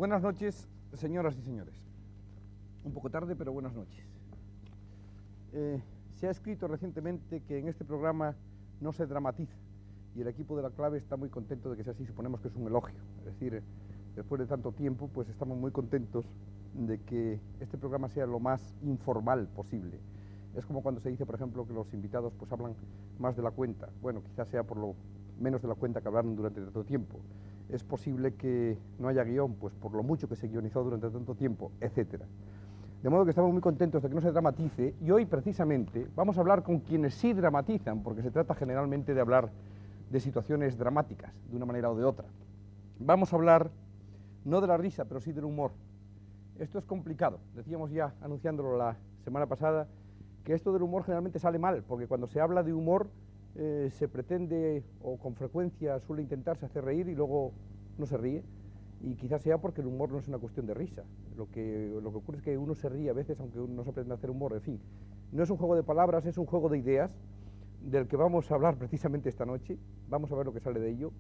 Buenas noches, señoras y señores. Un poco tarde, pero buenas noches. Se ha escrito recientemente que en este programa no se dramatiza, y el equipo de La Clave está muy contento de que sea así. Suponemos que es un elogio. Es decir, después de tanto tiempo, pues estamos muy contentos de que este programa sea lo más informal posible. Es como cuando se dice, por ejemplo, que los invitados pues hablan más de la cuenta. Bueno, quizás sea por lo menos de la cuenta que hablaron durante tanto tiempo. Es posible que no haya guión, pues por lo mucho que se guionizó durante tanto tiempo, etcétera. De modo que estamos muy contentos de que no se dramatice, y hoy precisamente vamos a hablar con quienes sí dramatizan, porque se trata generalmente de hablar de situaciones dramáticas, de una manera o de otra. Vamos a hablar no de la risa, pero sí del humor. Esto es complicado. Decíamos ya, anunciándolo la semana pasada, que esto del humor generalmente sale mal, porque cuando se habla de humor se pretende, o con frecuencia suele intentarse hacer reír y luego no se ríe, y quizás sea porque el humor no es una cuestión de risa. Lo que ocurre es que uno se ríe a veces, aunque uno no se pretende hacer humor. En fin, no es un juego de palabras, es un juego de ideas, del que vamos a hablar precisamente esta noche. Vamos a ver lo que sale de ello.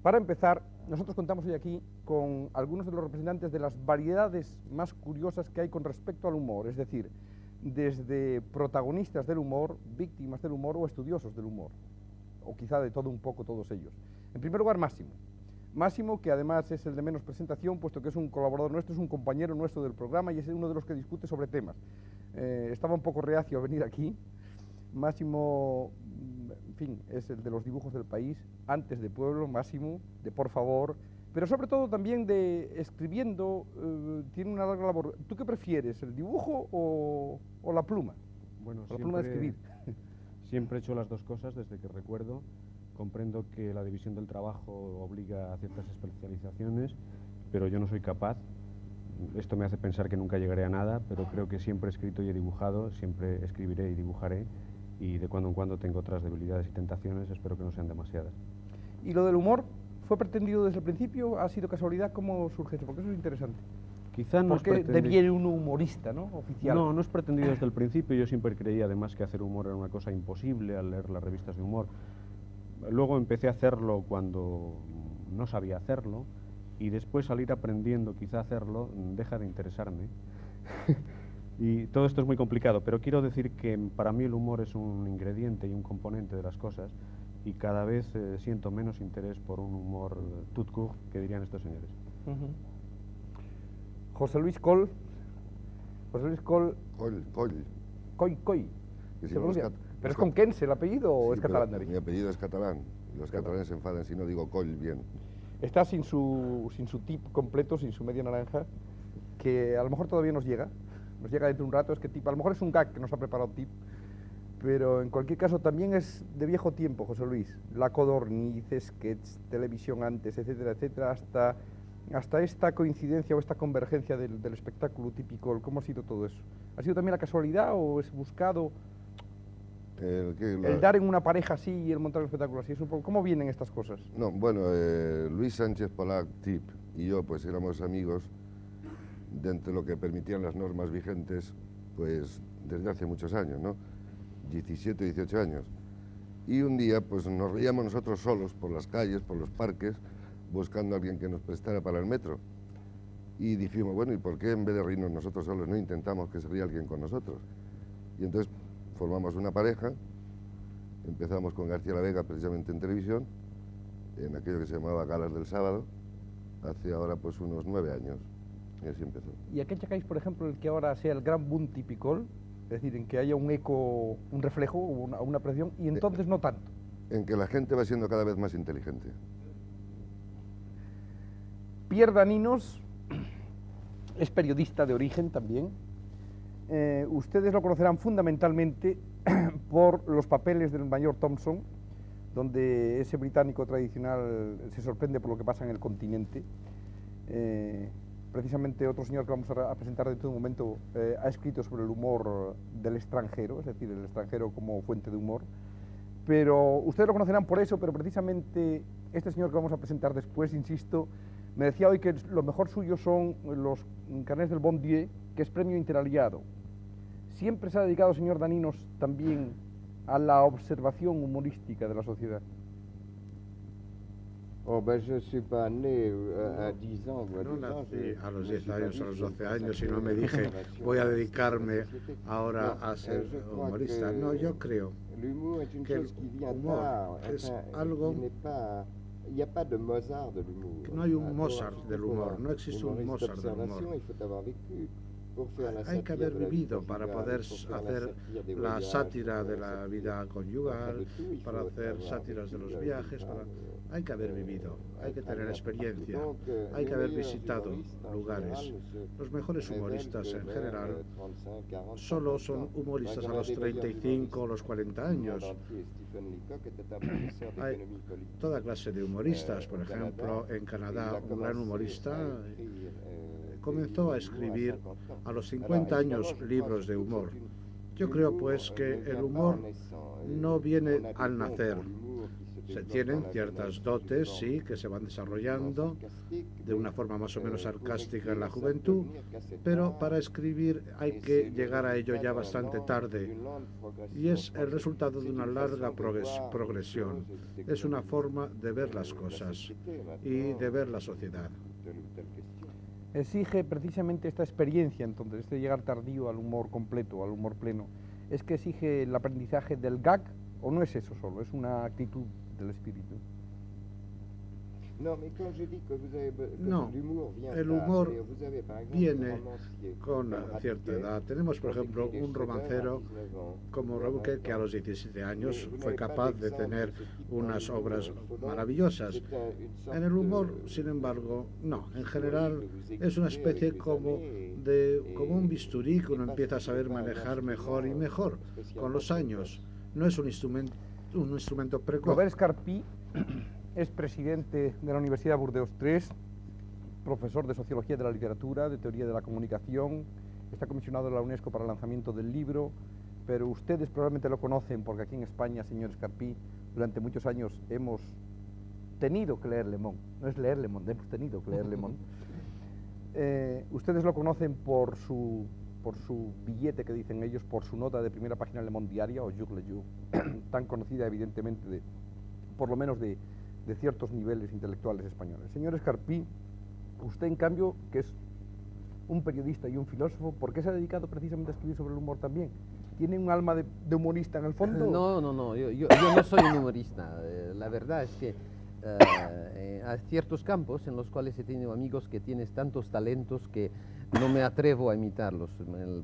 Para empezar, nosotros contamos hoy aquí con algunos de los representantes de las variedades más curiosas que hay con respecto al humor, es decir, desde protagonistas del humor, víctimas del humor o estudiosos del humor, o quizá de todo un poco todos ellos. En primer lugar, Máximo. Máximo, que además es el de menos presentación, puesto que es un colaborador nuestro, es un compañero nuestro del programa y es uno de los que discute sobre temas. Estaba un poco reacio a venir aquí. Máximo, en fin, es el de los dibujos del país, antes de Pueblo, Máximo, de Por favor, pero sobre todo también de escribiendo, tiene una larga labor. ¿Tú qué prefieres, el dibujo o la pluma? Bueno, la pluma de escribir. Siempre he hecho las dos cosas desde que recuerdo. Comprendo que la división del trabajo obliga a ciertas especializaciones, pero yo no soy capaz. Esto me hace pensar que nunca llegaré a nada, pero creo que siempre he escrito y he dibujado, siempre escribiré y dibujaré, y de cuando en cuando tengo otras debilidades y tentaciones, espero que no sean demasiadas. ¿Y lo del humor fue pretendido desde el principio? ¿Ha sido casualidad? ¿Cómo surge eso? Porque eso es interesante. Quizá no ¿Por qué deviene un humorista, ¿no? Oficial. No, no es pretendido desde el principio. Yo siempre creía además que hacer humor era una cosa imposible al leer las revistas de humor. Luego empecé a hacerlo cuando no sabía hacerlo, y después al ir aprendiendo quizá a hacerlo deja de interesarme. Y todo esto es muy complicado, pero quiero decir que para mí el humor es un ingrediente y un componente de las cosas, y cada vez siento menos interés por un humor tout court, que dirían estos señores. José Luis Coll. José Luis Coll. Coll. ¿Pero es con Kense el apellido o sí, es catalán? Mi apellido es catalán. Los catalanes se enfadan si no digo Coll bien. Está sin su tip completo, sin su media naranja, que a lo mejor todavía nos llega dentro de un rato. Es que tip, a lo mejor es un gag que nos ha preparado tip, pero en cualquier caso también es de viejo tiempo, José Luis. La codorniz, sketch, televisión antes, etcétera, etcétera, hasta esta coincidencia o esta convergencia del espectáculo típico. ¿Cómo ha sido todo eso? ¿Ha sido también la casualidad o es buscado? El dar en una pareja así y el montar un espectáculo así, ¿cómo vienen estas cosas? No, bueno, Luis Sánchez Polac, Tip, y yo pues éramos amigos dentro de lo que permitían las normas vigentes, pues desde hace muchos años, ¿no? 17, 18 años. Y un día pues nos reíamos nosotros solos por las calles, por los parques, buscando a alguien que nos prestara para el metro. Y dijimos, bueno, ¿y por qué en vez de reírnos nosotros solos no intentamos que se ría alguien con nosotros? Y entonces formamos una pareja, empezamos con García La Vega precisamente en televisión, en aquello que se llamaba Galas del Sábado, hace ahora pues unos 9 años, y así empezó. ¿Y a qué achacáis, por ejemplo, el que ahora sea el gran boom típico? Es decir, en que haya un eco, un reflejo, una presión, y entonces no tanto. En que la gente va siendo cada vez más inteligente. Pierre Daninos es periodista de origen también. Ustedes lo conocerán fundamentalmente por los papeles del mayor Thompson, donde ese británico tradicional se sorprende por lo que pasa en el continente. Precisamente otro señor que vamos a presentar dentro de un momento ha escrito sobre el humor del extranjero, es decir, el extranjero como fuente de humor. Pero ustedes lo conocerán por eso, pero precisamente este señor que vamos a presentar después, insisto, me decía hoy que lo mejor suyo son los carnets del Bon Dieu, que es premio interaliado. Siempre se ha dedicado, señor Daninos, también a la observación humorística de la sociedad. Oh, ben, je ne suis pas né à 10 ans ou à No 12 ans. nací a los 10 je años, suis a pas los né 12 sur años y une no me dije génération voy a de la dedicarme société. ahora No, a ser je crois humorista. que No, yo creo l'humour est une que el chose qui vient humor tard, es enfin, algo qui n'est pas... Il n'y a pas de Mozart de l'humour. que no hay un Pour- Mozart surtout del pour humor, no existe un humoriste Mozart del humor. d'observation, il faut avoir vécu pour faire la Hay que satire haber de la vie vivido para conjugale, poder pour faire hacer satire des la voyages, sátira pour de faire la satire- vida pour faire conyugal, de tout, il para faut hacer avoir sátiras de vécu, los viajes, hay que haber vivido, hay que tener experiencia, hay que haber visitado lugares. Los mejores humoristas en general solo son humoristas a los 35 o los 40 años. Hay toda clase de humoristas, por ejemplo, en Canadá un gran humorista comenzó a escribir a los 50 años libros de humor. Yo creo pues que el humor no viene al nacer. Se tienen ciertas dotes, sí, que se van desarrollando de una forma más o menos sarcástica en la juventud, pero para escribir hay que llegar a ello ya bastante tarde. Y es el resultado de una larga progresión. Es una forma de ver las cosas y de ver la sociedad. Exige precisamente esta experiencia, entonces, este llegar tardío al humor completo, al humor pleno. ¿Es que exige el aprendizaje del gag o no es eso solo, es una actitud del espíritu? No, el humor viene con cierta edad. Tenemos, por ejemplo, un romancero como Rabuquet que a los 17 años fue capaz de tener unas obras maravillosas. En el humor, sin embargo, no. En general es una especie como un bisturí que uno empieza a saber manejar mejor y mejor con los años. No es un instrumento precoz. Robert Scarpí es presidente de la Universidad Burdeos III, profesor de Sociología de la Literatura, de Teoría de la Comunicación, está comisionado de la UNESCO para el lanzamiento del libro, pero ustedes probablemente lo conocen porque aquí en España, señor Scarpí, durante muchos años hemos tenido que leer Le Monde, no es leer Le Monde, hemos tenido que leer Le Monde. Ustedes lo conocen por su billete, que dicen ellos, por su nota de primera página en Le Monde Diaria o Jour le Jour, tan conocida evidentemente por lo menos de ciertos niveles intelectuales españoles. Señor Scarpí, usted en cambio, que es un periodista y un filósofo, ¿por qué se ha dedicado precisamente a escribir sobre el humor también? ¿Tiene un alma de humorista en el fondo? No, yo no soy un humorista. La verdad es que hay ciertos campos en los cuales he tenido amigos que tienen tantos talentos que no me atrevo a imitarlos.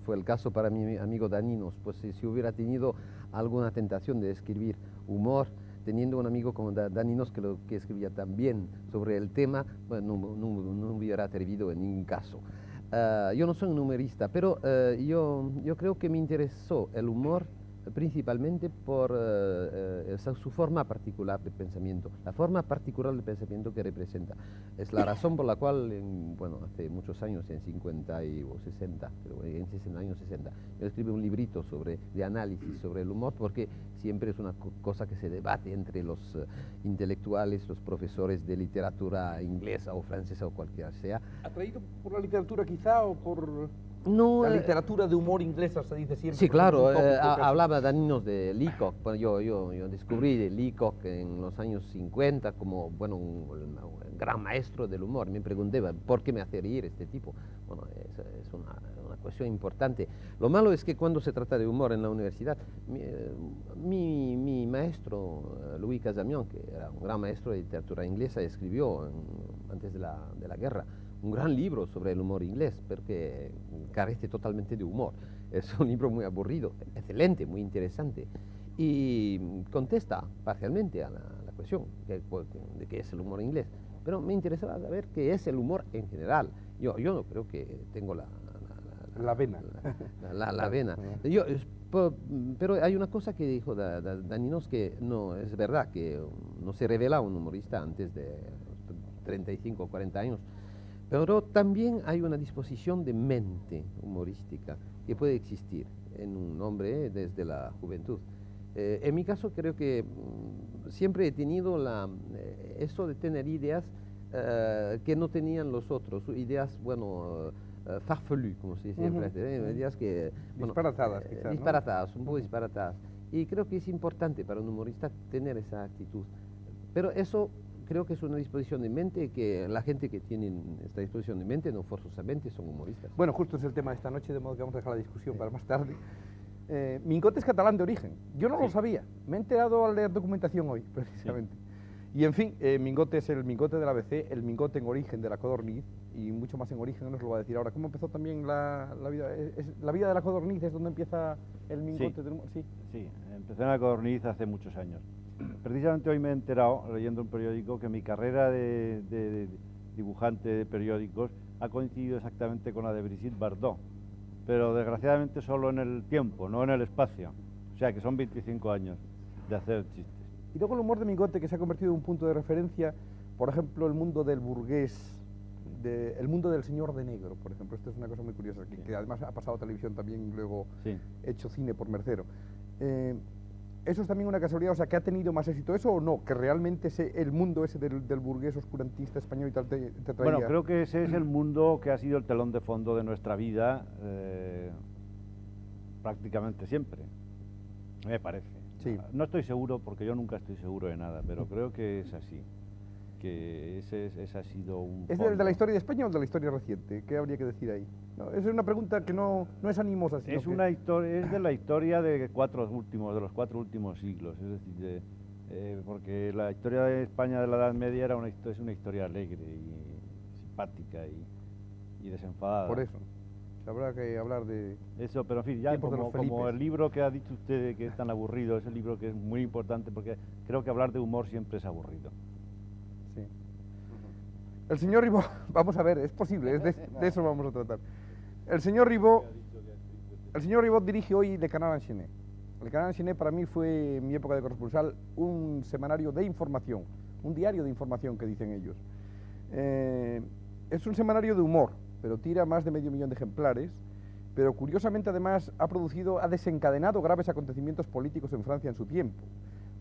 Fue el caso para mi amigo Daninos, pues si hubiera tenido alguna tentación de escribir humor, teniendo un amigo como Daninos que escribía también sobre el tema, bueno, no hubiera atrevido en ningún caso. Yo no soy un humorista, pero yo creo que me interesó el humor principalmente por su forma particular de pensamiento, la forma particular de pensamiento que representa. Es la razón por la cual, hace muchos años, en 50 o 60, pero en años 60, yo escribí un librito de análisis sobre el humor, porque siempre es una cosa que se debate entre los intelectuales, los profesores de literatura inglesa o francesa o cualquiera sea. ¿Atraído por la literatura quizá o por...? No, la literatura de humor inglesa se dice siempre. Sí, claro, hablaba Daninos de Leacock. Bueno, yo descubrí Leacock en los años 50 como, un gran maestro del humor. Me pregunté, ¿por qué me hace reír este tipo? Bueno, es una cuestión importante. Lo malo es que cuando se trata de humor en la universidad, mi maestro, Louis Casamian, que era un gran maestro de literatura inglesa, escribió antes de la guerra un gran libro sobre el humor inglés, porque carece totalmente de humor. Es un libro muy aburrido, excelente, muy interesante, y contesta parcialmente a la cuestión de qué es el humor inglés. Pero me interesaba saber qué es el humor en general. Yo no creo que tengo la vena. La vena. Pero hay una cosa que dijo Daninos que no es verdad, que no se revela un humorista antes de 35 o 40 años. Pero también hay una disposición de mente humorística que puede existir en un hombre desde la juventud. En mi caso creo que siempre he tenido eso de tener ideas que no tenían los otros, ideas, farfelues, como se dice en francés, ideas que... disparatadas, quizás, disparatadas, un poco disparatadas. Y creo que es importante para un humorista tener esa actitud. Pero eso creo que es una disposición de mente que la gente que tiene esta disposición de mente no forzosamente son humoristas. Bueno, justo es el tema de esta noche, de modo que vamos a dejar la discusión para más tarde. Mingot es catalán de origen. Yo no lo sabía. Me he enterado al leer documentación hoy, precisamente. Y en fin, Mingote es el Mingote del ABC, el Mingote en origen de la Codorniz, y mucho más en origen nos lo va a decir ahora. ¿Cómo empezó también la vida? ¿La vida de la Codorniz es donde empieza el Mingote del humor? Sí. Sí, empecé en la Codorniz hace muchos años. Precisamente hoy me he enterado, leyendo un periódico, que mi carrera de dibujante de periódicos ha coincidido exactamente con la de Brigitte Bardot, pero desgraciadamente solo en el tiempo, no en el espacio. O sea que son 25 años de hacer chistes. Y luego el humor de Mingote, que se ha convertido en un punto de referencia, por ejemplo, el mundo del burgués, el mundo del señor de negro, por ejemplo. Esto es una cosa muy curiosa, que además ha pasado a televisión también y luego hecho cine por Mercero. ¿Eso es también una casualidad? O sea, ¿que ha tenido más éxito eso o no? ¿Que realmente el mundo ese del burgués oscurantista español y tal te traía? Bueno, creo que ese es el mundo que ha sido el telón de fondo de nuestra vida prácticamente siempre, me parece. Sí. No estoy seguro, porque yo nunca estoy seguro de nada, pero creo que es así, que ese ha sido un ¿Es de la historia de España o de la historia reciente? ¿Qué habría que decir ahí? No, es una pregunta que no es animosa, sino es una historia, es de la historia de los 4 últimos siglos, es decir, porque la historia de España de la Edad Media es una historia alegre y simpática y desenfadada. Por eso. Habrá que hablar de eso, pero en fin, ya como el libro que ha dicho usted que es tan aburrido, es el libro que es muy importante, porque creo que hablar de humor siempre es aburrido. Sí. El señor Ribó, vamos a ver, es posible, de eso vamos a tratar. El señor Ribó dirige hoy Le Canard Enchaîné. Le Canard Enchaîné para mí fue, en mi época de corresponsal, un semanario de información, un diario de información que dicen ellos. Es un semanario de humor, pero tira más de 500.000 de ejemplares, pero curiosamente además ha desencadenado graves acontecimientos políticos en Francia en su tiempo.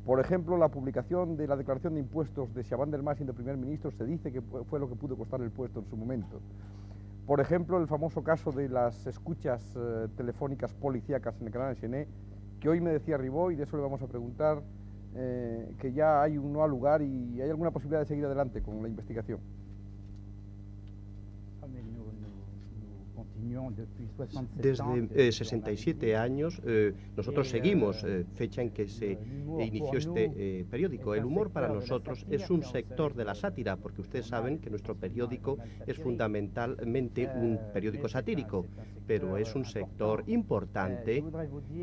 Por ejemplo, la publicación de la declaración de impuestos de Chaban Delmas siendo primer ministro se dice que fue lo que pudo costar el puesto en su momento. Por ejemplo, el famoso caso de las escuchas telefónicas policíacas en el canal Enchaîné, que hoy me decía Ribó, y de eso le vamos a preguntar, que ya hay un no al lugar y hay alguna posibilidad de seguir adelante con la investigación. Desde 67 años nosotros seguimos, fecha en que se inició este periódico. El humor para nosotros es un sector de la sátira, porque ustedes saben que nuestro periódico es fundamentalmente un periódico satírico, pero es un sector importante.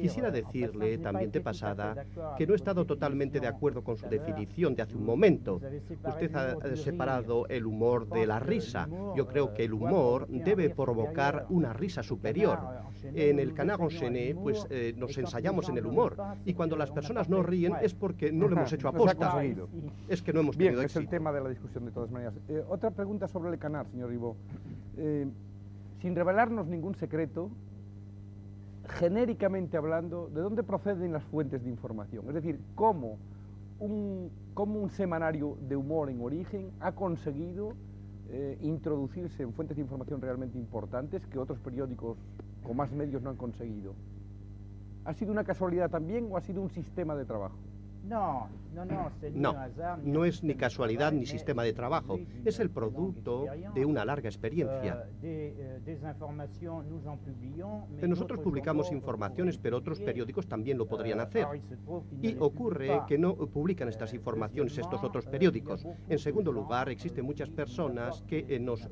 Quisiera decirle también de pasada que no he estado totalmente de acuerdo con su definición de hace un momento. Usted ha separado el humor de la risa. Yo creo que el humor debe provocar una risa superior. En el Canard Enchaîné, pues nos ensayamos en el humor, y cuando las personas no ríen es porque no lo hemos hecho aposta. Es que no hemos tenido éxito. Es el tema de la discusión de todas maneras. Otra pregunta sobre el Canard, señor Ribó. Sin revelarnos ningún secreto, genéricamente hablando, ¿de dónde proceden las fuentes de información? Es decir, ¿cómo un semanario de humor en origen ha conseguido introducirse en fuentes de información realmente importantes que otros periódicos con más medios no han conseguido? ¿Ha sido una casualidad también o ha sido un sistema de trabajo? No, no es ni casualidad ni sistema de trabajo, es el producto de una larga experiencia. Nosotros publicamos informaciones, pero otros periódicos también lo podrían hacer. Y ocurre que no publican estas informaciones estos otros periódicos. En segundo lugar, existen muchas personas que nos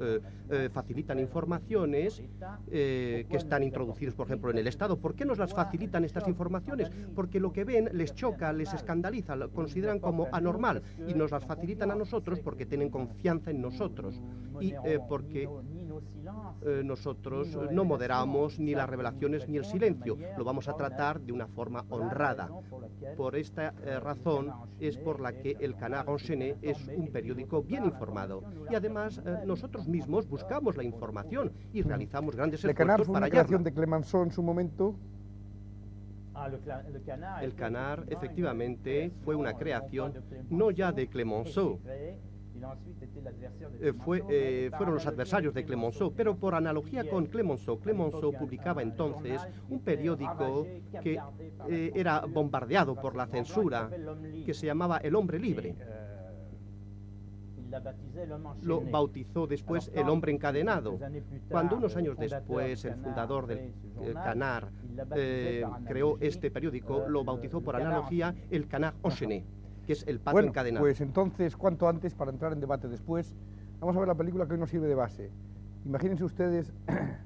facilitan informaciones que están introducidas, por ejemplo, en el Estado. ¿Por qué nos las facilitan estas informaciones? Porque lo que ven les choca, les escandaliza, lo consideran como anormal, y nos las facilitan a nosotros porque tienen confianza en nosotros y porque nosotros no moderamos ni las revelaciones ni el silencio, lo vamos a tratar de una forma honrada. Por esta razón es por la que el Canard Enchaîné es un periódico bien informado, y además nosotros mismos buscamos la información y realizamos grandes esfuerzos para hallarla. ¿Le Canard fue una creación de Clemenceau en su momento? El Canard, efectivamente, fue una creación no ya de Clemenceau, fueron los adversarios de Clemenceau, pero por analogía con Clemenceau, Clemenceau publicaba entonces un periódico que era bombardeado por la censura, que se llamaba El Hombre Libre. lo bautizó después El hombre encadenado. Cuando unos años después el fundador del Canard creó este periódico, lo bautizó por analogía el Canard enchaîné, que es el pato encadenado. Pues entonces, cuanto antes, para entrar en debate después, vamos a ver la película que hoy nos sirve de base. Imagínense ustedes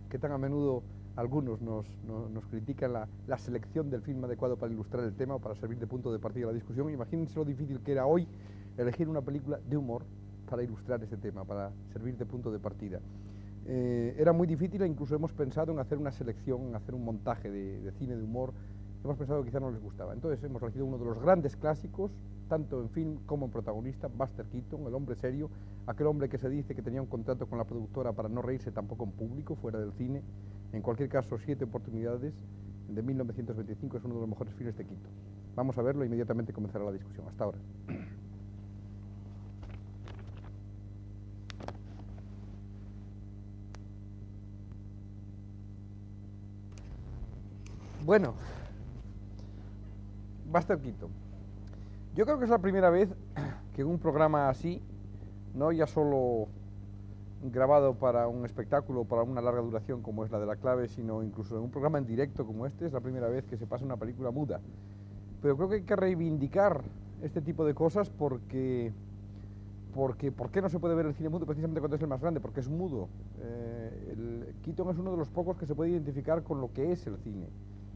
que tan a menudo algunos nos critican la selección del film adecuado para ilustrar el tema o para servir de punto de partida a la discusión. Imagínense lo difícil que era hoy elegir una película de humor para ilustrar ese tema, para servir de punto de partida. Era muy difícil e incluso hemos pensado en hacer una selección, en hacer un montaje de cine de humor. Hemos pensado que quizá no les gustaba. Entonces hemos elegido uno de los grandes clásicos, tanto en film como en protagonista, Buster Keaton, el hombre serio, aquel hombre que se dice que tenía un contrato con la productora para no reírse tampoco en público, fuera del cine. En cualquier caso, 7 oportunidades, de 1925, es uno de los mejores filmes de Keaton. Vamos a verlo e inmediatamente comenzará la discusión. Hasta ahora. Bueno, Buster Keaton. Yo creo que es la primera vez que en un programa así, no ya solo grabado para un espectáculo, para una larga duración como es la de La Clave, sino incluso en un programa en directo como este, es la primera vez que se pasa una película muda. Pero creo que hay que reivindicar este tipo de cosas porque ¿por qué no se puede ver el cine mudo precisamente cuando es el más grande? Porque es mudo. Keaton es uno de los pocos que se puede identificar con lo que es el cine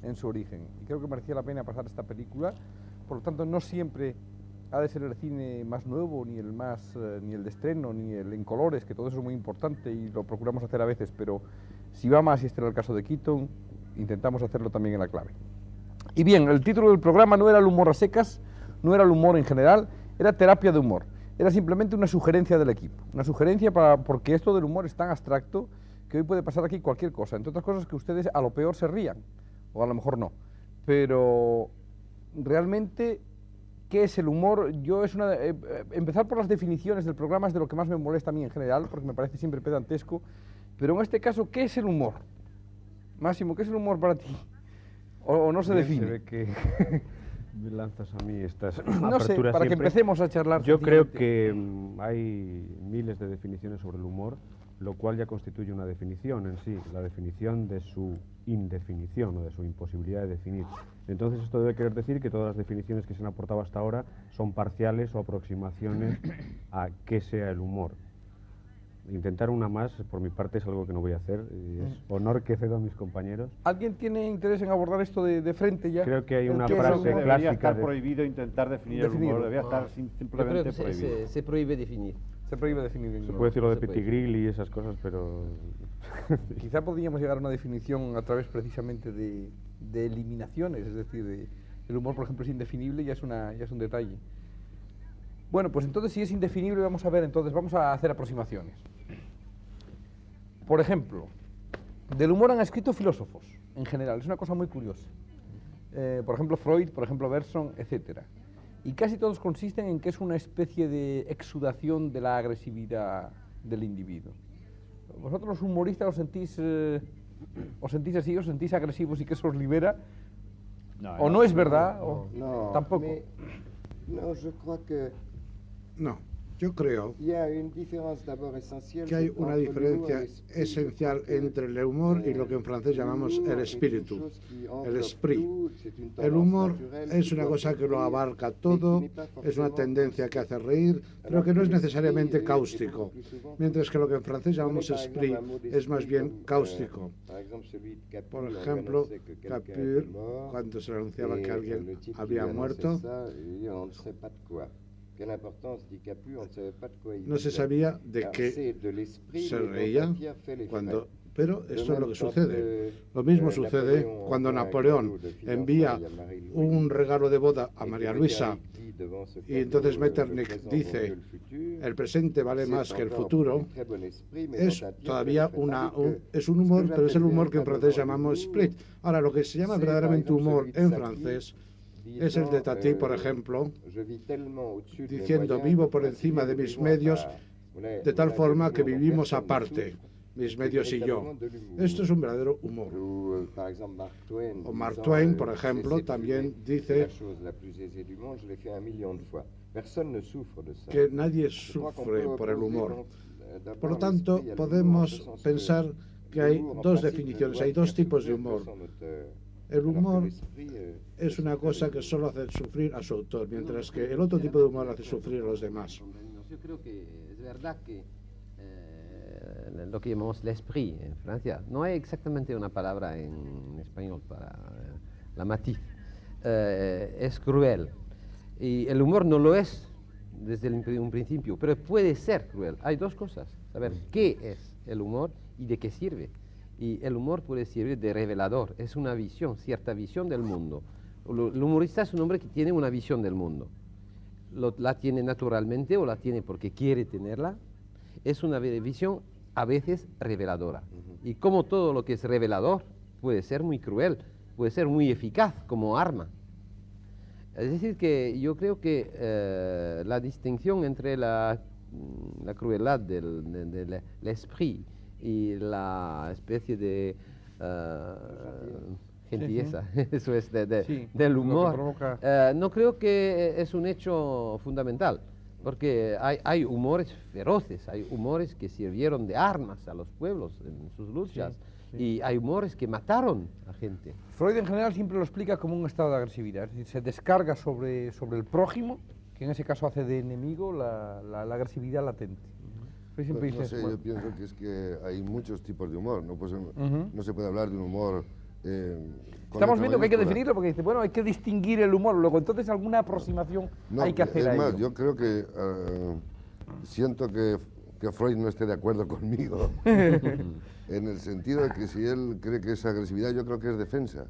en su origen. Y creo que merecía la pena pasar esta película. Por lo tanto, no siempre ha de ser el cine más nuevo, ni el de estreno, ni el en colores, que todo eso es muy importante y lo procuramos hacer a veces, pero si va más, y este era el caso de Keaton, intentamos hacerlo también en La Clave. Y bien, el título del programa no era el humor a secas, no era el humor en general, era terapia de humor. Era simplemente una sugerencia del equipo, una sugerencia porque esto del humor es tan abstracto que hoy puede pasar aquí cualquier cosa, entre otras cosas que ustedes a lo peor se rían, o a lo mejor no, pero realmente, ¿qué es el humor? Empezar por las definiciones del programa es de lo que más me molesta a mí en general, porque me parece siempre pedantesco, pero en este caso, ¿qué es el humor? Máximo, ¿qué es el humor para ti? ¿O no se define? Se ve que me lanzas a mí estas no sé, para siempre. Que empecemos a charlar. Yo creo que hay miles de definiciones sobre el humor, lo cual ya constituye una definición en sí, la definición de su indefinición o de su imposibilidad de definir. Entonces esto debe querer decir que todas las definiciones que se han aportado hasta ahora son parciales o aproximaciones a qué sea el humor. Intentar una más, por mi parte, es algo que no voy a hacer, y es honor que cedo a mis compañeros. ¿Alguien tiene interés en abordar esto de frente ya? Creo que hay una frase clásica. Debería estar prohibido intentar definir el humor, debería estar simplemente prohibido. Se prohíbe definir. Se prohíbe definir. Se puede decir lo de Pettigrew y esas cosas, pero... Quizá podríamos llegar a una definición a través precisamente de eliminaciones, es decir, el humor, por ejemplo, es indefinible y ya es un detalle. Bueno, pues entonces si es indefinible vamos a hacer aproximaciones. Por ejemplo, del humor han escrito filósofos, en general, es una cosa muy curiosa. Por ejemplo, Freud, por ejemplo, Bergson, etc. Y casi todos consisten en que es una especie de exudación de la agresividad del individuo. ¿Vosotros los humoristas os sentís así, os sentís agresivos y que eso os libera? ¿O no es verdad? No, tampoco. No, yo creo que... No, yo creo que hay una diferencia esencial entre el humor y lo que en francés llamamos el espíritu, el esprit. El humor es una cosa que lo abarca todo, es una tendencia que hace reír, pero que no es necesariamente cáustico, mientras que lo que en francés llamamos esprit es más bien cáustico. Por ejemplo, Capure, cuando se anunciaba que alguien había muerto, no se sabía de qué se reía, pero esto es lo que sucede. Lo mismo sucede cuando Napoleón envía un regalo de boda a María Luisa y entonces Metternich dice el presente vale más que el futuro. Es todavía es un humor, pero es el humor que en francés llamamos split. Ahora, lo que se llama verdaderamente humor en francés es el de Tati, por ejemplo, diciendo vivo por encima de mis medios de tal forma que vivimos aparte. mis medios y yo. Esto es un verdadero humor. O Mark Twain, por ejemplo, también dice que nadie sufre por el humor. Por lo tanto, podemos pensar que hay dos definiciones, hay dos tipos de humor. El humor es una cosa que solo hace sufrir a su autor, mientras que el otro tipo de humor hace sufrir a los demás. Yo creo que es verdad que lo que llamamos l'esprit en Francia, no hay exactamente una palabra en español para la matiz, es cruel. Y el humor no lo es desde un principio, pero puede ser cruel. Hay dos cosas, saber qué es el humor y de qué sirve. Y el humor puede servir de revelador, es una visión, cierta visión del mundo. El humorista es un hombre que tiene una visión del mundo. La tiene naturalmente o la tiene porque quiere tenerla. Es una visión a veces reveladora. Y como todo lo que es revelador puede ser muy cruel, puede ser muy eficaz como arma. Es decir, que yo creo que la distinción entre la crueldad del esprit y la especie de gentileza, eso es, del humor, no creo que es un hecho fundamental, porque hay humores feroces, hay humores que sirvieron de armas a los pueblos en sus luchas, y hay humores que mataron a gente. Freud en general siempre lo explica como un estado de agresividad, es decir, se descarga sobre el prójimo, que en ese caso hace de enemigo la agresividad latente. Pues no sé, yo pienso que es que hay muchos tipos de humor, no, pues, no se puede hablar de un humor... Estamos viendo que hay que definirlo porque dice, bueno, hay que distinguir el humor, luego entonces alguna aproximación hay que hacer a ello. Es más, yo creo que siento que Freud no esté de acuerdo conmigo, en el sentido de que si él cree que es agresividad, yo creo que es defensa.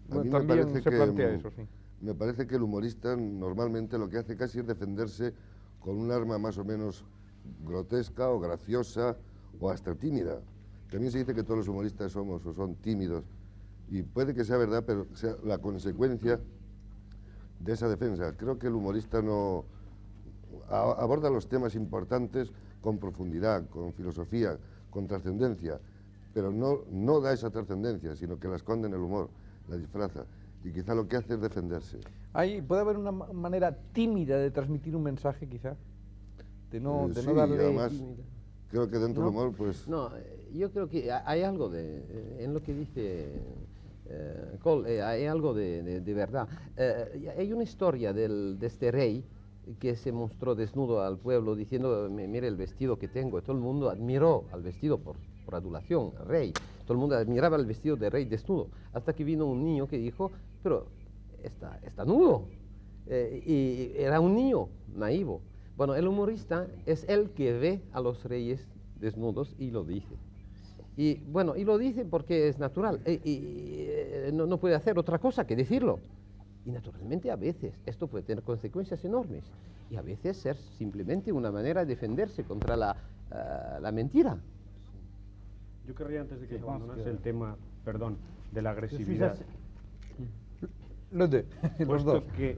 Bueno, también se plantea eso, sí. Me parece que el humorista normalmente lo que hace casi es defenderse con un arma más o menos grotesca o graciosa o hasta tímida. También se dice que todos los humoristas somos o son tímidos, y puede que sea verdad, pero sea la consecuencia de esa defensa. Creo que el humorista no aborda los temas importantes con profundidad, con filosofía, con trascendencia, pero no da esa trascendencia, sino que la esconde en el humor, la disfraza, y quizá lo que hace es defenderse. ¿Puede haber una manera tímida de transmitir un mensaje, quizá? De no darle... además, creo que dentro del humor, pues... No, yo creo que hay algo en lo que dice Cole, hay algo de verdad. Hay una historia de este rey que se mostró desnudo al pueblo diciendo, mire el vestido que tengo, y todo el mundo admiró al vestido por adulación, al rey. Todo el mundo admiraba el vestido de rey desnudo, hasta que vino un niño que dijo, pero está nudo. Y era un niño naivo. Bueno, el humorista es el que ve a los reyes desnudos y lo dice. Y bueno, y lo dice porque es natural. No puede hacer otra cosa que decirlo. Y naturalmente a veces esto puede tener consecuencias enormes. Y a veces ser simplemente una manera de defenderse contra la mentira. Yo querría, antes de que se abandonase el tema, perdón, de la agresividad, puesto que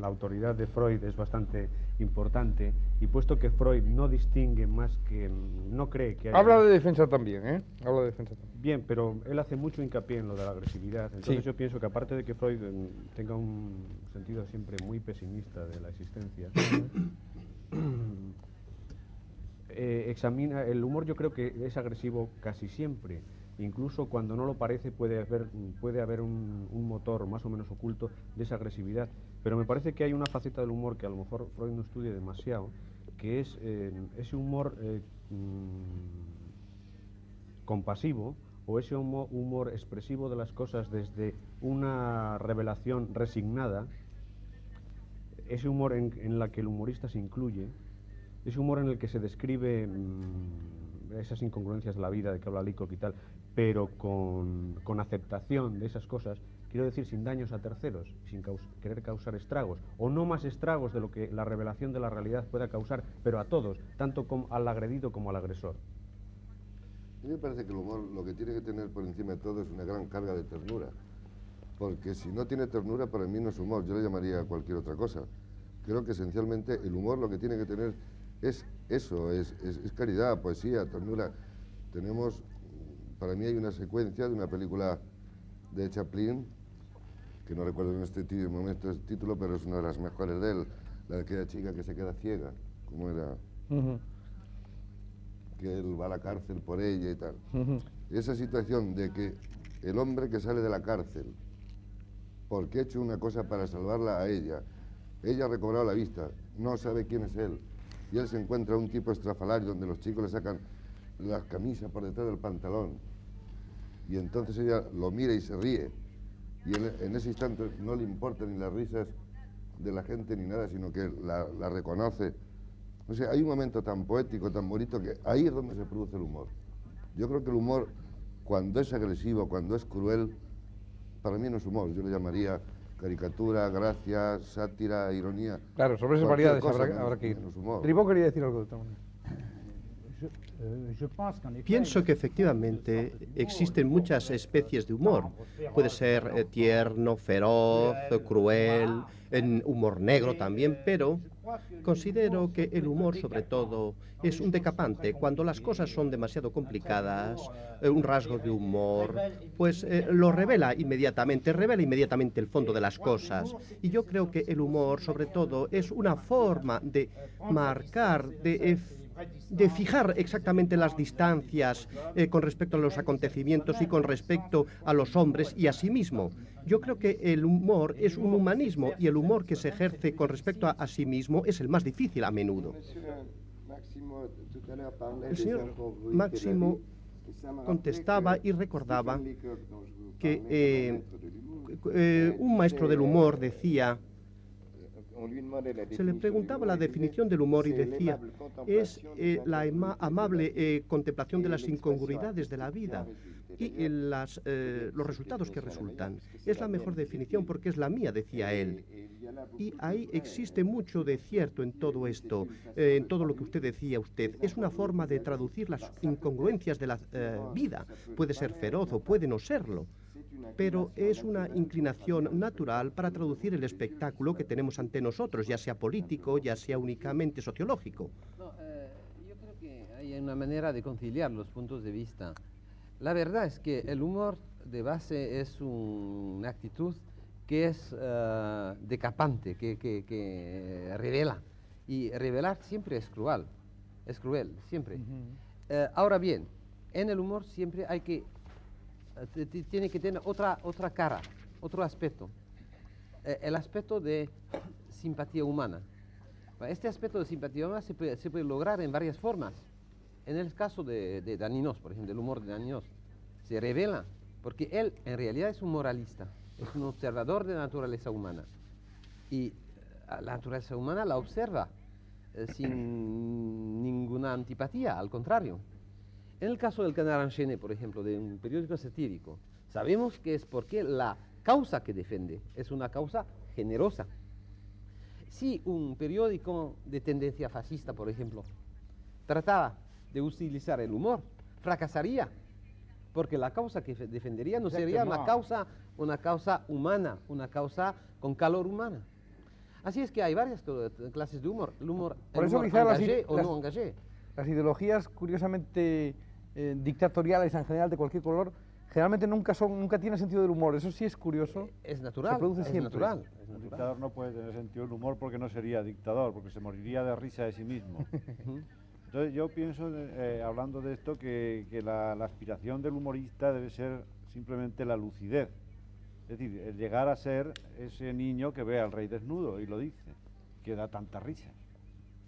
la autoridad de Freud es bastante importante, y puesto que Freud no distingue más que, no cree que haya... Habla de defensa también, ¿eh? Habla de defensa también. Bien, pero él hace mucho hincapié en lo de la agresividad, entonces yo pienso que aparte de que Freud tenga un sentido siempre muy pesimista de la existencia, examina el humor. Yo creo que es agresivo casi siempre. Incluso cuando no lo parece puede haber un motor más o menos oculto de esa agresividad. Pero me parece que hay una faceta del humor que a lo mejor Freud no estudia demasiado, que es ese humor compasivo, o ese humor expresivo de las cosas desde una revelación resignada, ese humor en la que el humorista se incluye, ese humor en el que se describe esas incongruencias de la vida de que habla Leacock y tal, pero con aceptación de esas cosas, quiero decir, sin daños a terceros, sin querer causar estragos, o no más estragos de lo que la revelación de la realidad pueda causar, pero a todos, tanto al agredido como al agresor. A mí me parece que el humor lo que tiene que tener por encima de todo es una gran carga de ternura, porque si no tiene ternura, para mí no es humor, yo le llamaría cualquier otra cosa. Creo que esencialmente el humor lo que tiene que tener es eso, es caridad, poesía, ternura. Tenemos, para mí hay una secuencia de una película de Chaplin, que no recuerdo en este momento el título, pero es una de las mejores de él, la de aquella chica que se queda ciega, ¿cómo era? Que él va a la cárcel por ella y tal. Esa situación de que el hombre que sale de la cárcel, porque ha hecho una cosa para salvarla a ella ha recobrado la vista, no sabe quién es él, y él se encuentra un tipo estrafalario donde los chicos le sacan las camisas por detrás del pantalón, y entonces ella lo mira y se ríe, y en ese instante no le importan ni las risas de la gente ni nada, sino que la reconoce. O sea, hay un momento tan poético, tan bonito, que ahí es donde se produce el humor. Yo creo que el humor, cuando es agresivo, cuando es cruel, para mí no es humor, yo le llamaría caricatura, gracia, sátira, ironía. Claro, sobre esas variedades habrá que ir. Ribó quería decir algo de esta manera. Pienso que efectivamente existen muchas especies de humor. Puede ser tierno, feroz, cruel, humor negro también, pero considero que el humor sobre todo es un decapante. Cuando las cosas son demasiado complicadas, un rasgo de humor, pues lo revela inmediatamente el fondo de las cosas. Y yo creo que el humor sobre todo es una forma de marcar, de fijar exactamente las distancias con respecto a los acontecimientos y con respecto a los hombres y a sí mismo. Yo creo que el humor es un humanismo y el humor que se ejerce con respecto a sí mismo es el más difícil a menudo. El señor Máximo contestaba y recordaba que un maestro del humor decía, se le preguntaba la definición del humor y decía, es la amable contemplación de las incongruidades de la vida y los resultados que resultan. Es la mejor definición porque es la mía, decía él. Y ahí existe mucho de cierto en todo esto, en todo lo que usted decía. Es una forma de traducir las incongruencias de la vida. Puede ser feroz o puede no serlo, pero es una inclinación natural para traducir el espectáculo que tenemos ante nosotros, ya sea político, ya sea únicamente sociológico. No, yo creo que hay una manera de conciliar los puntos de vista. La verdad es que el humor de base es una actitud que es decapante, que revela. Y revelar siempre es cruel, siempre. Ahora bien, en el humor siempre hay que tiene que tener otra cara, otro aspecto, el aspecto de simpatía humana. Este aspecto de simpatía humana se puede lograr en varias formas. En el caso de Daninos, por ejemplo, el humor de Daninos, se revela porque él en realidad es un moralista, es un observador de la naturaleza humana. Y la naturaleza humana la observa sin ninguna antipatía, al contrario. En el caso del Canard Enchaîné, por ejemplo, de un periódico satírico, sabemos que es porque la causa que defiende es una causa generosa. Si un periódico de tendencia fascista, por ejemplo, trataba de utilizar el humor, fracasaría, porque la causa que defendería no sería una causa humana, una causa con calor humana. Así es que hay varias clases de humor. El humor engagé o no engagé. Las ideologías, curiosamente dictatoriales en general de cualquier color, generalmente nunca tienen sentido del humor. Eso sí es curioso. Es natural. Se produce siempre. Natural. Un dictador no puede tener sentido del humor porque no sería dictador, porque se moriría de risa de sí mismo. Entonces yo pienso, hablando de esto, que la aspiración del humorista debe ser simplemente la lucidez. Es decir, el llegar a ser ese niño que ve al rey desnudo y lo dice, que da tanta risa.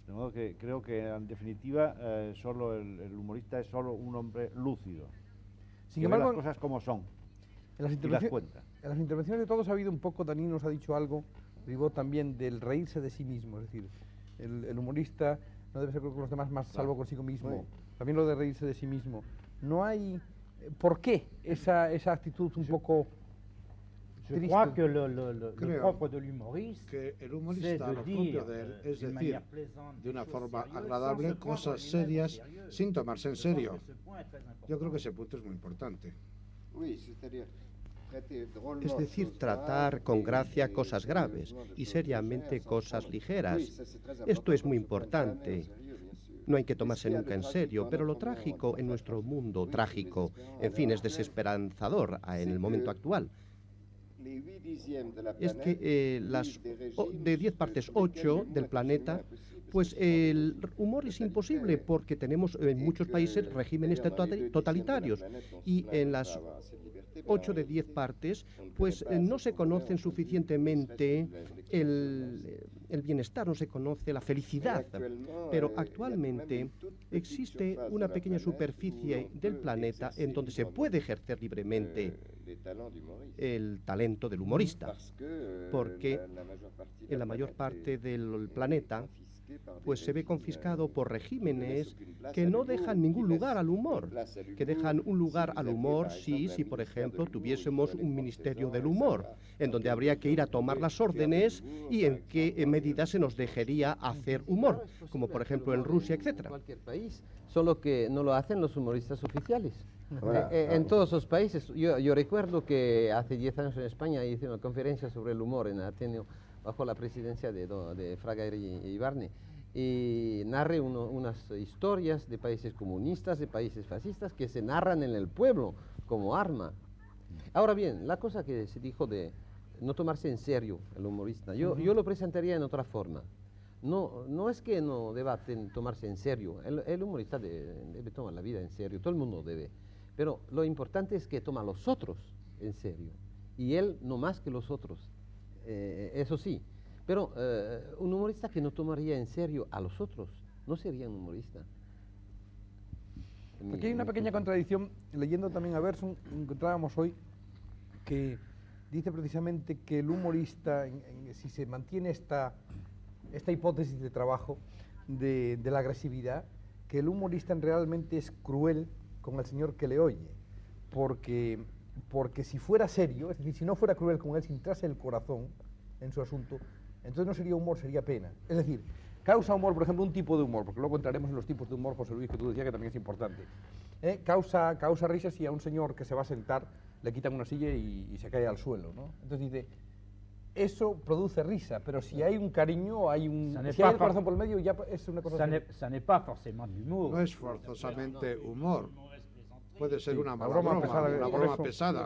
De modo que creo que en definitiva solo el humorista es solo un hombre lúcido. Sin embargo, ve las cosas como son y las cuenta. En las intervenciones de todos ha habido un poco, Dani nos ha dicho algo, Ribó también, del reírse de sí mismo. Es decir, el humorista no debe ser con los demás más salvo consigo mismo. Sí. También lo de reírse de sí mismo. No hay... ¿Por qué esa actitud un poco... Je crois que le propre de l'humoriste, que el humorista, lo propio de él es decir de una forma agradable cosas serias sin tomarse en serio. Yo creo que ese punto es muy importante. Es decir, tratar con gracia cosas graves y seriamente cosas ligeras. Esto es muy importante. no hay que tomarse nunca en serio, pero lo trágico en nuestro mundo trágico, en fin, es desesperanzador en el momento actual. Es que de 10 partes 8 del planeta, pues el humor es imposible porque tenemos en muchos países regímenes totalitarios y en las 8 de 10 partes, pues no se conocen suficientemente el bienestar, no se conoce la felicidad. Pero actualmente existe una pequeña superficie del planeta en donde se puede ejercer libremente el talento del humorista, porque en la mayor parte del planeta pues se ve confiscado por regímenes que no dejan ningún lugar al humor, que dejan un lugar al humor si por ejemplo tuviésemos un ministerio del humor, en donde habría que ir a tomar las órdenes y en qué medida se nos dejaría hacer humor, como por ejemplo en Rusia, etc. Cualquier país, solo que no lo hacen los humoristas oficiales. En todos los países, yo recuerdo que hace 10 años en España hice una conferencia sobre el humor en Ateneo, bajo la presidencia de Fraga y Barney, y narré unas historias de países comunistas, de países fascistas, que se narran en el pueblo como arma. Ahora bien, la cosa que se dijo de no tomarse en serio el humorista, yo lo presentaría en otra forma. No es que no deba tomarse en serio, el humorista debe tomar la vida en serio, todo el mundo debe, pero lo importante es que toma a los otros en serio, y él no más que los otros. Eso sí, pero un humorista que no tomaría en serio a los otros no sería un humorista. Aquí hay una pequeña contradicción. Leyendo también a Bergson, encontrábamos hoy que dice precisamente que el humorista, si se mantiene esta hipótesis de trabajo de la agresividad, que el humorista realmente es cruel con el señor que le oye, porque si fuera serio, es decir, si no fuera cruel con él, si entrase el corazón en su asunto, entonces no sería humor, sería pena. Es decir, causa humor, por ejemplo, un tipo de humor, porque luego entraremos en los tipos de humor, José Luis, que tú decías que también es importante. Causa risa si a un señor que se va a sentar le quitan una silla y se cae al suelo, ¿no? Entonces dice, eso produce risa, pero si hay un cariño, si hay el corazón por el medio, ya es una cosa... Ça n'est pas forcément de l'humour. No es forzosamente humor. Puede ser una mala broma broma, pesada, una broma pesada.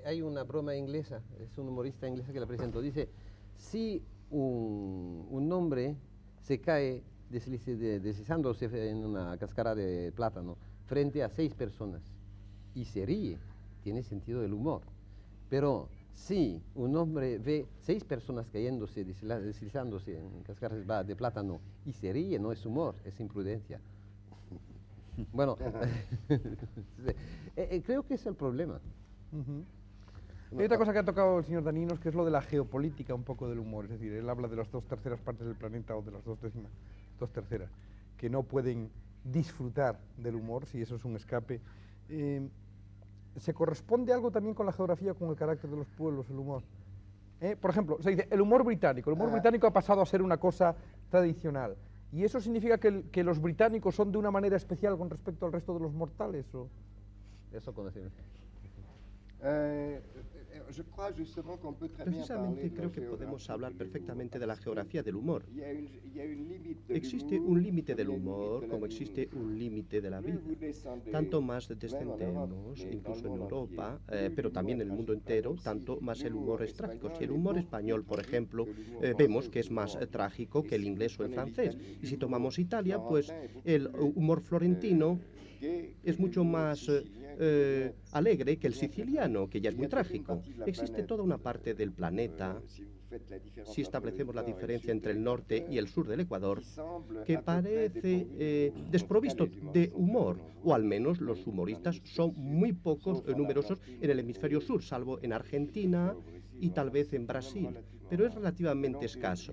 Hay una broma inglesa, es un humorista inglés que la presentó, dice, si un hombre se cae deslizándose en una cáscara de plátano frente a 6 personas y se ríe, tiene sentido del humor. Pero si un hombre ve 6 personas cayéndose, deslizándose en cáscaras de plátano y se ríe, no es humor, es imprudencia. Bueno, creo que es el problema. Hay otra cosa que ha tocado el señor Daninos, que es lo de la geopolítica un poco del humor. Es decir, él habla de las 2/3 partes del planeta, o de las 2/3, que no pueden disfrutar del humor, si eso es un escape. ¿Se corresponde algo también con la geografía, con el carácter de los pueblos, el humor? Por ejemplo, se dice, el humor británico ha pasado a ser una cosa tradicional. ¿Y eso significa que los británicos son de una manera especial con respecto al resto de los mortales? ¿O? Eso conocemos. Precisamente creo que podemos hablar perfectamente de la geografía del humor. Existe un límite del humor como existe un límite de la vida. Tanto más descendemos, incluso en Europa, pero también en el mundo entero, tanto más el humor es trágico. Si el humor español, por ejemplo, vemos que es más trágico que el inglés o el francés. Y si tomamos Italia, pues el humor florentino es mucho más alegre que el siciliano, que ya es muy trágico. Existe toda una parte del planeta, si establecemos la diferencia entre el norte y el sur del Ecuador, que parece desprovisto de humor, o al menos los humoristas son muy pocos, numerosos en el hemisferio sur, salvo en Argentina y tal vez en Brasil, pero es relativamente escaso.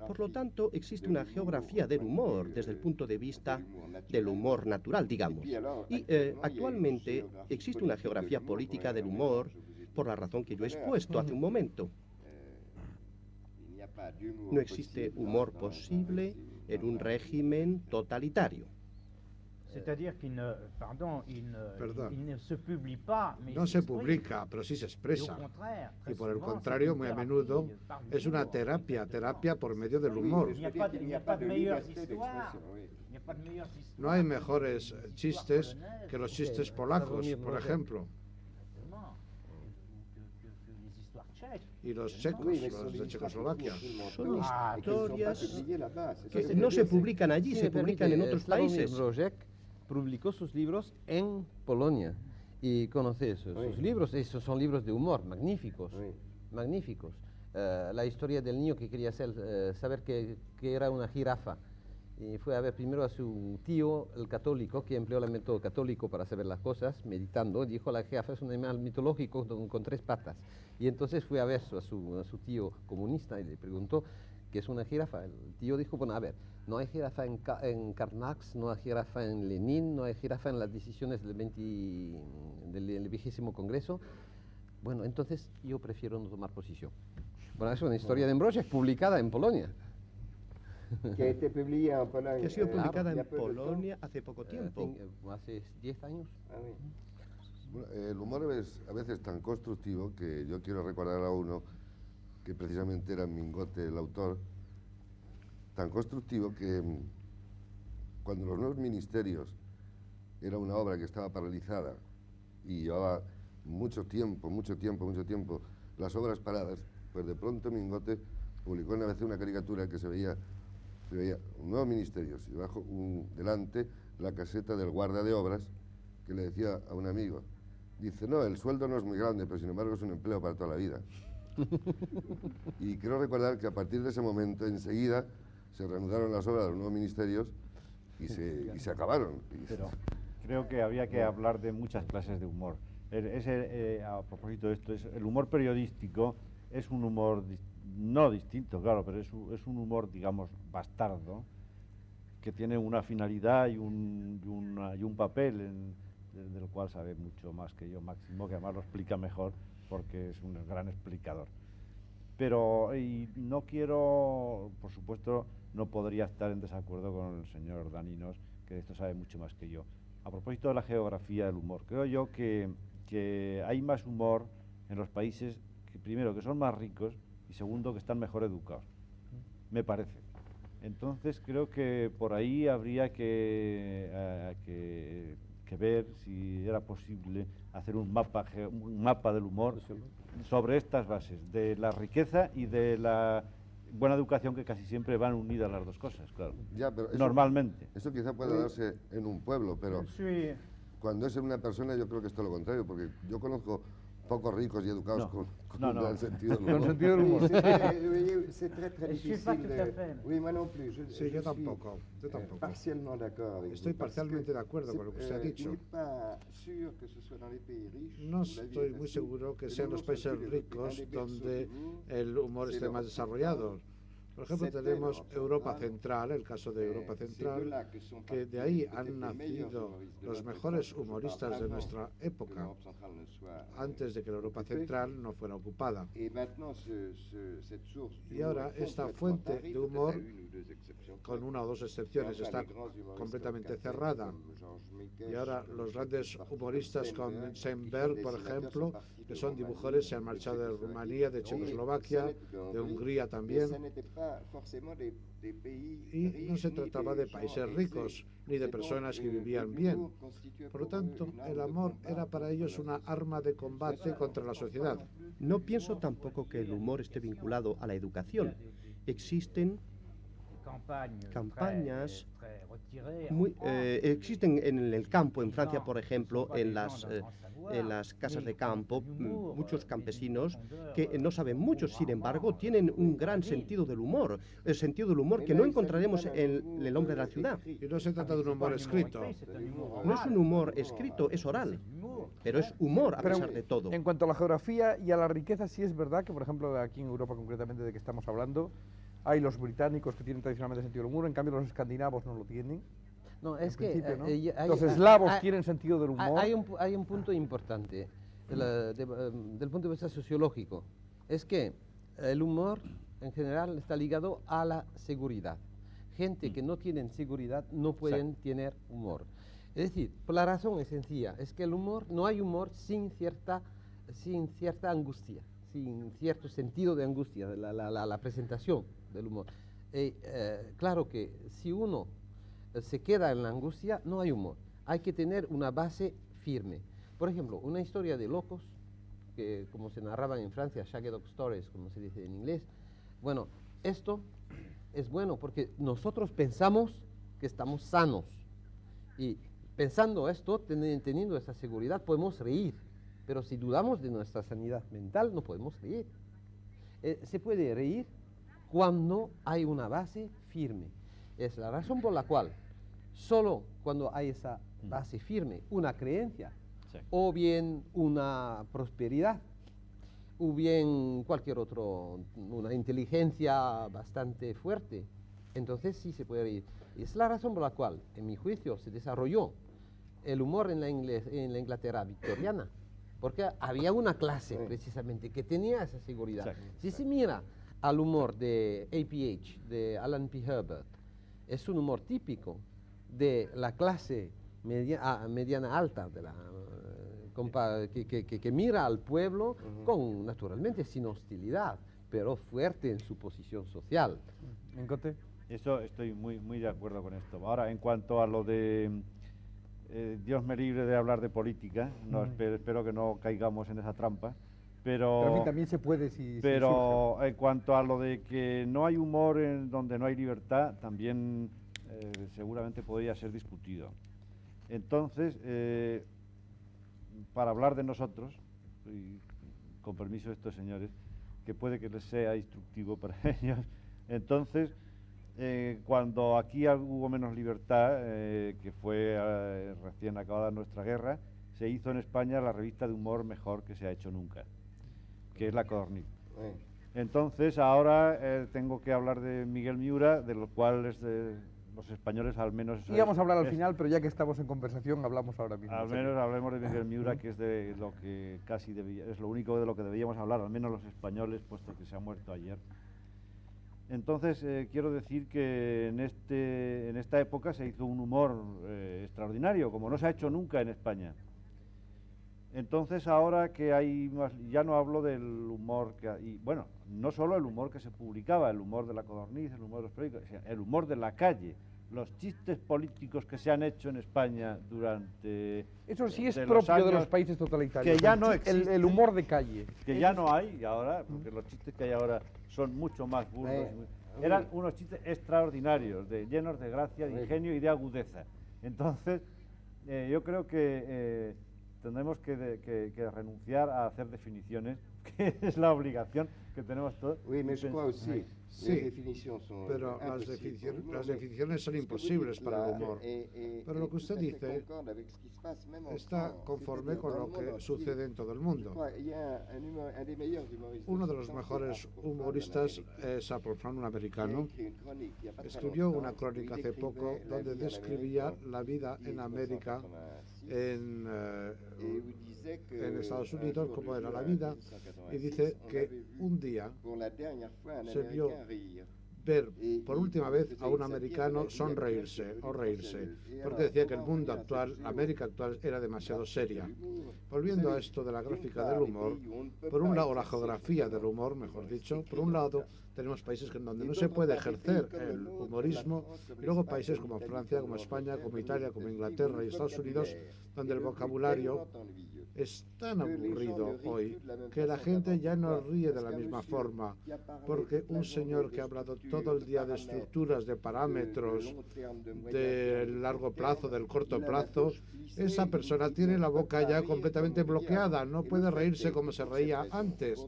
Por lo tanto, existe una geografía del humor desde el punto de vista del humor natural, digamos. Y actualmente existe una geografía política del humor por la razón que yo he expuesto hace un momento. No existe humor posible en un régimen totalitario. C'est-à-dire qu'il ne, il ne se publie pas, mais no se publica, pero sí se expresa. Y por el contrario, muy a menudo es una terapia por medio del humor. No hay mejores chistes que los chistes polacos, por ejemplo. Y los checos, los de Checoslovaquia. Son historias que no se publican allí, se publican en otros países. Mrożek publicó sus libros en Polonia y conoce sus libros. Esos son libros de humor magníficos, magníficos. La historia del niño que quería saber que era una jirafa. Y fue a ver primero a su tío, el católico, que empleó el método católico para saber las cosas, meditando. Dijo, la jirafa es un animal mitológico con 3 patas. Y entonces fue a ver a su tío comunista y le preguntó qué es una jirafa. El tío dijo, bueno, a ver, no hay jirafa en Karl Marx, no hay jirafa en Lenin, no hay jirafa en las decisiones del 20º Congreso. Bueno, entonces yo prefiero no tomar posición. Bueno, es una historia de Mrożek publicada en Polonia. Que ha été publié en Pologne. Que ha sido publicada en Polonia hace poco tiempo. Hace 10 años. Bueno, el humor es a veces tan constructivo que yo quiero recordar a uno que precisamente era Mingote el autor, tan constructivo que cuando los nuevos ministerios era una obra que estaba paralizada y llevaba mucho tiempo las obras paradas, pues de pronto Mingote publicó una vez una caricatura que se veía nuevos ministerios y debajo delante la caseta del guarda de obras que le decía a un amigo, dice, no, el sueldo no es muy grande, pero sin embargo es un empleo para toda la vida. Y quiero recordar que a partir de ese momento enseguida se reanudaron las obras de los nuevos ministerios y se acabaron. Pero creo que había que hablar de muchas clases de humor. A propósito de esto, el humor periodístico es un humor no distinto, claro, pero es un humor, digamos, bastardo, que tiene una finalidad y un papel del cual sabe mucho más que yo, Máximo, que además lo explica mejor porque es un gran explicador. Pero y no quiero, por supuesto, no podría estar en desacuerdo con el señor Daninos, que de esto sabe mucho más que yo. A propósito de la geografía del humor, creo yo que hay más humor en los países que, primero, que son más ricos y segundo, que están mejor educados, me parece. Entonces creo que por ahí habría que ver si era posible hacer un mapa del humor sobre estas bases, de la riqueza y de la buena educación, que casi siempre van unidas las dos cosas, claro. Ya, pero normalmente. Eso quizá pueda darse en un pueblo, pero cuando es en una persona yo creo que es todo lo contrario, porque yo conozco pocos ricos y educados con un gran sentido del humor. Con sentido del humor. C'est très difficile de... Oui, moi non plus. Sí, yo tampoco. Parcialmente de acuerdo. Estoy parcialmente de acuerdo con lo que usted ha dicho. No estoy muy seguro que sean los países ricos donde el humor esté más desarrollado. Por ejemplo, tenemos Europa Central, el caso de Europa Central, que de ahí han nacido los mejores humoristas de nuestra época, antes de que la Europa Central no fuera ocupada. Y ahora esta fuente de humor, con una o dos excepciones, está completamente cerrada. Y ahora los grandes humoristas con Seinberg, por ejemplo, que son dibujadores, se han marchado de Rumanía, de Checoslovaquia, de Hungría también. Y no se trataba de países ricos, ni de personas que vivían bien. Por lo tanto, el amor era para ellos una arma de combate contra la sociedad. No pienso tampoco que el humor esté vinculado a la educación. Existen campañas existen en el campo, en Francia, por ejemplo, en las casas de campo, muchos campesinos que no saben mucho, sin embargo, tienen un gran sentido del humor, el sentido del humor que no encontraremos en el hombre de la ciudad. Y no se trata de un humor escrito. No es un humor escrito, es oral, pero es humor a pesar de todo. En cuanto a la geografía y a la riqueza, sí es verdad que, por ejemplo, aquí en Europa concretamente de que estamos hablando, hay los británicos que tienen tradicionalmente sentido del humor, en cambio los escandinavos no lo tienen. No, es que ¿no? Los eslavos tienen sentido del humor. Hay un punto importante del punto de vista sociológico. Es que el humor en general está ligado a la seguridad. Gente que no tienen seguridad no pueden tener humor. Es decir, por la razón es sencilla, es que el humor, no hay humor sin cierta angustia, sin cierto sentido de angustia, la presentación del humor. Claro que si uno se queda en la angustia, no hay humor. Hay que tener una base firme. Por ejemplo, una historia de locos, que como se narraban en Francia, Shagged Dog Stories, como se dice en inglés. Bueno, esto es bueno porque nosotros pensamos que estamos sanos. Y pensando esto, teniendo esa seguridad, podemos reír. Pero si dudamos de nuestra sanidad mental, no podemos reír. Se puede reír cuando hay una base firme. Es la razón por la cual solo cuando hay esa base firme, una creencia, o bien una prosperidad, o bien cualquier otro, una inteligencia bastante fuerte, entonces sí se puede reír. Es la razón por la cual, en mi juicio, se desarrolló el humor en la Inglaterra victoriana, porque había una clase precisamente que tenía esa seguridad. Exacto. Si se mira al humor de A.P.H., de Alan P. Herbert, es un humor típico de la clase mediana alta, de la, que mira al pueblo con, naturalmente, sin hostilidad, pero fuerte en su posición social. ¿Encote? Eso estoy muy de acuerdo con esto. Ahora, en cuanto a lo de Dios me libre de hablar de política, no, espero que no caigamos en esa trampa, pero a mí también se puede si pero en cuanto a lo de que no hay humor en donde no hay libertad, también seguramente podría ser discutido. Entonces, para hablar de nosotros, y con permiso de estos señores, que puede que les sea instructivo para ellos, entonces, cuando aquí hubo menos libertad, que fue recién acabada nuestra guerra, se hizo en España la revista de humor mejor que se ha hecho nunca, que es La Codorniz. Entonces, ahora tengo que hablar de Miguel Miura, de lo cual los españoles al menos... Íbamos a hablar al final, pero ya que estamos en conversación, hablamos ahora mismo. Al menos hablemos de Miguel Miura, que es de lo que casi es lo único de lo que debíamos hablar, al menos los españoles, puesto que se ha muerto ayer. Entonces, quiero decir que en esta época se hizo un humor extraordinario, como no se ha hecho nunca en España. Entonces, ahora que hay más, ya no hablo del humor y bueno, no solo el humor que se publicaba, el humor de La Codorniz, el humor de los periódicos, el humor de la calle, los chistes políticos que se han hecho en España durante... Eso sí es propio de los países totalitarios. Que ya no existe, el humor de calle. Que ya no hay ahora, porque los chistes que hay ahora son mucho más burdos. Eran unos chistes extraordinarios, llenos de gracia, de ingenio y de agudeza. Entonces, yo creo que tendremos que renunciar a hacer definiciones, que es la obligación que tenemos todos. Sí, pero las definiciones son imposibles para el humor. Pero lo que usted dice está conforme con lo que sucede en todo el mundo. Uno de los mejores humoristas es Apple Fromm, un americano. Escribió una crónica hace poco donde describía la vida en América, en Estados Unidos, cómo era la vida, y dice que un día se vio ver por última vez a un americano sonreírse o reírse, porque decía que el mundo actual, América actual, era demasiado seria. Volviendo a esto de la gráfica del humor, por un lado, o la geografía del humor, mejor dicho, por un lado tenemos países donde no se puede ejercer el humorismo, y luego países como Francia, como España, como Italia, como Inglaterra y Estados Unidos, donde el vocabulario es tan aburrido hoy que la gente ya no ríe de la misma forma, porque un señor que ha hablado todo el día de estructuras, de parámetros, del largo plazo, del corto plazo, esa persona tiene la boca ya completamente bloqueada, no puede reírse como se reía antes.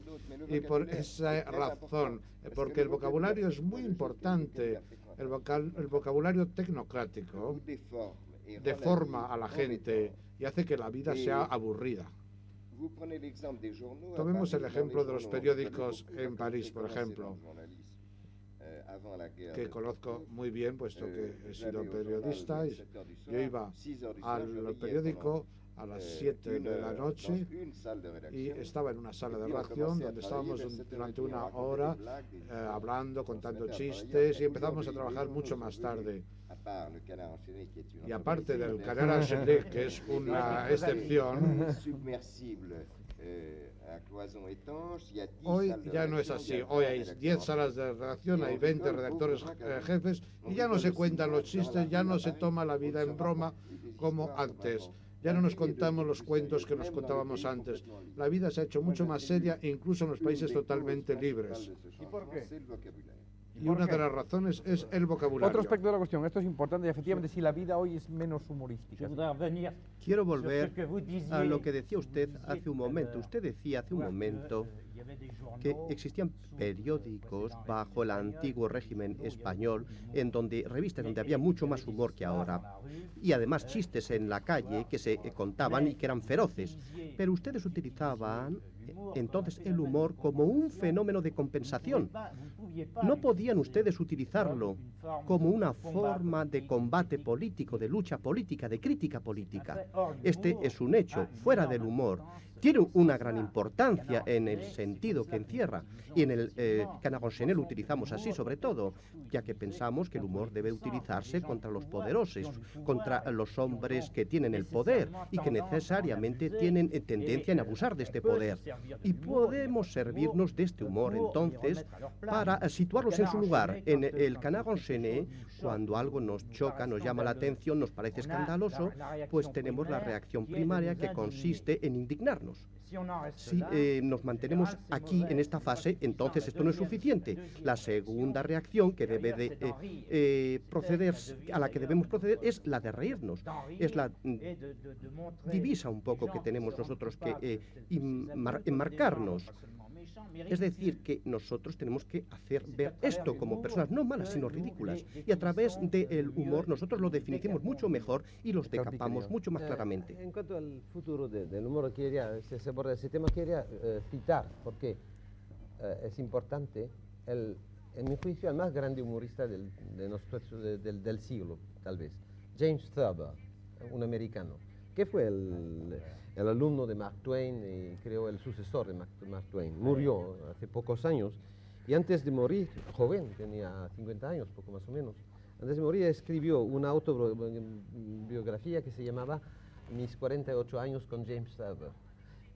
Y por esa razón, porque el vocabulario es muy importante, el vocabulario tecnocrático deforma a la gente y hace que la vida sea aburrida. Tomemos el ejemplo de los periódicos en París, por ejemplo, que conozco muy bien, puesto que he sido periodista. Yo iba al periódico a las 7 de la noche y estaba en una sala de redacción donde estábamos durante una hora hablando, contando chistes, y empezamos a trabajar mucho más tarde. Y aparte del Canard Enchaîné, que es una excepción, Hoy ya no es así. Hoy hay 10 salas de redacción, hay 20 redactores jefes y ya no se cuentan los chistes, ya no se toma la vida en broma como antes. Ya no nos contamos los cuentos que nos contábamos antes. La vida se ha hecho mucho más seria, incluso en los países totalmente libres. ¿Y por qué? Y una de las razones es el vocabulario. Otro aspecto de la cuestión, esto es importante, y efectivamente, si la vida hoy es menos humorística. Quiero volver a lo que decía usted hace un momento. Usted decía hace un momento que existían periódicos bajo el antiguo régimen español, en donde revistas donde había mucho más humor que ahora, y además chistes en la calle que se contaban y que eran feroces. Pero ustedes utilizaban entonces el humor como un fenómeno de compensación. No podían ustedes utilizarlo como una forma de combate político, de lucha política, de crítica política. Este es un hecho, fuera del humor. Tiene una gran importancia en el sentido que encierra. Y en el Canard Enchaîné lo utilizamos así, sobre todo, ya que pensamos que el humor debe utilizarse contra los poderosos, contra los hombres que tienen el poder y que necesariamente tienen tendencia en abusar de este poder. Y podemos servirnos de este humor, entonces, para situarlos en su lugar. En el Canard Enchaîné, cuando algo nos choca, nos llama la atención, nos parece escandaloso, pues tenemos la reacción primaria que consiste en indignarnos. Si nos mantenemos aquí en esta fase, entonces esto no es suficiente. La segunda reacción que debe de proceder, a la que debemos proceder, es la de reírnos. Es la divisa un poco que tenemos nosotros que enmarcarnos. Es decir, que nosotros tenemos que hacer ver esto como personas no malas, sino ridículas. Y a través del humor nosotros lo definimos mucho mejor y los decapamos mucho más claramente. En cuanto al futuro del humor, sobre ese tema quería citar, porque es importante, en mi juicio, el más grande humorista del siglo, tal vez, James Thurber, un americano, que fue el alumno de Mark Twain y creo el sucesor de Mark Twain. Murió hace pocos años y antes de morir, joven, tenía 50 años, poco más o menos, antes de morir escribió una autobiografía que se llamaba Mis 48 años con James Thurber.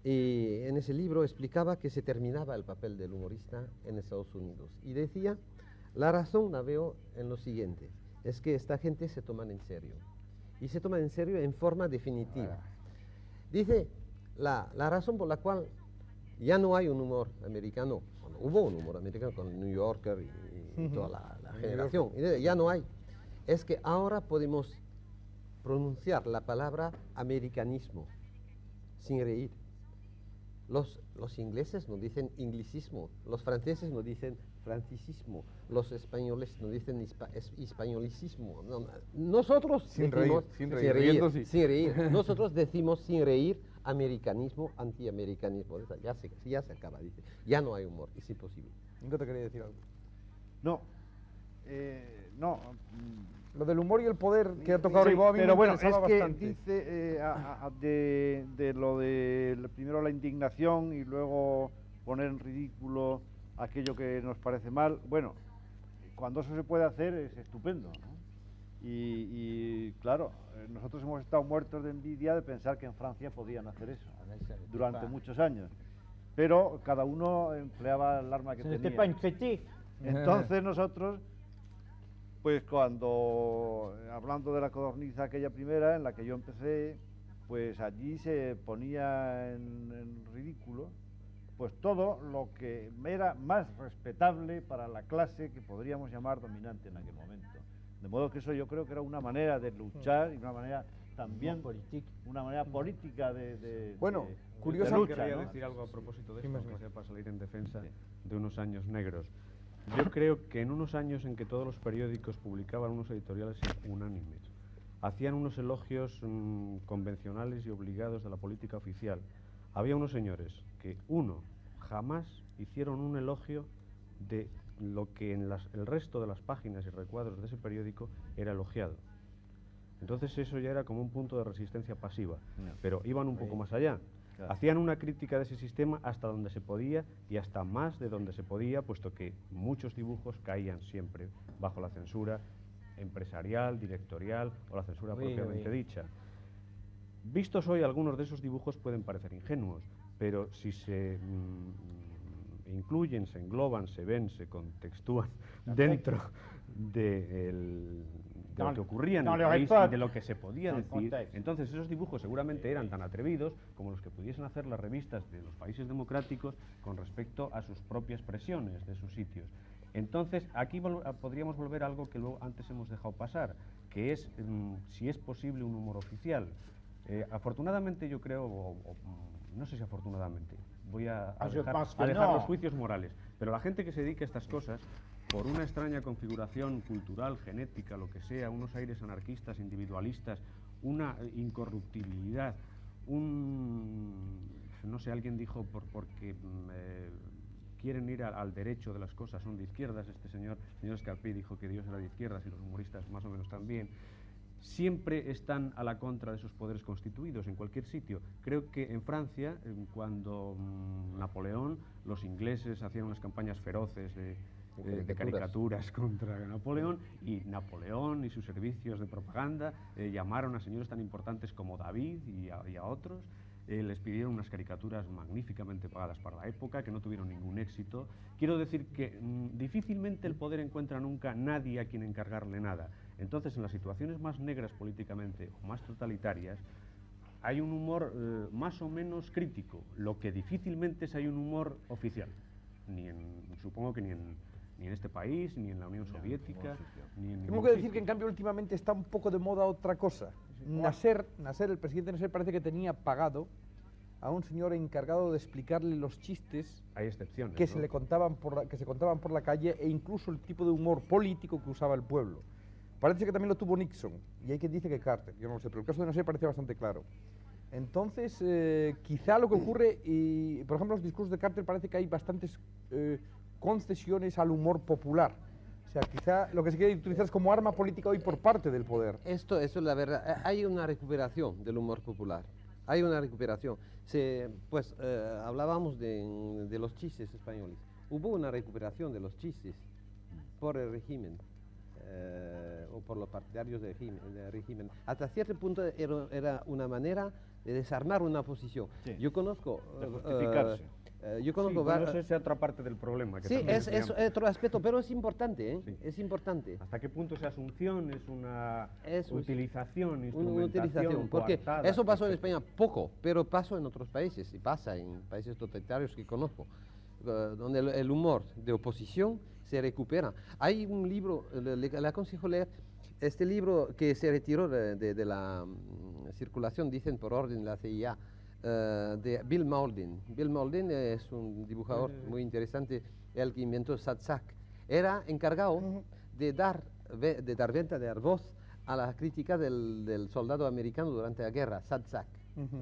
Y en ese libro explicaba que se terminaba el papel del humorista en Estados Unidos. Y decía, la razón la veo en lo siguiente, es que esta gente se toman en serio. Y se toman en serio en forma definitiva. Dice, la razón por la cual ya no hay un humor americano, bueno, hubo un humor americano con el New Yorker y toda la generación, y dice, ya no hay, es que ahora podemos pronunciar la palabra americanismo sin reír. Los ingleses no dicen inglicismo, los franceses no dicen francicismo, los españoles no dicen hispanicismo. No, nosotros sin decimos, reír. Sin reír. Nosotros decimos sin reír americanismo, antiamericanismo. Ya se acaba, dice. Ya no hay humor, es imposible. ¿Nunca te quería decir algo? No. Lo del humor y el poder que ha tocado Ribó a mí pero me bueno, interesaba es que bastante. dice de lo de primero la indignación y luego poner en ridículo aquello que nos parece mal. Bueno, cuando eso se puede hacer es estupendo, ¿no? Y claro, nosotros hemos estado muertos de envidia de pensar que en Francia podían hacer eso durante muchos años, pero cada uno empleaba el arma que tenía. Entonces nosotros, pues cuando, hablando de la codorniz aquella primera en la que yo empecé, pues allí se ponía en ridículo pues todo lo que era más respetable para la clase que podríamos llamar dominante en aquel momento. De modo que eso yo creo que era una manera de luchar y una manera también una manera política de bueno, curiosamente querría decir algo a propósito de esto, que sea para salir en defensa de unos años negros. Yo creo que en unos años en que todos los periódicos publicaban unos editoriales unánimes, hacían unos elogios convencionales y obligados de la política oficial, había unos señores que, jamás hicieron un elogio de lo que en el resto de las páginas y recuadros de ese periódico era elogiado. Entonces eso ya era como un punto de resistencia pasiva, pero iban un poco más allá. Claro. Hacían una crítica de ese sistema hasta donde se podía y hasta más de donde se podía, puesto que muchos dibujos caían siempre bajo la censura empresarial, directorial o la censura propiamente dicha. Vistos hoy, algunos de esos dibujos pueden parecer ingenuos, pero si se incluyen, se engloban, se ven, se contextúan dentro de lo que ocurría en el país y de lo que se podía decir, entonces esos dibujos seguramente eran tan atrevidos como los que pudiesen hacer las revistas de los países democráticos con respecto a sus propias presiones de sus sitios. Entonces, aquí podríamos volver a algo que luego antes hemos dejado pasar, que es si es posible un humor oficial. Afortunadamente yo creo, no sé si afortunadamente, voy a dejar los juicios morales, pero la gente que se dedica a estas cosas, por una extraña configuración cultural, genética, lo que sea, unos aires anarquistas, individualistas, una incorruptibilidad, no sé, alguien dijo porque quieren ir al derecho de las cosas, son de izquierdas, este señor Scarpí dijo que Dios era de izquierdas y los humoristas más o menos también. Siempre están a la contra de esos poderes constituidos en cualquier sitio. Creo que en Francia, cuando Napoleón, los ingleses hacían unas campañas feroces de caricaturas contra Napoleón, y Napoleón y sus servicios de propaganda llamaron a señores tan importantes como David y a otros, les pidieron unas caricaturas magníficamente pagadas para la época, que no tuvieron ningún éxito. Quiero decir que difícilmente el poder encuentra nunca nadie a quien encargarle nada. Entonces, en las situaciones más negras políticamente o más totalitarias, hay un humor más o menos crítico, lo que difícilmente es hay un humor oficial, supongo que ni en este país, ni en la Unión Soviética, ni en Tengo que decir que en cambio últimamente está un poco de moda otra cosa. Nasser, el presidente Nasser, parece que tenía pagado a un señor encargado de explicarle los chistes. Hay excepciones, que ¿no? se contaban por la calle, e incluso el tipo de humor político que usaba el pueblo. Parece que también lo tuvo Nixon, y hay quien dice que Carter, yo no lo sé, pero el caso de Nasser parece bastante claro. Entonces, quizá lo que ocurre, y por ejemplo, en los discursos de Carter parece que hay bastantes concesiones al humor popular. O sea, quizá lo que se quiere utilizar es como arma política hoy por parte del poder. Eso es la verdad. Hay una recuperación del humor popular. Hay una recuperación. Hablábamos de los chistes españoles. Hubo una recuperación de los chistes por el régimen. O por los partidarios del régimen. Hasta cierto punto era una manera de desarmar una posición. Sí. Yo conozco... de justificarse. Esa es otra parte del problema. Que sí, es otro aspecto, pero es importante, ¿eh? Sí. Es importante. ¿Hasta qué punto esa asunción es una utilización, instrumentación, utilización? Porque coartada, eso pasó en España poco, pero pasó en otros países, y pasa en países totalitarios que conozco, donde el humor de oposición se recupera. Hay un libro, le aconsejo leer, este libro que se retiró de la circulación, dicen por orden de la CIA, de Bill Mauldin. Bill Mauldin es un dibujador muy interesante, el que inventó Satzak. Era encargado de dar voz a la crítica del soldado americano durante la guerra, Satzak.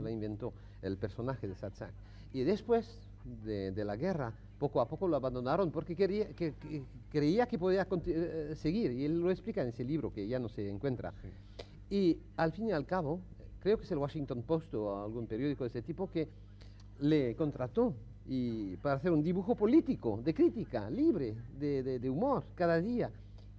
Lo inventó, el personaje de Satzak. Y después de la guerra, poco a poco lo abandonaron porque creía que podía seguir, y él lo explica en ese libro que ya no se encuentra. Sí. Y al fin y al cabo, creo que es el Washington Post o algún periódico de ese tipo que le contrató para hacer un dibujo político, de crítica, libre, de humor, cada día.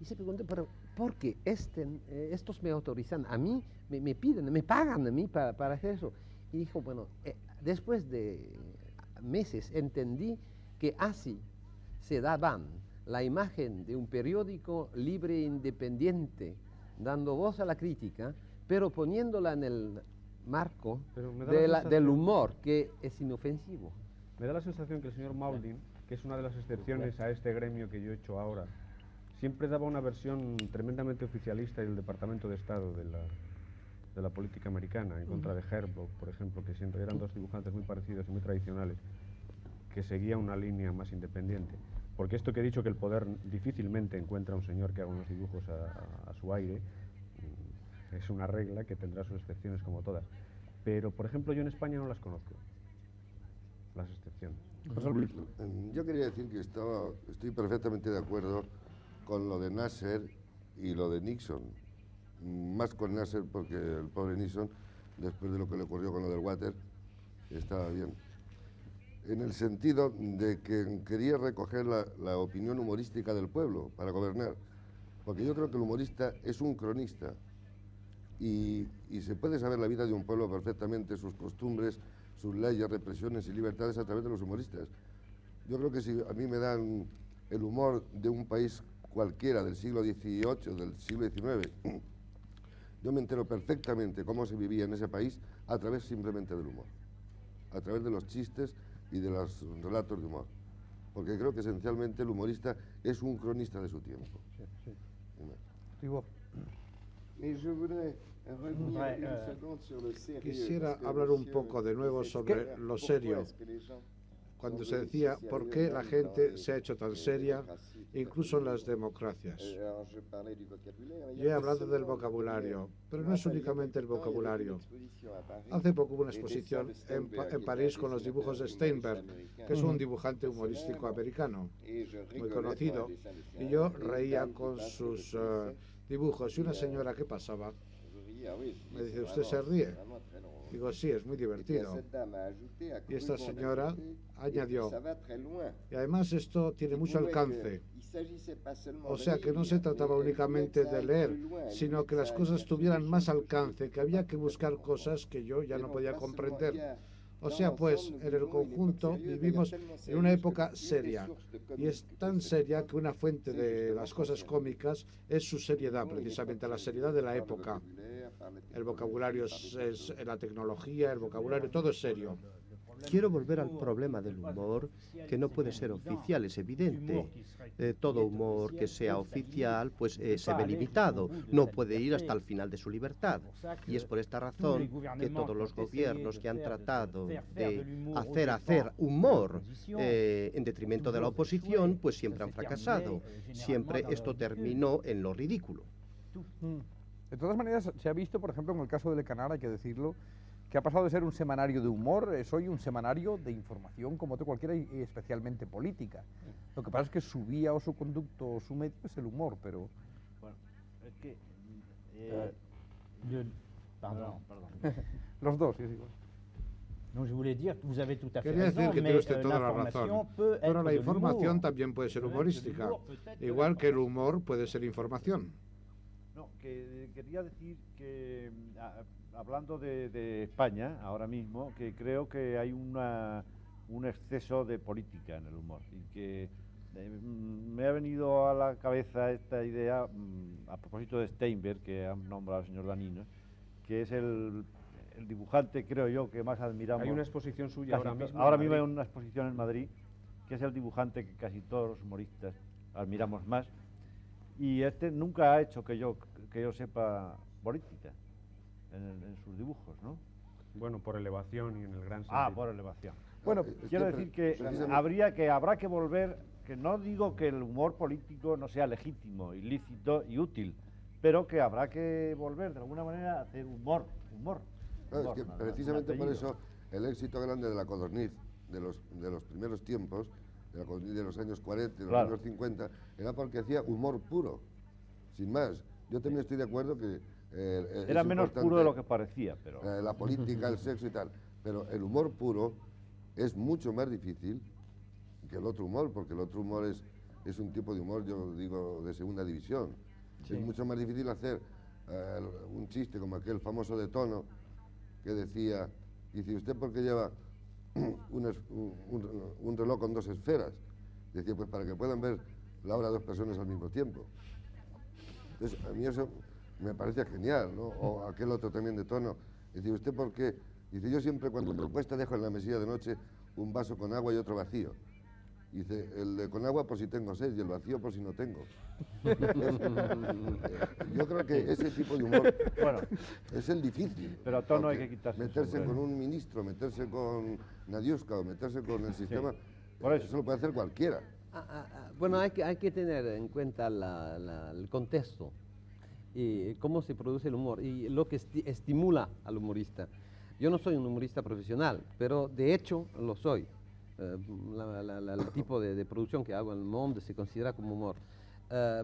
Y se preguntó, pero ¿por qué estos me autorizan a mí, me piden, me pagan a mí para hacer eso? Y dijo, bueno, después de meses entendí que así se daban la imagen de un periódico libre e independiente, dando voz a la crítica, pero poniéndola en el marco del humor, que es inofensivo. Me da la sensación que el señor Mauldin, que es una de las excepciones a este gremio que yo he hecho ahora, siempre daba una versión tremendamente oficialista del Departamento de Estado de la política americana, en contra de Herzog, por ejemplo, que siempre eran dos dibujantes muy parecidos y muy tradicionales, que seguía una línea más independiente. Porque esto que he dicho, que el poder difícilmente encuentra a un señor que haga unos dibujos a su aire, es una regla que tendrá sus excepciones como todas. Pero, por ejemplo, yo en España no las conozco, las excepciones. Yo quería decir que estoy perfectamente de acuerdo con lo de Nasser y lo de Nixon. Más con Nasser porque el pobre Nixon, después de lo que le ocurrió con lo del water, estaba bien. En el sentido de que quería recoger la opinión humorística del pueblo para gobernar. Porque yo creo que el humorista es un cronista y se puede saber la vida de un pueblo perfectamente, sus costumbres, sus leyes, represiones y libertades a través de los humoristas. Yo creo que si a mí me dan el humor de un país cualquiera del siglo XVIII, del siglo XIX, yo me entero perfectamente cómo se vivía en ese país a través simplemente del humor, a través de los chistes y de los relatos de humor. Porque creo que esencialmente el humorista es un cronista de su tiempo. Sí, sí. Quisiera hablar un poco de nuevo sobre lo serio. Cuando se decía por qué la gente se ha hecho tan seria, incluso en las democracias. Yo he hablado del vocabulario, pero no es únicamente el vocabulario. Hace poco hubo una exposición en París con los dibujos de Steinberg, que es un dibujante humorístico americano, muy conocido, y yo reía con sus dibujos, y una señora que pasaba me dice, ¿usted se ríe? Digo, sí, es muy divertido. Y esta señora añadió, y además esto tiene mucho alcance. O sea que no se trataba únicamente de leer, sino que las cosas tuvieran más alcance, que había que buscar cosas que yo ya no podía comprender. O sea, pues, en el conjunto vivimos en una época seria, y es tan seria que una fuente de las cosas cómicas es su seriedad, precisamente la seriedad de la época. El vocabulario es la tecnología, el vocabulario, todo es serio. Quiero volver al problema del humor, que no puede ser oficial, es evidente. Todo humor que sea oficial, pues se ve limitado, no puede ir hasta el final de su libertad. Y es por esta razón que todos los gobiernos que han tratado de hacer humor en detrimento de la oposición, pues siempre han fracasado. Siempre esto terminó en lo ridículo. De todas maneras, se ha visto, por ejemplo, en el caso del Canal, hay que decirlo, que ha pasado de ser un semanario de humor, es hoy un semanario de información como otro cualquiera y especialmente política. Lo que pasa es que su vía o su conducto o su medio es el humor, pero... Bueno, es que... Pardon. Los dos, sí, es igual. No, je voulais dire, vous avez tout à fait Quería decir que tiene usted toda la l'information razón, peut pero être la de información l'humour. también puede ser humorística, igual que el humor puede ser información. No, que quería decir que, hablando de España, ahora mismo, que creo que hay un exceso de política en el humor y que me ha venido a la cabeza esta idea a propósito de Steinberg, que ha nombrado el señor Danino, que es el dibujante, creo yo, que más admiramos. Hay una exposición suya ahora mismo. Ahora mismo hay una exposición en Madrid, que es el dibujante que casi todos los humoristas admiramos más. Y este nunca ha hecho que yo sepa política en sus dibujos, ¿no? Bueno, por elevación y en el gran sentido. Ah, por elevación. Bueno, quiero decir que habrá que volver, que no digo que el humor político no sea legítimo, ilícito y útil, pero que habrá que volver de alguna manera a hacer humor. Claro, es que precisamente por eso el éxito grande de la Codorniz de los primeros tiempos, de la Codorniz de los años 40, de los años 50, era porque hacía humor puro, sin más. Yo también estoy de acuerdo que... era menos puro de lo que parecía, pero... la política, el sexo y tal, pero el humor puro es mucho más difícil que el otro humor, porque el otro humor es un tipo de humor, yo digo, de segunda división. Sí. Es mucho más difícil hacer un chiste como aquel famoso de Tono, que decía, dice, ¿usted por qué lleva un reloj con dos esferas? Decía, pues para que puedan ver la hora dos personas al mismo tiempo. Entonces, a mí eso me parece genial, ¿no? O aquel otro también de Tono, dice, ¿usted por qué? Dice, yo siempre cuando me cuesta dejo en la mesilla de noche un vaso con agua y otro vacío. Dice, el de con agua por si tengo sed y el vacío por si no tengo. Yo creo que ese tipo de humor es el difícil. Pero a Tono hay que quitarse. Meterse con un ministro, meterse con Nadiuska o meterse con el sistema, eso lo puede hacer cualquiera. Bueno, hay que tener en cuenta el contexto y cómo se produce el humor y lo que estimula al humorista. Yo no soy un humorista profesional, pero de hecho lo soy. El tipo de producción que hago en el Monde se considera como humor.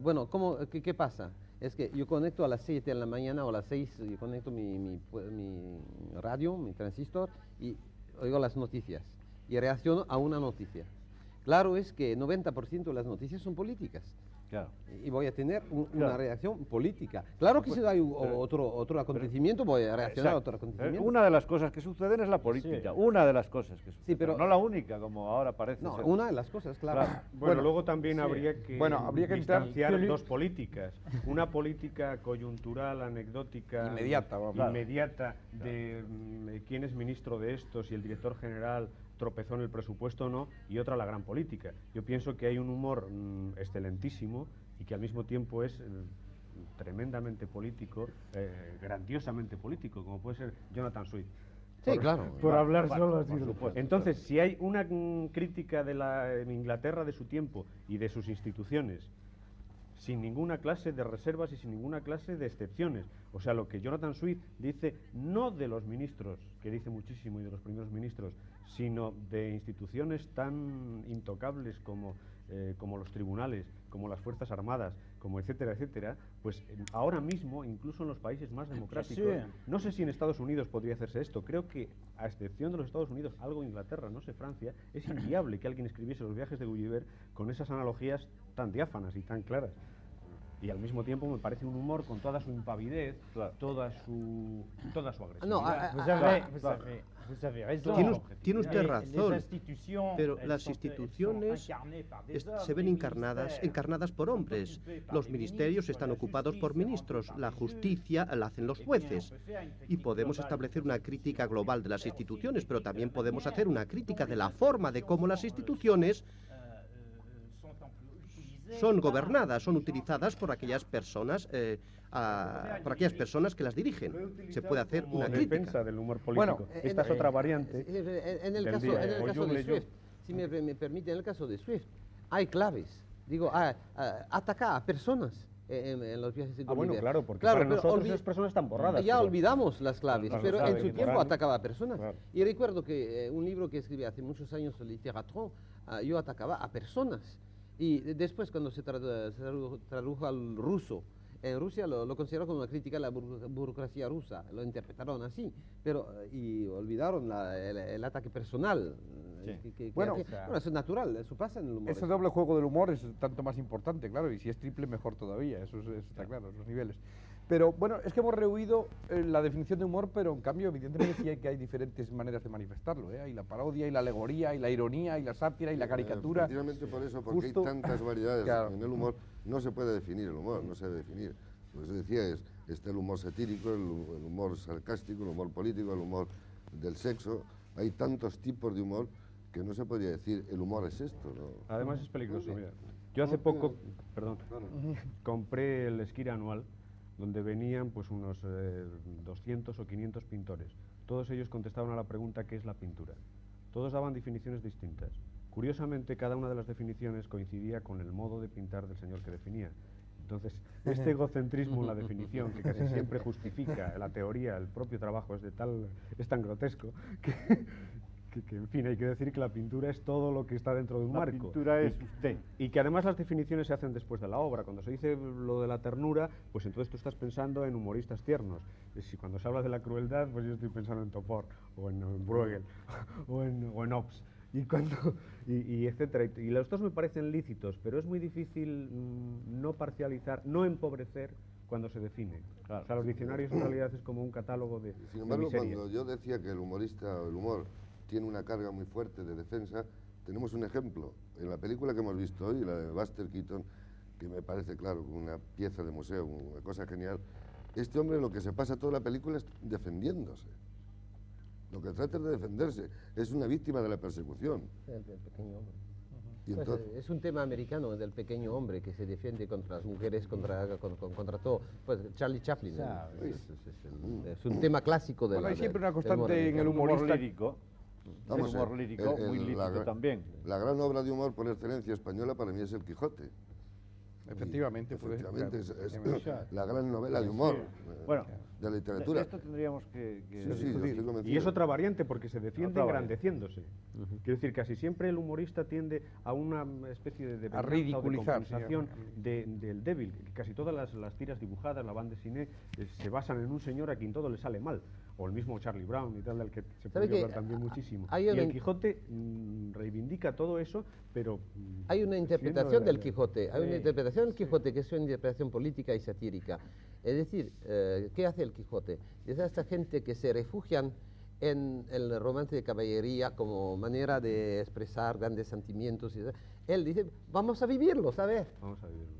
Bueno, ¿qué pasa? Es que yo conecto a las 7 de la mañana o a las 6, yo conecto mi radio, mi transistor, y oigo las noticias y reacciono a una noticia. claro es que 90% de las noticias son políticas. Claro. Y voy a tener una reacción política. Claro que si hay otro acontecimiento, voy a reaccionar a otro acontecimiento. Una de las cosas que suceden es la política, una de las cosas que suceden, Sí, pero no la única, como ahora parece no, ser. una de las cosas, claro. Bueno, luego también habría que distanciar entrar- dos políticas. Una política coyuntural, anecdótica, Inmediata, vamos. inmediata de quién es ministro de esto, si el director general tropezó en el presupuesto o no, y otra la gran política. Yo pienso que hay un humor excelentísimo y que al mismo tiempo es tremendamente político, grandiosamente político, como puede ser Jonathan Swift. Sí, claro. Por hablar solo así. Entonces, si hay una crítica de la Inglaterra de su tiempo y de sus instituciones, sin ninguna clase de reservas y sin ninguna clase de excepciones. O sea, lo que Jonathan Swift dice, no de los ministros, que dice muchísimo, y de los primeros ministros, sino de instituciones tan intocables como los tribunales, como las Fuerzas Armadas, como etcétera, etcétera, pues ahora mismo, incluso en los países más democráticos, no sé si en Estados Unidos podría hacerse esto, creo que, a excepción de los Estados Unidos, algo Inglaterra, no sé, Francia, es inviable que alguien escribiese los viajes de Gulliver con esas analogías tan diáfanas y tan claras. Y al mismo tiempo me parece un humor con toda su impavidez, toda su agresividad. No, Vous avez raison. Tiene usted razón, Les institutions, pero elles las sont instituciones incarnées par des hommes, se ven les encarnadas ministères por hombres. sont occupés par Los des ministerios ministres, están la ocupados por justice est ministros, rendue la par des justicia la hacen los jueces. on peut faire une Y critique podemos globale establecer de una las crítica institutions, global de las faire aussi une instituciones, pero critique también de la podemos manière hacer una dont crítica de les la forma de cómo las instituciones son gobernadas, son utilizadas por aquellas personas que las dirigen. Se puede hacer una defensa crítica. del humor político. Esta es otra variante. En el del caso, día. en el O caso Jung de Leyó. Swift, si me permite, en el caso de Swift, hay claves. Digo, ataca a personas en los viajes de Bueno, Gulliver. claro, porque Claro, para pero nosotros esas personas están borradas. Ya pero- olvidamos las claves, Claro, pero sabe en su que tiempo borrar. atacaba a personas. Claro. Y recuerdo que un libro que escribí hace muchos años, Littératron, yo atacaba a personas. Y después, cuando se tradujo al ruso, en Rusia lo consideraron como una crítica a la burocracia rusa, lo interpretaron así, pero y olvidaron el ataque personal. Bueno, Bueno, eso es natural, eso pasa en el humor. Ese doble juego del humor es tanto más importante, claro, y si es triple mejor todavía, eso está claro, esos niveles. Pero bueno, es que hemos rehuido la definición de humor, pero en cambio evidentemente sí hay diferentes maneras de manifestarlo, ¿eh? Hay la parodia, y la alegoría, y la ironía, y la sátira, y la caricatura. Precisamente por eso, porque Justo- hay tantas variedades Claro. en el humor, no se puede definir el humor, no se debe definir. Lo que se decía está el humor satírico, el humor sarcástico, el humor político, el humor del sexo. Hay tantos tipos de humor que no se podría decir el humor es esto, ¿no? Además es peligroso, mira. Yo hace poco, perdón, compré el Esquire anual, donde venían pues unos 200 o 500 pintores. Todos ellos contestaban a la pregunta ¿qué es la pintura? Todos daban definiciones distintas. Curiosamente, cada una de las definiciones coincidía con el modo de pintar del señor que definía. Entonces, este egocentrismo en la definición, que casi siempre justifica la teoría, el propio trabajo, es tan grotesco que, en fin, hay que decir que la pintura es todo lo que está dentro de un marco. La pintura es usted. Y que además las definiciones se hacen después de la obra. Cuando se dice lo de la ternura, pues entonces tú estás pensando en humoristas tiernos. Si cuando se habla de la crueldad, pues yo estoy pensando en Topor, o en Bruegel, o en Hobbes, y etcétera. Y los dos me parecen lícitos, pero es muy difícil no parcializar, no empobrecer cuando se define. Claro. O sea, los diccionarios en realidad es como un catálogo de Sin embargo, miseria. cuando yo decía que el humorista o el humor tiene una carga muy fuerte de defensa, tenemos un ejemplo. En la película que hemos visto hoy, la de Buster Keaton, que me parece, claro, una pieza de museo, una cosa genial, este hombre lo que se pasa toda la película es defendiéndose. Lo que trata es de defenderse. Es una víctima de la persecución. El pequeño hombre. Y Pues, entonces, es un tema americano del pequeño hombre que se defiende contra las mujeres, contra todo. Pues Charlie Chaplin. Es un tema clásico de Bueno, hay siempre una del humor constante en el americano. humorista. lírico. vamos, el humor lírico, muy lícito también. La gran obra de humor por excelencia española para mí es El Quijote. Efectivamente, puede ser, Efectivamente, claro. es la gran novela de humor. Bueno, de la literatura. Esto tendríamos que Sí, yo estoy convencido. Y es otra variante porque se defiende Otra variante. engrandeciéndose. Quiero decir, casi siempre el humorista tiende a una especie de venganza o de ridiculizar, compensación sí, del débil. Casi todas las tiras dibujadas, la bande dessinée, se basan en un señor a quien todo le sale mal. O el mismo Charlie Brown y tal, del que se ¿Sabe puede que hablar también muchísimo. hay Y una el Quijote reivindica todo eso, pero... Hay una interpretación del Quijote, hay una interpretación del Quijote que es una interpretación política y satírica. Es decir, ¿qué hace el Quijote? Es a esta gente que se refugian en el romance de caballería como manera de expresar grandes sentimientos. Él dice, vamos a vivirlo, ¿sabes? Vamos a vivirlo.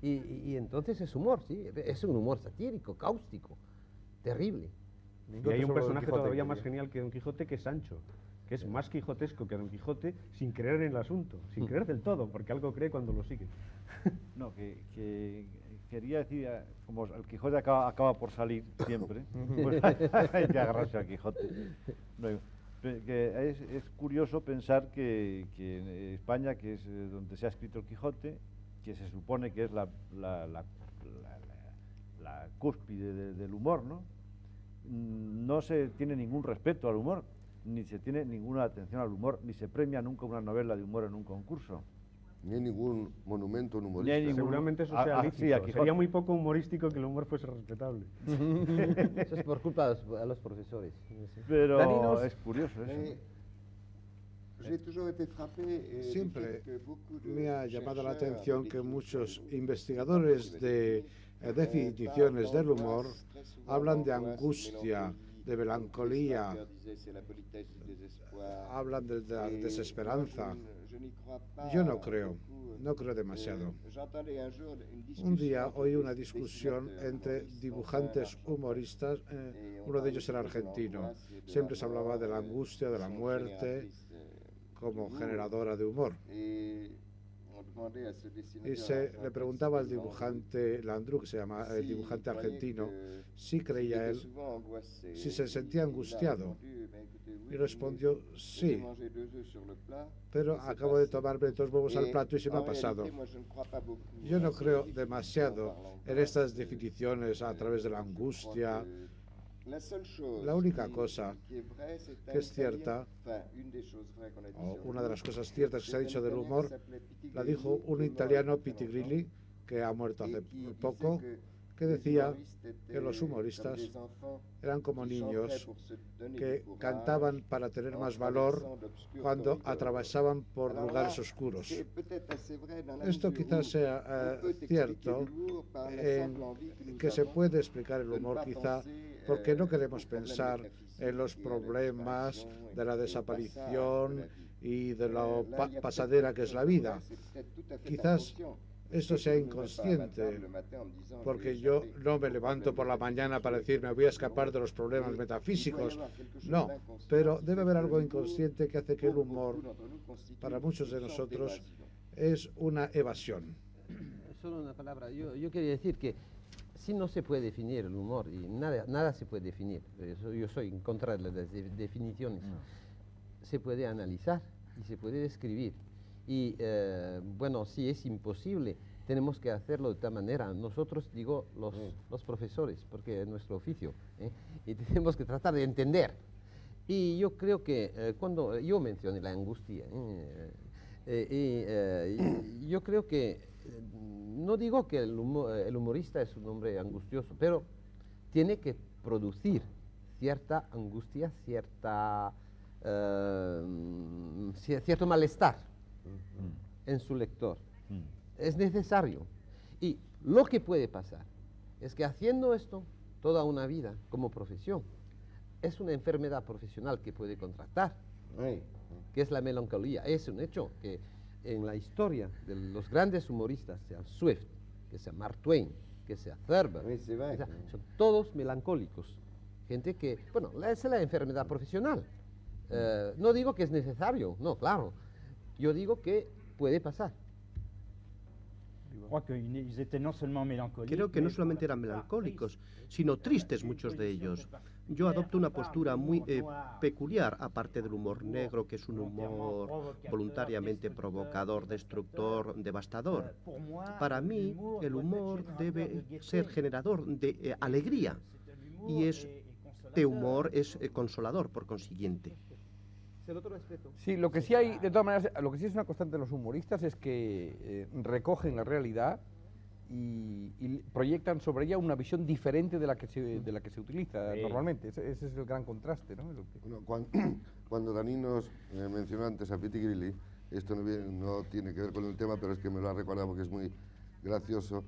Y entonces es humor, sí, es un humor satírico, cáustico, terrible. Y hay un personaje todavía más genial que Don Quijote, que es Sancho, que es más quijotesco que Don Quijote sin creer en el asunto, sin creer del todo, porque algo cree cuando lo sigue. No, que quería decir, como el Quijote acaba por salir siempre, pues hay que agarrarse al Quijote. No, que es curioso pensar que en España, que es donde se ha escrito el Quijote, que se supone que es la cúspide del humor, ¿no? No se tiene ningún respeto al humor, ni se tiene ninguna atención al humor, ni se premia nunca una novela de humor en un concurso. Ni hay ningún monumento a un humorista. Seguramente eso sea lícito. Sería muy poco humorístico que el humor fuese respetable. Eso es por culpa de los profesores. Pero Daninos, es curioso eso. Siempre me ha llamado la atención que muchos investigadores de definiciones del humor hablan de angustia, de melancolía, hablan de la desesperanza. Yo no creo demasiado. Un día oí una discusión entre dibujantes humoristas, uno de ellos era argentino. Siempre se hablaba de la angustia, de la muerte, como generadora de humor. Y se le preguntaba al dibujante Landru, que se llama el dibujante argentino, si creía él, si se sentía angustiado. Y respondió, sí, pero acabo de tomarme 2 huevos al plato y se me ha pasado. Yo no creo demasiado en estas definiciones a través de la angustia. La única cosa que es cierta, o una de las cosas ciertas que se ha dicho del humor, la dijo un italiano, Pitti Grilli, que ha muerto hace poco, que decía que los humoristas eran como niños que cantaban para tener más valor cuando atravesaban por lugares oscuros. Esto quizás sea cierto, en que se puede explicar el humor quizá porque no queremos pensar en los problemas de la desaparición y de lo pasadera que es la vida. Quizás esto sea inconsciente, porque yo no me levanto por la mañana para decir me voy a escapar de los problemas metafísicos. No, pero debe haber algo inconsciente que hace que el humor, para muchos de nosotros, es una evasión. Solo una palabra. Yo quería decir que si no se puede definir el humor, y nada se puede definir, yo soy en contra de las definiciones, se puede analizar y se puede describir. Y bueno, si es imposible, tenemos que hacerlo de tal manera. Nosotros, digo, los profesores, porque es nuestro oficio, y tenemos que tratar de entender. Y yo creo que cuando yo mencioné la angustia, yo creo que no digo que el humorista es un hombre angustioso, pero tiene que producir cierta angustia, cierto malestar en su lector. Es necesario. Y lo que puede pasar es que haciendo esto toda una vida como profesión, es una enfermedad profesional que puede contractar, que es la melancolía. Es un hecho que en la historia de los grandes humoristas, sea Swift, que sea Mark Twain, que sea Thurber, son todos melancólicos. Gente que, bueno, es la enfermedad profesional. No digo que es necesario, no, claro. Yo digo que puede pasar. Creo que no solamente eran melancólicos, sino tristes muchos de ellos. Yo adopto una postura muy peculiar, aparte del humor negro, que es un humor voluntariamente provocador, destructor, devastador. Para mí, el humor debe ser generador de alegría. y este humor es consolador, por consiguiente. Sí, lo que sí hay, de todas maneras, lo que sí es una constante de los humoristas es que recogen la realidad y proyectan sobre ella una visión diferente de la que se utiliza normalmente. Ese es el gran contraste, ¿no? Bueno, cuando Daninos mencionó antes a Pitti Grilli, esto no tiene que ver con el tema, pero es que me lo ha recordado porque es muy gracioso.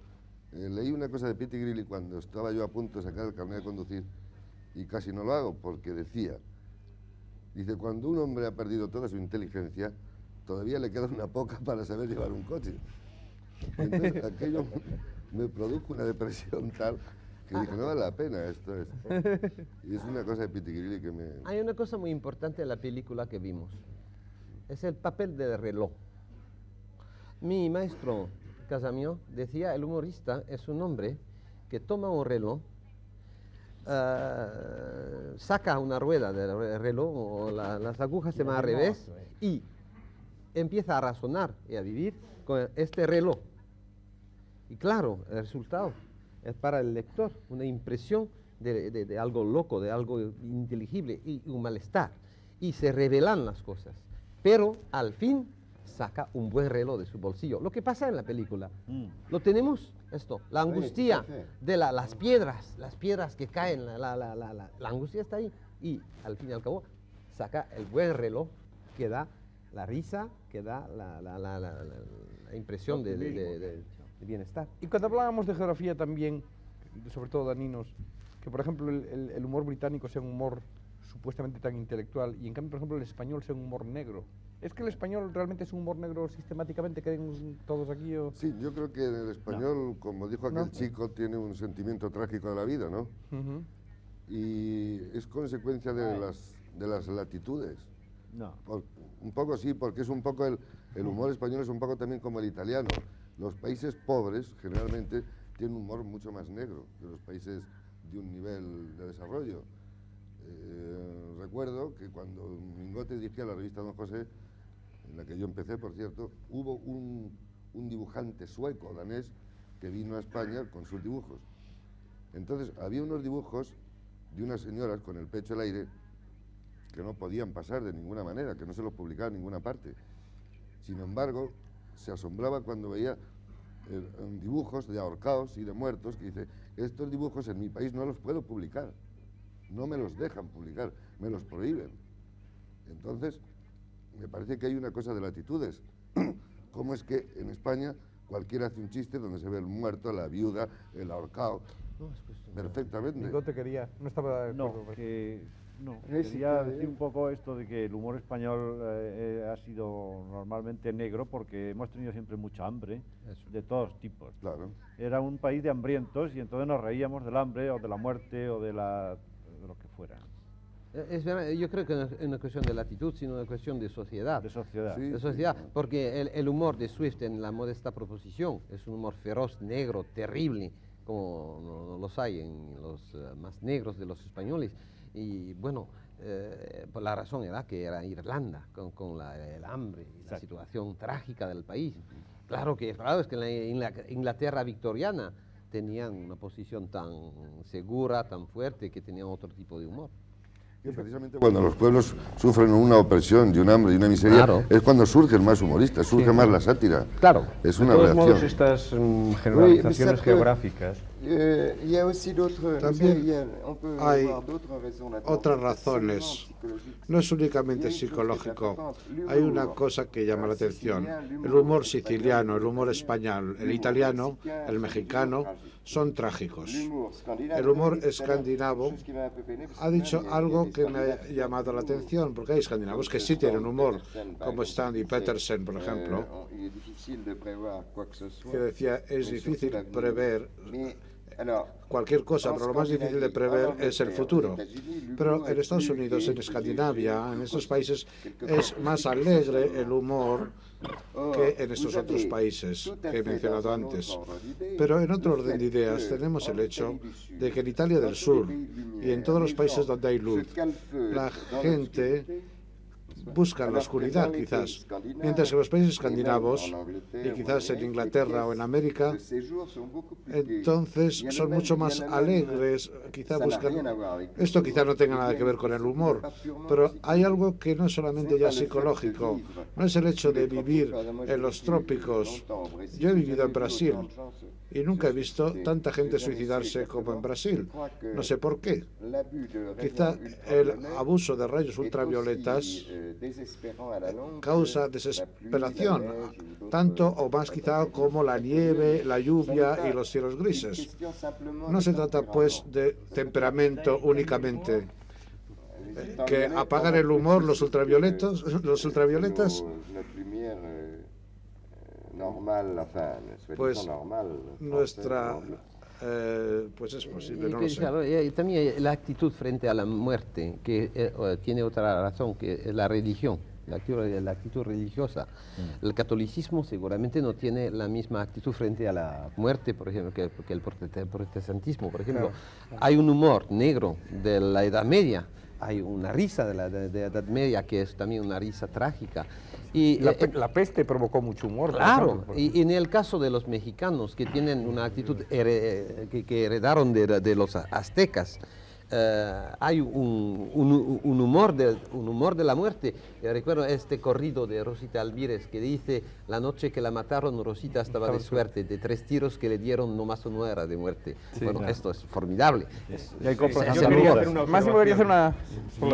Leí una cosa de Pitti Grilli cuando estaba yo a punto de sacar el carnet de conducir y casi no lo hago porque dice, cuando un hombre ha perdido toda su inteligencia, todavía le queda una poca para saber llevar un coche. Entonces aquello me produjo una depresión tal que dije, no vale la pena esto. Y es una cosa de Pitti Grilli que me... Hay una cosa muy importante en la película que vimos. Es el papel del reloj. Mi maestro Casamio decía, el humorista es un hombre que toma un reloj, saca una rueda del reloj, o las agujas se van al revés, y empieza a razonar y a vivir con este reloj. Y claro, el resultado es para el lector una impresión de algo loco, de algo ininteligible y un malestar. Y se revelan las cosas. Pero al fin saca un buen reloj de su bolsillo. Lo que pasa en la película, lo tenemos esto, la angustia de las piedras que caen, la angustia está ahí. Y al fin y al cabo saca el buen reloj que da la risa, que da la impresión de bienestar. Y cuando hablábamos de geografía también, sobre todo Daninos, que por ejemplo el humor británico sea un humor supuestamente tan intelectual y en cambio por ejemplo el español sea un humor negro. ¿Es que el español realmente es un humor negro sistemáticamente, creen todos aquí? O... Sí, yo creo que el español, como dijo aquel chico, tiene un sentimiento trágico de la vida, ¿no? Y es consecuencia de las latitudes. No. Un poco sí, porque es un poco el humor español es un poco también como el italiano. Los países pobres generalmente tienen un humor mucho más negro que los países de un nivel de desarrollo. Recuerdo que cuando Mingote dirigía la revista Don José, en la que yo empecé, por cierto, hubo un dibujante sueco, danés, que vino a España con sus dibujos. Entonces, había unos dibujos de unas señoras con el pecho al aire que no podían pasar de ninguna manera, que no se los publicaba en ninguna parte. Sin embargo, se asombraba cuando veía dibujos de ahorcados y de muertos, que dice, estos dibujos en mi país no los puedo publicar, no me los dejan publicar, me los prohíben. Entonces, me parece que hay una cosa de latitudes. ¿Cómo es que en España cualquiera hace un chiste donde se ve el muerto, la viuda, el ahorcado? Perfectamente. Mingote quería, no estaba de acuerdo. Quería decir un poco esto de que el humor español ha sido normalmente negro porque hemos tenido siempre mucha hambre, de todos tipos. Claro. Era un país de hambrientos y entonces nos reíamos del hambre o de la muerte o de lo que fuera. Es verdad, yo creo que no es una cuestión de latitud, sino una cuestión de sociedad. De sociedad. Sí, de sociedad, porque el humor de Swift en La modesta proposición es un humor feroz, negro, terrible, como no los hay en los más negros de los españoles. Y bueno, por la razón era que era Irlanda, con el hambre y la situación trágica del país. Claro es que en la Inglaterra victoriana tenían una posición tan segura, tan fuerte, que tenían otro tipo de humor. Y precisamente cuando los pueblos sufren una opresión y un hambre y una miseria, es cuando surgen más humoristas, surge más la sátira. Claro. Es una de todos reacción. modos, estas generalizaciones geográficas... También hay otras razones, no es únicamente psicológico, hay una cosa que llama la atención. El humor siciliano, el humor español, el italiano, el mexicano son trágicos. El humor escandinavo ha dicho algo que me ha llamado la atención, porque hay escandinavos que sí tienen humor, como Stanley Petersen, por ejemplo, que decía, es difícil prever cualquier cosa, pero lo más difícil de prever es el futuro. Pero en Estados Unidos, en Escandinavia, en estos países, es más alegre el humor que en estos otros países que he mencionado antes. Pero en otro orden de ideas tenemos el hecho de que en Italia del Sur y en todos los países donde hay luz, la gente buscan la oscuridad quizás, mientras que los países escandinavos, y quizás en Inglaterra o en América, entonces son mucho más alegres, quizá buscan... Esto quizá no tenga nada que ver con el humor, pero hay algo que no es solamente ya psicológico, no es el hecho de vivir en los trópicos. Yo he vivido en Brasil y nunca he visto tanta gente suicidarse como en Brasil. No sé por qué. Quizá el abuso de rayos ultravioletas causa desesperación, tanto o más quizá como la nieve, la lluvia y los cielos grises. No se trata pues de temperamento únicamente. Que apagan el humor los ultravioletas, pues nuestra pues es posible, no lo sé. Claro, y también la actitud frente a la muerte, que tiene otra razón, que es la religión, la actitud religiosa. El catolicismo seguramente no tiene la misma actitud frente a la muerte, por ejemplo, que el protestantismo. Por ejemplo, hay un humor negro de la Edad Media, hay una risa de la Edad Media que es también una risa trágica. Y la peste provocó mucho humor. Claro, y en el caso de los mexicanos que tienen una actitud que heredaron de los aztecas, hay un humor de la muerte. Yo recuerdo este corrido de Rosita Alvírez que dice: la noche que la mataron Rosita estaba de suerte, de 3 tiros que le dieron nomás no era de muerte. Sí, bueno, claro. Esto es formidable. Máximo debería hacer una...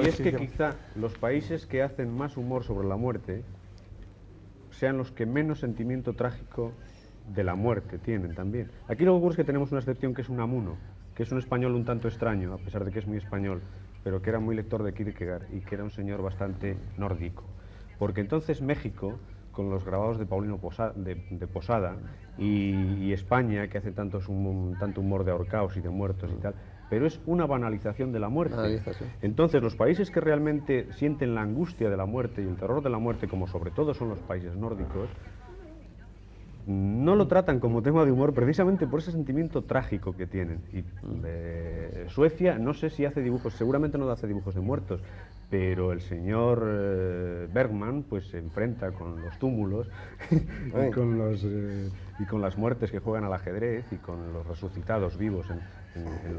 Y es que quizá los países que hacen más humor sobre la muerte sean los que menos sentimiento trágico de la muerte tienen también. Aquí lo que ocurre es que tenemos una excepción, que es Unamuno, que es un español un tanto extraño, a pesar de que es muy español, pero que era muy lector de Kierkegaard y que era un señor bastante nórdico. Porque entonces México, con los grabados de Paulino de Posada, y España, que hace tanto humor de ahorcaos y de muertos y tal, pero es una banalización de la muerte. Entonces los países que realmente sienten la angustia de la muerte y el terror de la muerte, como sobre todo son los países nórdicos, no lo tratan como tema de humor precisamente por ese sentimiento trágico que tienen. Y Suecia, no sé si hace dibujos, seguramente no hace dibujos de muertos, pero el señor Bergman pues se enfrenta con los túmulos y con las muertes que juegan al ajedrez y con los resucitados vivos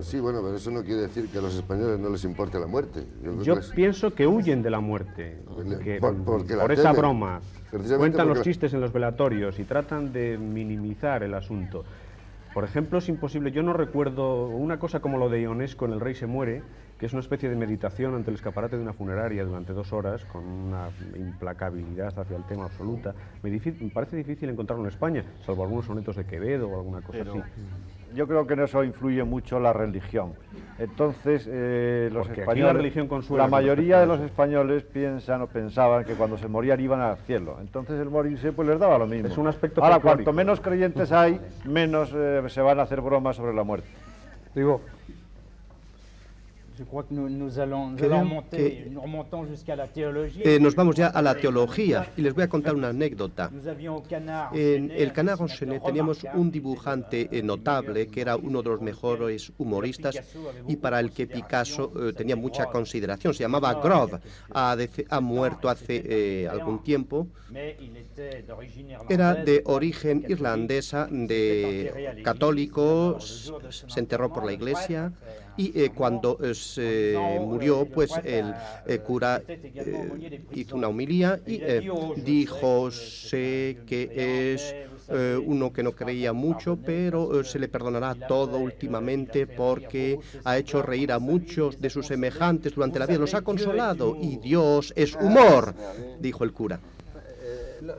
Sí, bueno, pero eso no quiere decir que a los españoles no les importe la muerte. Yo pienso que huyen de la muerte, por esa broma. Cuentan los chistes en los velatorios y tratan de minimizar el asunto. Por ejemplo, es imposible, yo no recuerdo una cosa como lo de Ionesco en El Rey se muere, que es una especie de meditación ante el escaparate de una funeraria durante 2 horas, con una implacabilidad hacia el tema absoluta. Me parece difícil encontrarlo en España, salvo algunos sonetos de Quevedo o alguna cosa así. Yo creo que en eso influye mucho la religión. Entonces, los españoles, la mayoría de los españoles piensan o pensaban que cuando se morían iban al cielo. Entonces el morirse pues les daba lo mismo. Es un aspecto Ahora, cuanto menos creyentes hay, menos se van a hacer bromas sobre la muerte. Digo, nos vamos ya a la teología y les voy a contar una anécdota. En el Canard Enchaîné teníamos un dibujante notable que era uno de los mejores humoristas y para el que Picasso tenía mucha consideración. Se llamaba Grove, ha muerto hace algún tiempo. Era de origen irlandesa, de católico, se enterró por la iglesia y cuando se murió, pues el cura hizo una homilía y dijo: sé que es uno que no creía mucho, pero se le perdonará todo últimamente porque ha hecho reír a muchos de sus semejantes durante la vida, los ha consolado y Dios es humor, dijo el cura.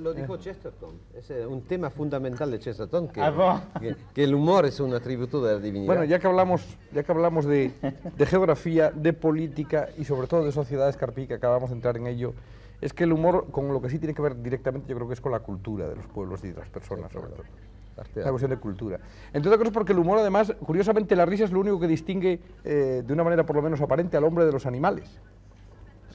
Lo dijo Chesterton, es un tema fundamental de Chesterton, que el humor es un atributo de la divinidad. Bueno, ya que hablamos de geografía, de política y sobre todo de sociedades, Carpi, que acabamos de entrar en ello, es que el humor, con lo que sí tiene que ver directamente, yo creo que es con la cultura de los pueblos y de las personas, sobre todo. Es una cuestión de cultura. Entre otras cosas porque el humor, además, curiosamente, la risa es lo único que distingue, de una manera por lo menos aparente, al hombre de los animales.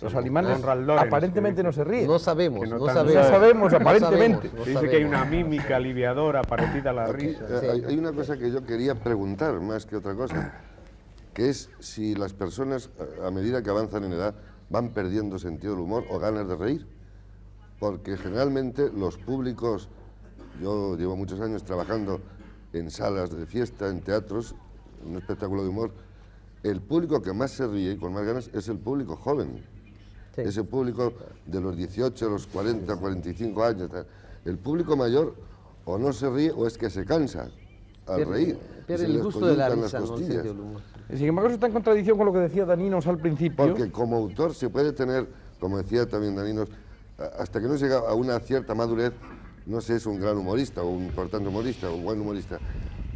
Los animales aparentemente no se ríen. No sabemos, no sabemos aparentemente. Dice que hay una mímica aliviadora parecida a la risa. Hay una cosa que yo quería preguntar más que otra cosa, que es si las personas, a medida que avanzan en edad, van perdiendo sentido del humor o ganas de reír, porque generalmente los públicos, yo llevo muchos años trabajando en salas de fiesta, en teatros, en un espectáculo de humor, el público que más se ríe y con más ganas es el público joven, ese público de los 18, los 40, 45 años. El público mayor o no se ríe o es que se cansa al reír. Pierde el gusto de la risa, no el sentido del humor. Sin embargo, eso está en contradicción con lo que decía Daninos al principio. Porque como autor se puede tener, como decía también Daninos, hasta que no se llega a una cierta madurez, no sé, es un gran humorista o un importante humorista o un buen humorista,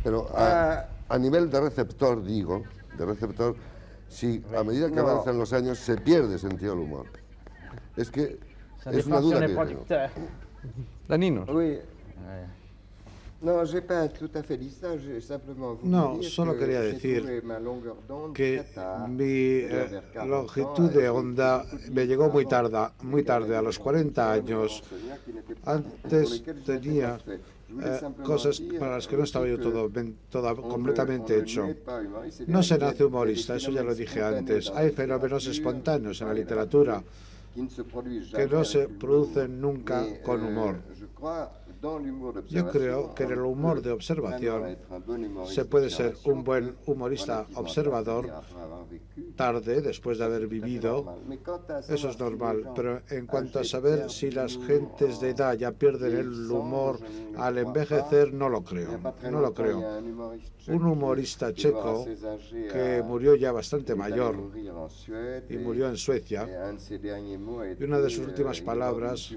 pero a nivel de receptor, digo, si a medida que avanzan los años se pierde sentido del humor. Es que es una duda que tengo. Daninos. Oui. No, je n'ai pas tout à fait dit ça, j'ai simplement No, solo quería decir que mi longitud de onda me llegó muy tarde, a los 40 años. Antes tenía cosas para las que no estaba yo todo completamente hecho. No se nace humorista, eso ya lo dije antes. Hay fenómenos espontáneos en la literatura que no se producen nunca con humor. Yo creo que en el humor de observación se puede ser un buen humorista observador tarde, después de haber vivido. Eso es normal, pero en cuanto a saber si las gentes de edad ya pierden el humor al envejecer, no lo creo. No lo creo. Un humorista checo que murió ya bastante mayor y murió en Suecia, y una de sus últimas palabras,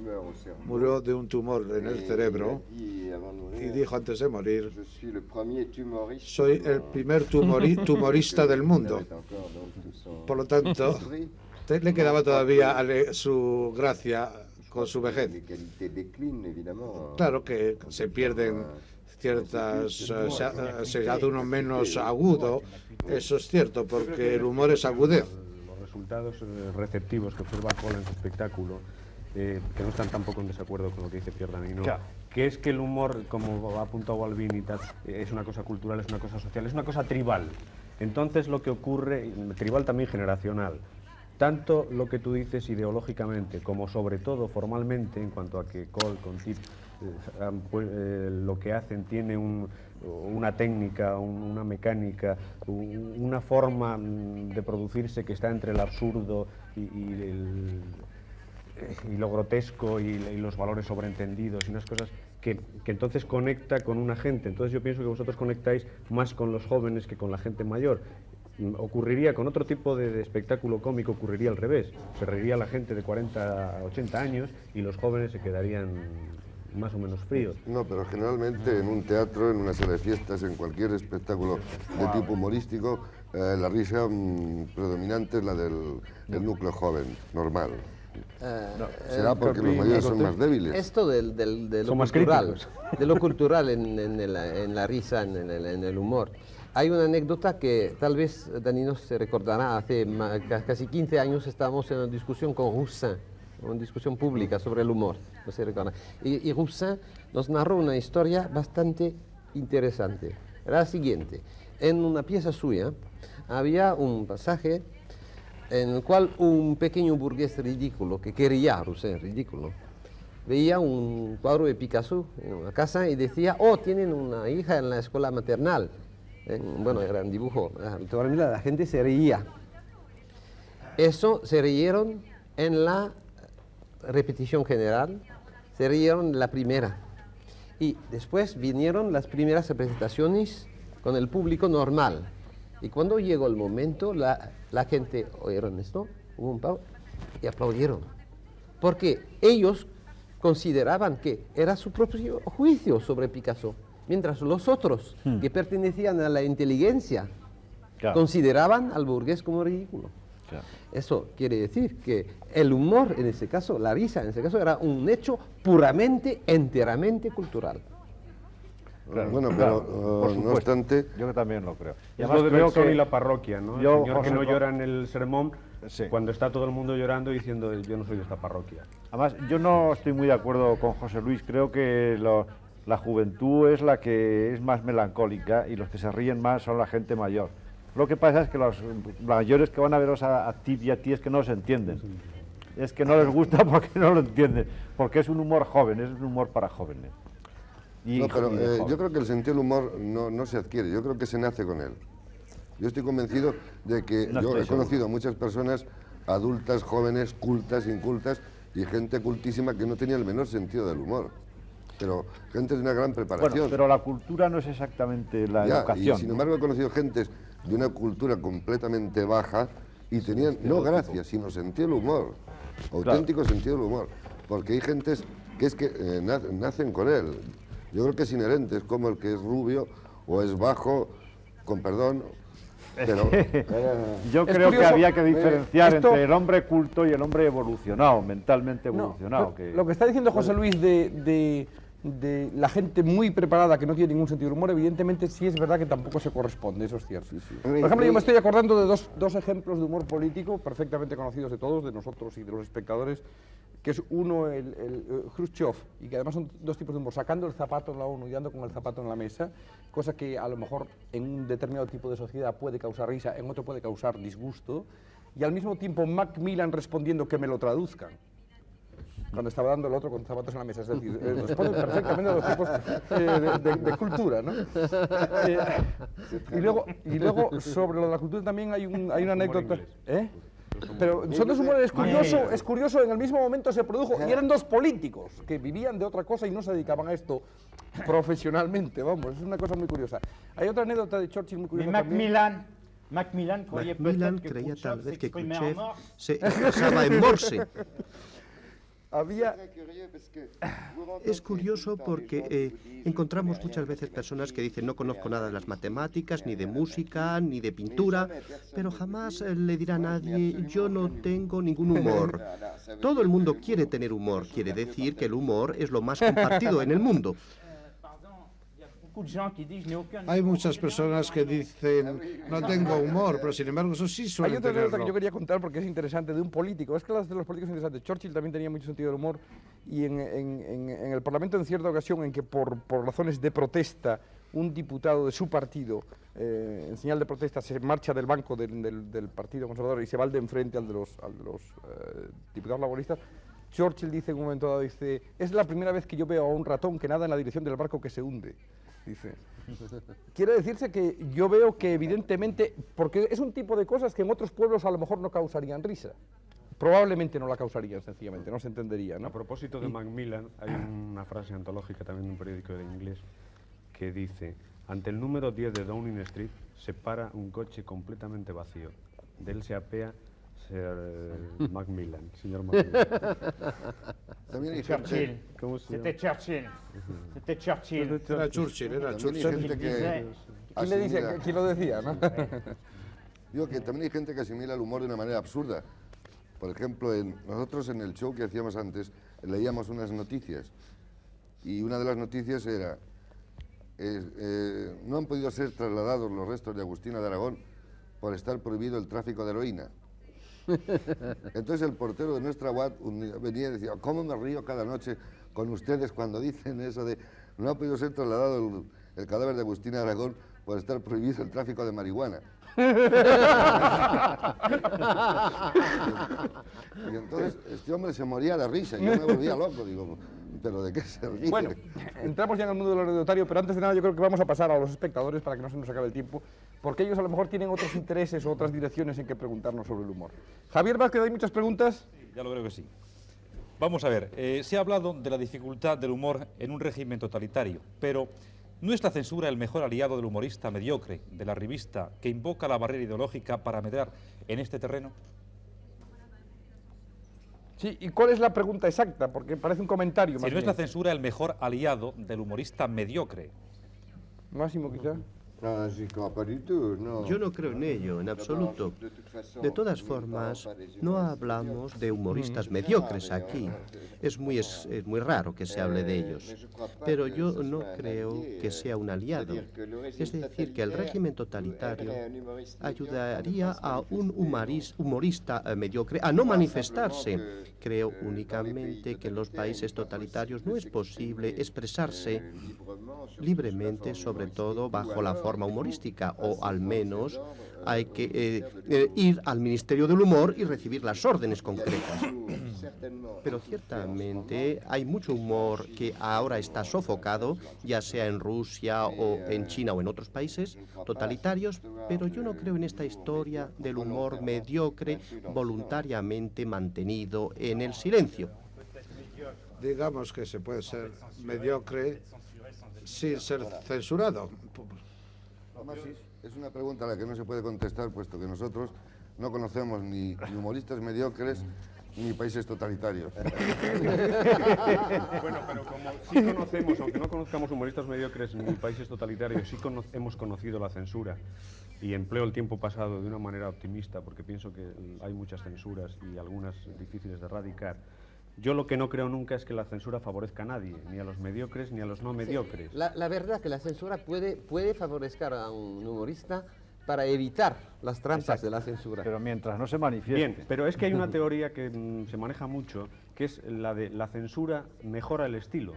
murió de un tumor en el cerebro, y dijo antes de morir: soy el primer tumorista del mundo. Por lo tanto, le quedaba todavía su gracia con su vejez. Claro que se pierden ciertas, se hace uno menos agudo, eso es cierto, porque el humor es agudez. Los resultados receptivos que observa Cola en su espectáculo, que no están tampoco en desacuerdo con lo que dice Pierre Danino, que es que el humor, como ha apuntado Alvin y tal, es una cosa cultural, es una cosa social, es una cosa tribal. Entonces lo que ocurre, tribal también generacional, tanto lo que tú dices ideológicamente como sobre todo formalmente, en cuanto a que Cole con Tip lo que hacen tiene una técnica, una mecánica, una forma de producirse que está entre el absurdo y lo grotesco y los valores sobreentendidos y unas cosas que entonces conecta con una gente. Entonces yo pienso que vosotros conectáis más con los jóvenes que con la gente mayor. Ocurriría con otro tipo de espectáculo cómico, ocurriría al revés. Se reiría la gente de 40 a 80 años y los jóvenes se quedarían más o menos fríos. No, pero generalmente en un teatro, en una sala de fiestas, en cualquier espectáculo de tipo humorístico, la risa predominante es la del núcleo joven, normal. Será porque los mayores son más débiles. Esto de lo cultural en la risa, en el humor. Hay una anécdota que tal vez Danino se recordará. Hace casi 15 años estábamos en una discusión con Roussin, una discusión pública sobre el humor, no se recuerda. Y Roussin nos narró una historia bastante interesante. Era la siguiente: en una pieza suya había un pasaje en el cual un pequeño burgués ridículo, que quería Roussin ridículo, veía un cuadro de Picasso en una casa y decía: oh, tienen una hija en la escuela maternal. Bueno, era un dibujo. La gente se reía. Eso se rieron en la repetición general, se rieron en la primera. Y después vinieron las primeras representaciones con el público normal. Y cuando llegó el momento, la gente oyeron esto, hubo un pau, y aplaudieron. Porque ellos consideraban que era su propio juicio sobre Picasso, mientras los otros, que pertenecían a la inteligencia, consideraban al burgués como ridículo. Eso quiere decir que el humor, en ese caso, la risa, en ese caso, era un hecho puramente, enteramente cultural. Bueno, pero no obstante... Yo también lo creo. Y además lo de Belson y la parroquia, ¿no? El señor que no llora en el sermón, cuando está todo el mundo llorando diciendo: yo no soy de esta parroquia. Además, yo no estoy muy de acuerdo con José Luis. Creo que la juventud es la que es más melancólica y los que se ríen más son la gente mayor. Lo que pasa es que los mayores que van a veros a ti y a ti es que no se entienden. Es que no les gusta porque no lo entienden, porque es un humor joven, es un humor para jóvenes. No, pero yo creo que el sentido del humor no se adquiere, yo creo que se nace con él. Yo estoy convencido de que yo he conocido a muchas personas adultas, jóvenes, cultas, incultas y gente cultísima que no tenía el menor sentido del humor. Pero gente de una gran preparación. Bueno, pero la cultura no es exactamente la educación. Y sin embargo he conocido gentes de una cultura completamente baja y tenían, no gracia, sino sentido del humor, auténtico sentido del humor. Porque hay gentes que es que nacen con él. Yo creo que es inherente, es como el que es rubio o es bajo, con perdón. Pero, yo creo que había que diferenciar entre el hombre culto y el hombre evolucionado, mentalmente evolucionado. Lo que está diciendo José Luis de la gente muy preparada que no tiene ningún sentido del humor, evidentemente sí es verdad que tampoco se corresponde, eso es cierto. Por ejemplo, yo me estoy acordando de dos ejemplos de humor político perfectamente conocidos de todos, de nosotros y de los espectadores, que es uno, el Khrushchev, y que además son dos tipos de humor, sacando el zapato en la ONU y dando con el zapato en la mesa, cosa que a lo mejor en un determinado tipo de sociedad puede causar risa, en otro puede causar disgusto, y al mismo tiempo Macmillan respondiendo que me lo traduzcan, cuando estaba dando el otro con zapatos en la mesa, es decir, responden perfectamente a los tipos de cultura, ¿no? Y luego sobre lo de la cultura también hay una anécdota. Pero son dos humores, es curioso, en el mismo momento se produjo, y eran dos políticos que vivían de otra cosa y no se dedicaban a esto profesionalmente, vamos, es una cosa muy curiosa. Hay otra anécdota de Churchill muy curiosa también. Macmillan creía tal vez que Khrushchev se expresaba en Morse. Es curioso porque encontramos muchas veces personas que dicen no conozco nada de las matemáticas, ni de música, ni de pintura, pero jamás le dirá a nadie yo no tengo ningún humor. Todo el mundo quiere tener humor, quiere decir que el humor es lo más compartido en el mundo. Hay muchas personas que dicen no tengo humor, pero sin embargo eso sí suele tenerlo. Hay otra anécdota que yo quería contar porque es interesante, de un político. Es que las de los políticos es interesante. Churchill también tenía mucho sentido del humor y en el Parlamento en cierta ocasión en que por razones de protesta un diputado de su partido en señal de protesta se marcha del banco del Partido Conservador y se va al de enfrente al de los diputados laboristas. Churchill dice en un momento dado, dice, es la primera vez que yo veo a un ratón que nada en la dirección del barco que se hunde. Dice. Quiere decirse que yo veo que evidentemente, porque es un tipo de cosas que en otros pueblos a lo mejor no causarían risa. Probablemente no la causarían, sencillamente, no se entendería, ¿no? A propósito de Macmillan, hay una frase antológica también de un periódico de inglés que dice, ante el número 10 de Downing Street se para un coche completamente vacío. De él se apea Macmillan, señor Macmillan. También hay Churchill. C'était Churchill. C'était Churchill. Era Churchill, era Churchill. ¿Quién lo decía, no? Digo que también hay gente que asimila el humor de una manera absurda. Por ejemplo, nosotros en el show que hacíamos antes leíamos unas noticias y una de las noticias era no han podido ser trasladados los restos de Agustina de Aragón por estar prohibido el tráfico de heroína. Entonces el portero de nuestra UAT venía y decía, ¿cómo me río cada noche con ustedes cuando dicen eso de no ha podido ser trasladado el cadáver de Agustina de Aragón por estar prohibido el tráfico de marihuana? Y entonces este hombre se moría de risa y yo me volvía loco, digo, ¿pero de qué se ríe? Bueno, entramos ya en el mundo del anecdotario, pero antes de nada yo creo que vamos a pasar a los espectadores para que no se nos acabe el tiempo, porque ellos a lo mejor tienen otros intereses o otras direcciones en que preguntarnos sobre el humor. Javier Vázquez, ¿hay muchas preguntas? Sí, ya lo creo que sí. Vamos a ver, se ha hablado de la dificultad del humor en un régimen totalitario, pero ¿no es la censura el mejor aliado del humorista mediocre, de la revista, que invoca la barrera ideológica para medrar en este terreno? Sí, ¿y cuál es la pregunta exacta? Porque parece un comentario. Si no es la censura el mejor aliado del humorista mediocre. Máximo, quizá. Yo no creo en ello, en absoluto. De todas formas, no hablamos de humoristas mediocres aquí. Es muy raro que se hable de ellos. Pero yo no creo que sea un aliado. Es decir, que el régimen totalitario ayudaría a un humorista mediocre a no manifestarse Creo únicamente que en los países totalitarios no es posible expresarse libremente, sobre todo bajo la forma humorística, o al menos hay que ir al Ministerio del Humor y recibir las órdenes concretas. Pero ciertamente hay mucho humor que ahora está sofocado, ya sea en Rusia o en China o en otros países totalitarios, pero yo no creo en esta historia del humor mediocre voluntariamente mantenido en el silencio. Digamos que se puede ser mediocre sin ser censurado. Es una pregunta a la que no se puede contestar, puesto que nosotros no conocemos ni humoristas mediocres ni países totalitarios. Bueno, pero como sí conocemos, aunque no conozcamos humoristas mediocres ni países totalitarios, sí hemos conocido la censura. Y empleo el tiempo pasado de una manera optimista, porque pienso que hay muchas censuras y algunas difíciles de erradicar. Yo lo que no creo nunca es que la censura favorezca a nadie, ni a los mediocres ni a los no mediocres. La verdad que la censura puede favorecer a un humorista para evitar las trampas de la censura. Pero mientras no se manifieste. Bien, pero es que hay una teoría que se maneja mucho, que es la de la censura mejora el estilo.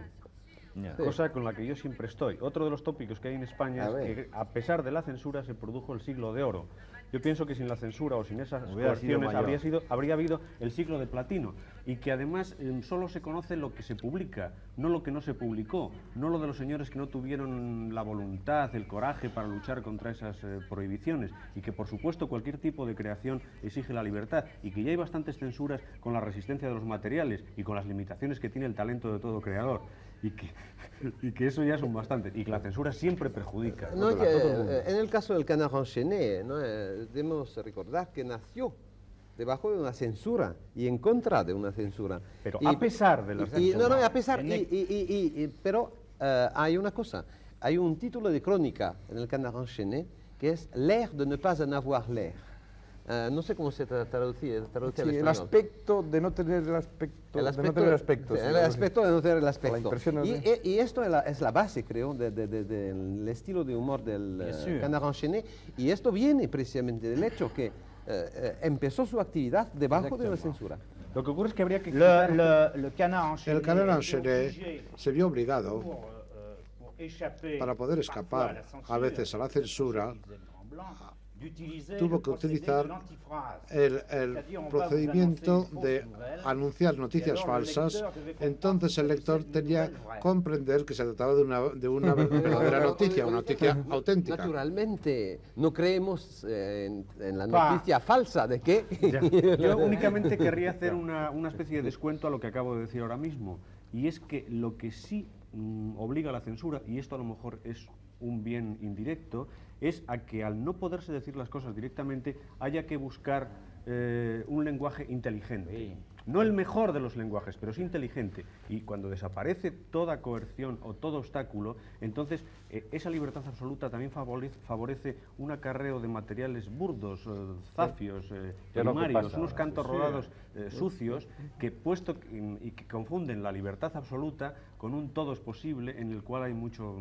Cosa con la que yo siempre estoy. Otro de los tópicos que hay en España es que a pesar de la censura se produjo el siglo de oro. Yo pienso que sin la censura o sin esas coerciones habría habido el siglo de platino, y que además solo se conoce lo que se publica, no lo que no se publicó, no lo de los señores que no tuvieron la voluntad, el coraje para luchar contra esas prohibiciones, y que por supuesto cualquier tipo de creación exige la libertad, y que ya hay bastantes censuras con la resistencia de los materiales y con las limitaciones que tiene el talento de todo creador. Y que eso ya son bastantes, y que la censura siempre perjudica. No, en el caso del Canard Enchaîné, ¿no? Debemos recordar que nació debajo de una censura y en contra de una censura. Pero a pesar de la censura. No, a pesar, pero hay una cosa, hay un título de crónica en el Canard Enchaîné que es L'air de ne pas en avoir l'air. No sé cómo se traduce al español. El aspecto de no tener el aspecto. El aspecto de no tener el aspecto. Y esto es la base, creo, del estilo de humor del Canard Enchaîné. Y esto viene precisamente del hecho que empezó su actividad debajo de la censura. Lo que ocurre es que habría que el Canard Enchaîné se vio obligado, para poder escapar a veces a la censura, tuvo que utilizar el procedimiento de anunciar noticias falsas. Entonces el lector tenía que comprender que se trataba de una verdadera noticia, una noticia auténtica. Naturalmente, no creemos en la noticia falsa de que... Yo únicamente querría hacer una especie de descuento a lo que acabo de decir ahora mismo, y es que lo que sí obliga a la censura, y esto a lo mejor es un bien indirecto, es a que al no poderse decir las cosas directamente haya que buscar un lenguaje inteligente. No el mejor de los lenguajes, pero sí inteligente. Y cuando desaparece toda coerción o todo obstáculo, entonces esa libertad absoluta también favorece un acarreo de materiales burdos, zafios, primarios, unos cantos rodados sucios, que que confunden la libertad absoluta con un todo es posible en el cual hay mucho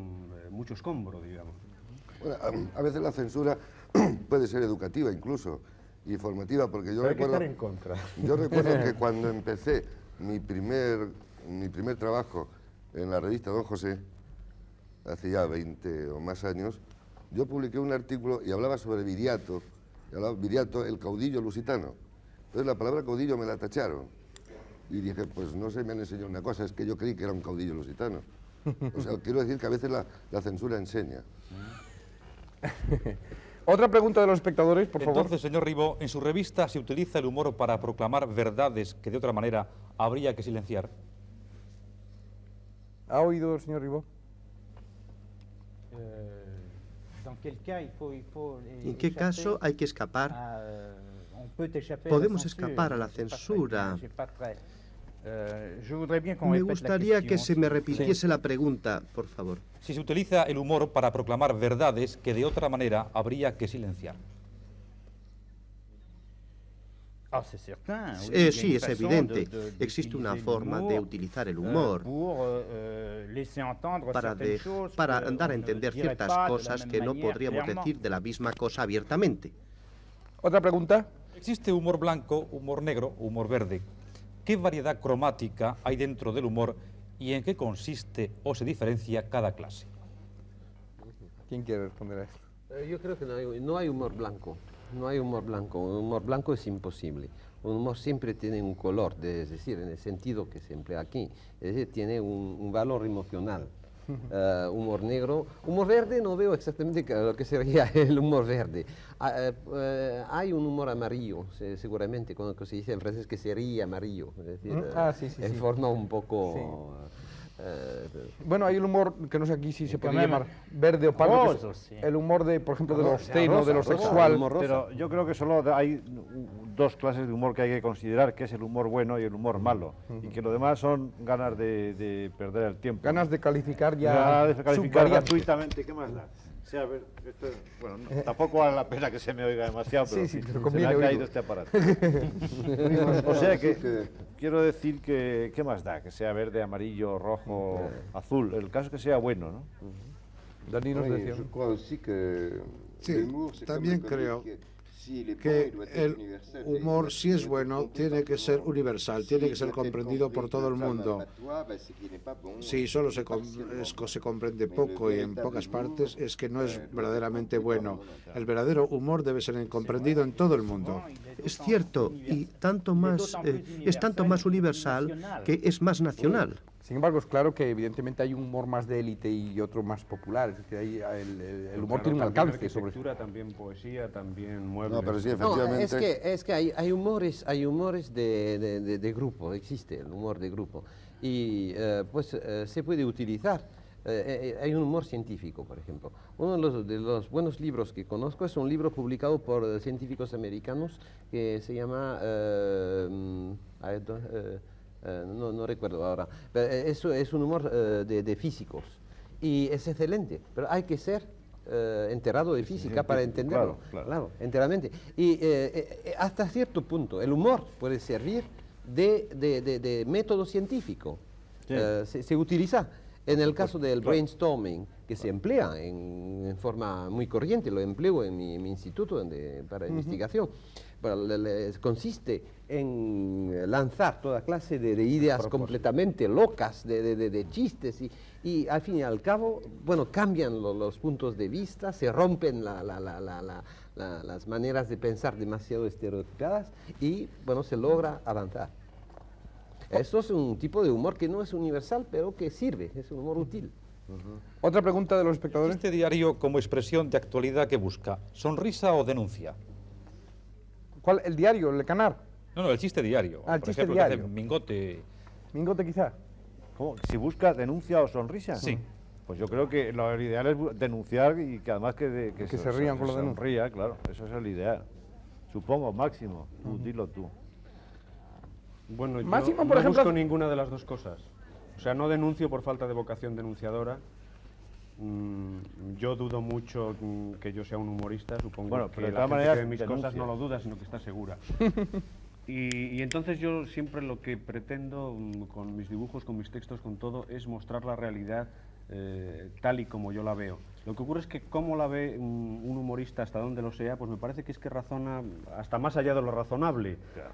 escombro, digamos. Bueno, a veces la censura puede ser educativa incluso y formativa, porque yo recuerdo que cuando empecé mi primer trabajo en la revista Don José, hace ya 20 o más años, yo publiqué un artículo y hablaba sobre Viriato, el caudillo lusitano. Entonces la palabra caudillo me la tacharon y dije, pues no sé, me han enseñado una cosa, es que yo creí que era un caudillo lusitano. O sea, quiero decir que a veces la censura enseña. Otra pregunta de los espectadores, por favor. Entonces, señor Ribó, en su revista se utiliza el humor para proclamar verdades que de otra manera habría que silenciar. ¿Ha oído el señor Ribó? ¿En qué caso hay que escapar? Podemos escapar a la censura. Me gustaría que se me repitiese la pregunta, por favor. Si se utiliza el humor para proclamar verdades que de otra manera habría que silenciar. Sí, es evidente. Existe una forma de utilizar el humor para dar a entender ciertas cosas que no podríamos decir de la misma cosa abiertamente. ¿Otra pregunta? Existe humor blanco, humor negro, humor verde. ¿qué variedad cromática hay dentro del humor y en qué consiste o se diferencia cada clase? ¿Quién quiere responder a esto? Yo creo que no hay humor blanco. No hay humor blanco. Un humor blanco es imposible. Un humor siempre tiene un color, es decir, en el sentido que se emplea aquí. Es decir, tiene un valor emocional. Humor negro. Humor verde no veo exactamente lo que sería el humor verde. Hay un humor amarillo, seguramente, cuando se dice en francés que sería amarillo. Es decir, en forma un poco... Sí. Bueno, hay el humor, que no sé aquí si se puede llamar verde o pálido, el humor de, por ejemplo, de lo obsceno, de lo sexual. Pero yo creo que solo hay dos clases de humor que hay que considerar, que es el humor bueno y el humor malo, y que lo demás son ganas de perder el tiempo. Ganas de calificar ya. Ganas de calificar gratuitamente, ¿qué más da? O sea, a ver, bueno, tampoco vale la pena que se me oiga demasiado, pero, sí, se me ha caído este aparato. O sea que quiero decir que, ¿qué más da? Que sea verde, amarillo, rojo, azul. El caso es que sea bueno, ¿no? Dani nos decía. Sí, también creo que el humor, si es bueno, tiene que ser universal, tiene que ser comprendido por todo el mundo. Si solo se comprende poco y en pocas partes, es que no es verdaderamente bueno. El verdadero humor debe ser comprendido en todo el mundo. Es cierto, y es tanto más universal que es más nacional. Sin embargo, es claro que evidentemente hay un humor más de élite y otro más popular. Es decir, el humor tiene un alcance sobre arquitectura, también poesía, también muebles. No, pero sí, efectivamente. Es que hay humores de grupo, existe el humor de grupo. Y pues se puede utilizar. Hay un humor científico, por ejemplo. Uno de los buenos libros que conozco es un libro publicado por científicos americanos que se llama... no recuerdo ahora, pero eso es un humor de físicos y es excelente, pero hay que ser enterado de física para entenderlo, claro, enteramente. Y hasta cierto punto el humor puede servir de método científico, se utiliza. En el caso del brainstorming, que se emplea en forma muy corriente, lo empleo en mi instituto para investigación, consiste en lanzar toda clase de ideas completamente locas, de chistes, y al fin y al cabo, bueno, cambian los puntos de vista, se rompen las maneras de pensar demasiado estereotipadas y, bueno, se logra avanzar. Esto es un tipo de humor que no es universal, pero que sirve, es un humor útil. Otra pregunta de los espectadores. ¿Este diario como expresión de actualidad que busca, sonrisa o denuncia? ¿Cuál? ¿El diario? ¿El Canar? No, el chiste diario. El por chiste ejemplo, diario. Que hace Mingote. ¿Mingote quizá? ¿Cómo? ¿Si busca denuncia o sonrisa? Sí. Pues yo creo que lo ideal es denunciar y que además que se rían con lo de sonría, claro, eso es el ideal. Supongo, Máximo, dilo tú. Bueno, Máximo, yo por no ejemplo, busco ninguna de las dos cosas. O sea, no denuncio por falta de vocación denunciadora. Yo dudo mucho que yo sea un humorista, supongo que la gente que ve mis cosas no lo duda, sino que está segura. Y entonces yo siempre lo que pretendo con mis dibujos, con mis textos, con todo, es mostrar la realidad tal y como yo la veo. Lo que ocurre es que cómo la ve un humorista, hasta donde lo sea, pues me parece que es que razona hasta más allá de lo razonable. Claro.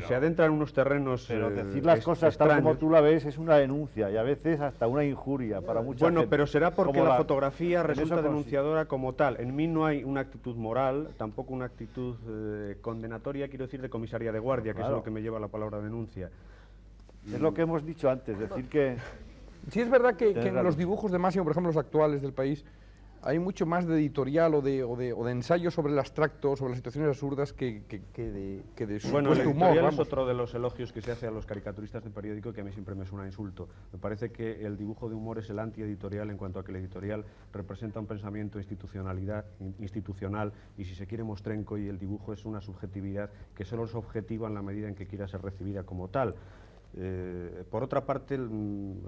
Se adentra en unos terrenos. Pero decir las cosas tal como tú la ves es una denuncia y a veces hasta una injuria para mucha gente. Bueno, pero será porque la fotografía resulta denunciadora como tal. En mí no hay una actitud moral, tampoco una actitud condenatoria, quiero decir, de comisaría de guardia, que es lo que me lleva a la palabra denuncia. Es lo que hemos dicho antes, decir que... Sí, es verdad que en los dibujos de Máximo, por ejemplo, los actuales del país, hay mucho más de editorial o de ensayo sobre el abstracto, sobre las situaciones absurdas que de su Bueno, el humor. editorial es otro de los elogios que se hace a los caricaturistas de periódico que a mí siempre me suena a insulto. Me parece que el dibujo de humor es el antieditorial en cuanto a que el editorial representa un pensamiento institucional y, si se quiere, mostrenco, y el dibujo es una subjetividad que solo es objetiva en la medida en que quiera ser recibida como tal. Por otra parte, en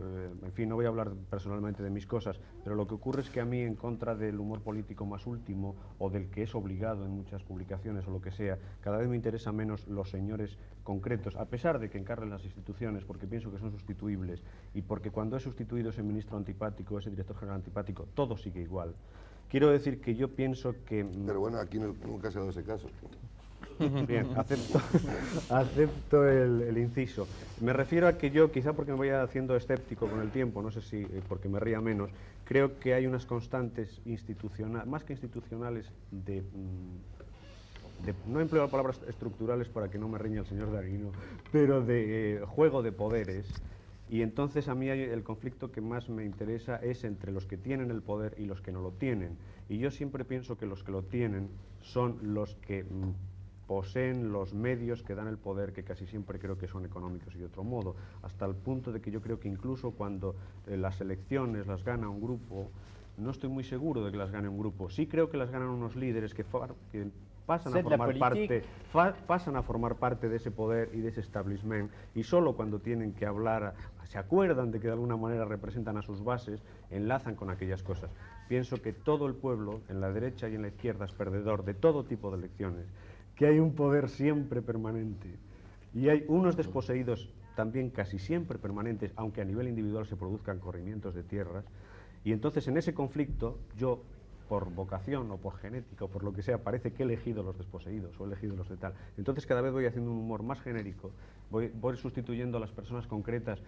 fin, no voy a hablar personalmente de mis cosas, pero lo que ocurre es que a mí, en contra del humor político más último o del que es obligado en muchas publicaciones o lo que sea, cada vez me interesa menos los señores concretos, a pesar de que encarnen las instituciones, porque pienso que son sustituibles y porque cuando es sustituido ese ministro antipático, ese director general antipático, todo sigue igual. Quiero decir que yo pienso que... Pero bueno, aquí nunca se ha dado ese caso. Bien, acepto el inciso. Me refiero a que yo, quizá porque me voy haciendo escéptico con el tiempo, no sé si porque me ría menos, creo que hay unas constantes institucionales, más que institucionales, no empleo palabras estructurales para que no me riña el señor Darguino, pero de juego de poderes. Y entonces a mí el conflicto que más me interesa es entre los que tienen el poder y los que no lo tienen. Y yo siempre pienso que los que lo tienen son los que poseen los medios que dan el poder, que casi siempre creo que son económicos y de otro modo, hasta el punto de que yo creo que incluso cuando las elecciones las gana un grupo, no estoy muy seguro de que las gane un grupo. Sí creo que las ganan unos líderes que pasan a formar parte de ese poder y de ese establishment, y solo cuando tienen que hablar se acuerdan de que de alguna manera representan a sus bases, enlazan con aquellas cosas. Pienso que todo el pueblo, en la derecha y en la izquierda, es perdedor de todo tipo de elecciones, que hay un poder siempre permanente y hay unos desposeídos también casi siempre permanentes, aunque a nivel individual se produzcan corrimientos de tierras, y entonces en ese conflicto yo, por vocación o por genética o por lo que sea, parece que he elegido los desposeídos o he elegido los de tal. Entonces cada vez voy haciendo un humor más genérico, voy sustituyendo a las personas concretas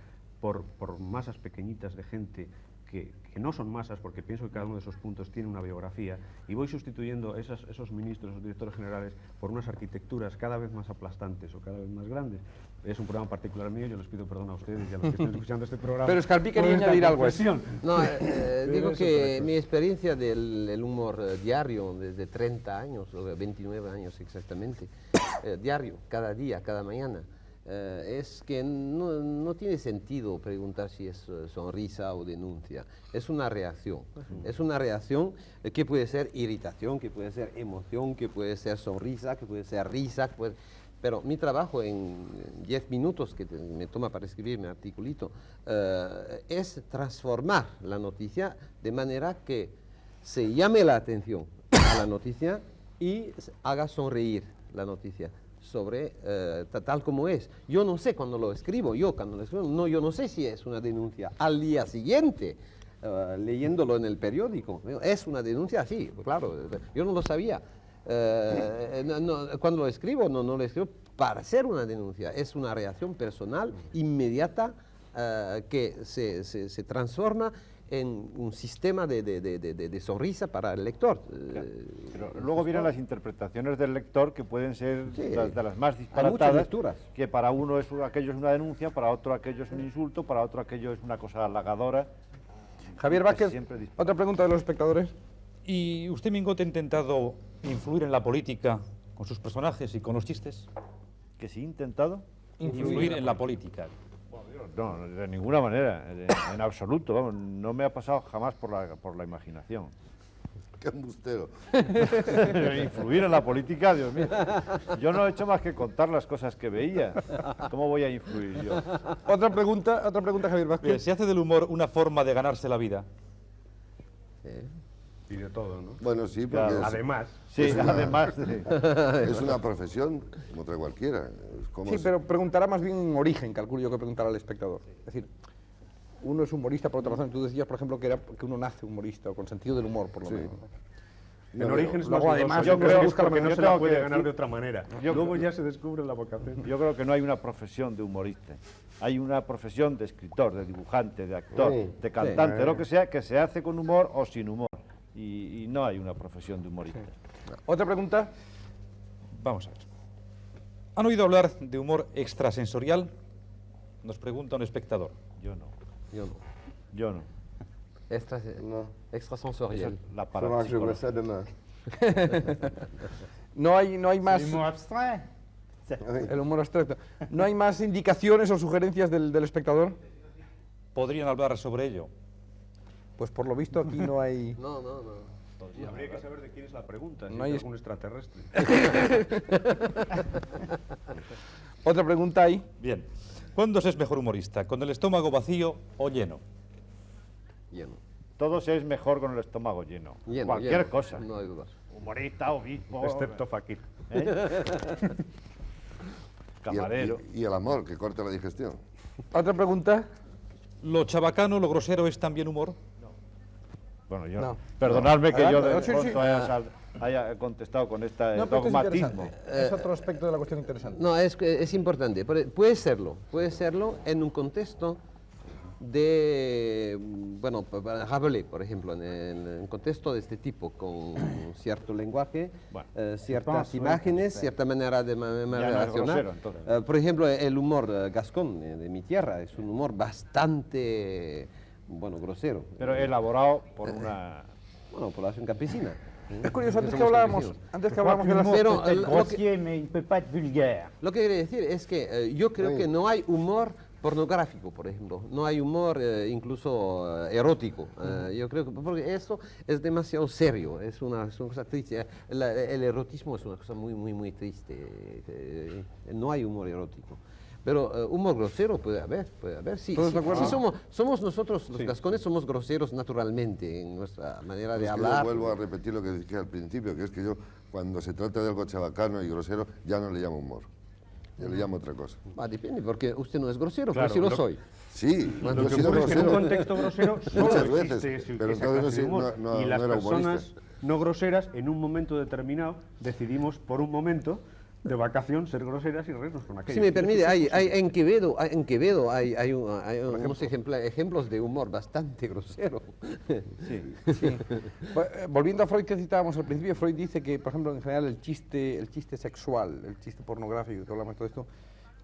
por masas pequeñitas de gente que no son masas, porque pienso que cada uno de esos puntos tiene una biografía, y voy sustituyendo esos ministros, esos directores generales, por unas arquitecturas cada vez más aplastantes o cada vez más grandes. Es un programa particular mío, yo les pido perdón a ustedes y a los que estén escuchando este programa. Pero Escarpí quería añadir algo a eso. No, digo que mi experiencia del humor diario, desde 30 años, o 29 años exactamente, diario, cada día, cada mañana, es que no tiene sentido preguntar si es sonrisa o denuncia. Es una reacción. Es una reacción que puede ser irritación, que puede ser emoción, que puede ser sonrisa, que puede ser risa. Pero mi trabajo en 10 minutos que me toma para escribir mi articulito es transformar la noticia de manera que se llame la atención a la noticia y haga sonreír la noticia sobre tal como es. Yo no sé cuando lo escribo, yo no sé si es una denuncia. Al día siguiente, leyéndolo en el periódico, es una denuncia, sí, claro, yo no lo sabía. Cuando lo escribo, no lo escribo para hacer una denuncia, es una reacción personal inmediata que se transforma en un sistema de sonrisa para el lector. Pero luego vienen las interpretaciones del lector, que pueden ser de las más disparatadas, que para uno aquello es una denuncia, para otro aquello es un insulto, para otro aquello es una cosa halagadora. Javier Vázquez, otra pregunta de los espectadores. ¿Y usted, Mingote, ha intentado influir en la política con sus personajes y con los chistes? ¿Que sí he intentado? Influir en la política. No, de ninguna manera, en absoluto, vamos, no me ha pasado jamás por la imaginación. ¡Qué embustero! Influir en la política, Dios mío. Yo no he hecho más que contar las cosas que veía. ¿Cómo voy a influir yo? Otra pregunta, Javier Vázquez. Bien, ¿se hace del humor una forma de ganarse la vida? Y de todo, ¿no? Bueno, sí, porque además. Es una profesión como otra cualquiera. Pero preguntará más bien en origen, calculo yo, que preguntará al espectador. Es decir, uno es humorista por otra razón. Tú decías, por ejemplo, que uno nace humorista, o con sentido del humor, por lo menos. En origen es más luego, además, yo creo que busca la porque manera, no se la tengo puede que ganar decir- de otra manera. Luego ya se descubre la vocación. Yo creo que no hay una profesión de humorista. Hay una profesión de escritor, de dibujante, de actor, de cantante, lo que sea, que se hace con humor o sin humor. Y no hay una profesión de humorista. ¿Otra pregunta? Vamos a ver. ¿Han oído hablar de humor extrasensorial? Nos pregunta un espectador. Yo no. Yo no. Yo no. Extrasensorial. La No hay más... El humor abstrait. El humor abstracto. ¿No hay más indicaciones o sugerencias del espectador? ¿Podrían hablar sobre ello? Pues por lo visto aquí no hay... No. Habría que saber de quién es la pregunta, si No hay es algún extraterrestre. Otra pregunta ahí. Bien. ¿Cuándo se es mejor humorista? ¿Con el estómago vacío o lleno? Lleno. Todo se es mejor con el estómago lleno. Cualquier cosa. No hay dudas. Humorista, obispo... Excepto Fakir. Camarero. Y el amor, que corta la digestión. Otra pregunta. ¿Lo chabacano, lo grosero es también humor? Bueno, yo, No. perdonadme que yo de Sí, sí. pronto haya contestado con este No, pero esto es dogmatismo. interesante. Es otro aspecto de la cuestión interesante. No, es importante. Puede serlo en un contexto de, bueno, Rabelais, por ejemplo, en un contexto de este tipo, con cierto lenguaje, ciertas imágenes, cierta manera de relacionar. Por ejemplo, el humor gascón de mi tierra es un humor bastante, bueno, grosero. Pero elaborado por una... Bueno, población campesina. Es curioso, antes que hablábamos de las... Pero grossier, mais il ne peut pas être vulgaire. lo que quiere decir es que yo creo que no hay humor pornográfico, por ejemplo, no hay humor incluso erótico. Yo creo que porque eso es demasiado serio, es una cosa triste. El erotismo es una cosa muy triste. No hay humor erótico. Pero humor grosero puede haber. Sí, somos nosotros, los gascones, somos groseros naturalmente en nuestra manera de hablar. Yo vuelvo a repetir lo que dije al principio, que es que yo, cuando se trata de algo chabacano y grosero, ya no le llamo humor. Yo le llamo otra cosa. Depende, porque usted no es grosero, Claro, pero sí lo soy. Sí, Lo yo que he sido ocurre es que en un grosero contexto grosero solo muchas veces, existe esa pero clase entonces de humor. no Y las era humorista. personas no groseras, en un momento determinado, decidimos por un momento de vacación ser groseras y reírnos con aquello. Si me permite, en Quevedo hay unos ejemplos de humor bastante grosero. Sí. Volviendo a Freud, que citábamos al principio, Freud dice que, por ejemplo, en general el chiste sexual, el chiste pornográfico, que hablamos de todo esto,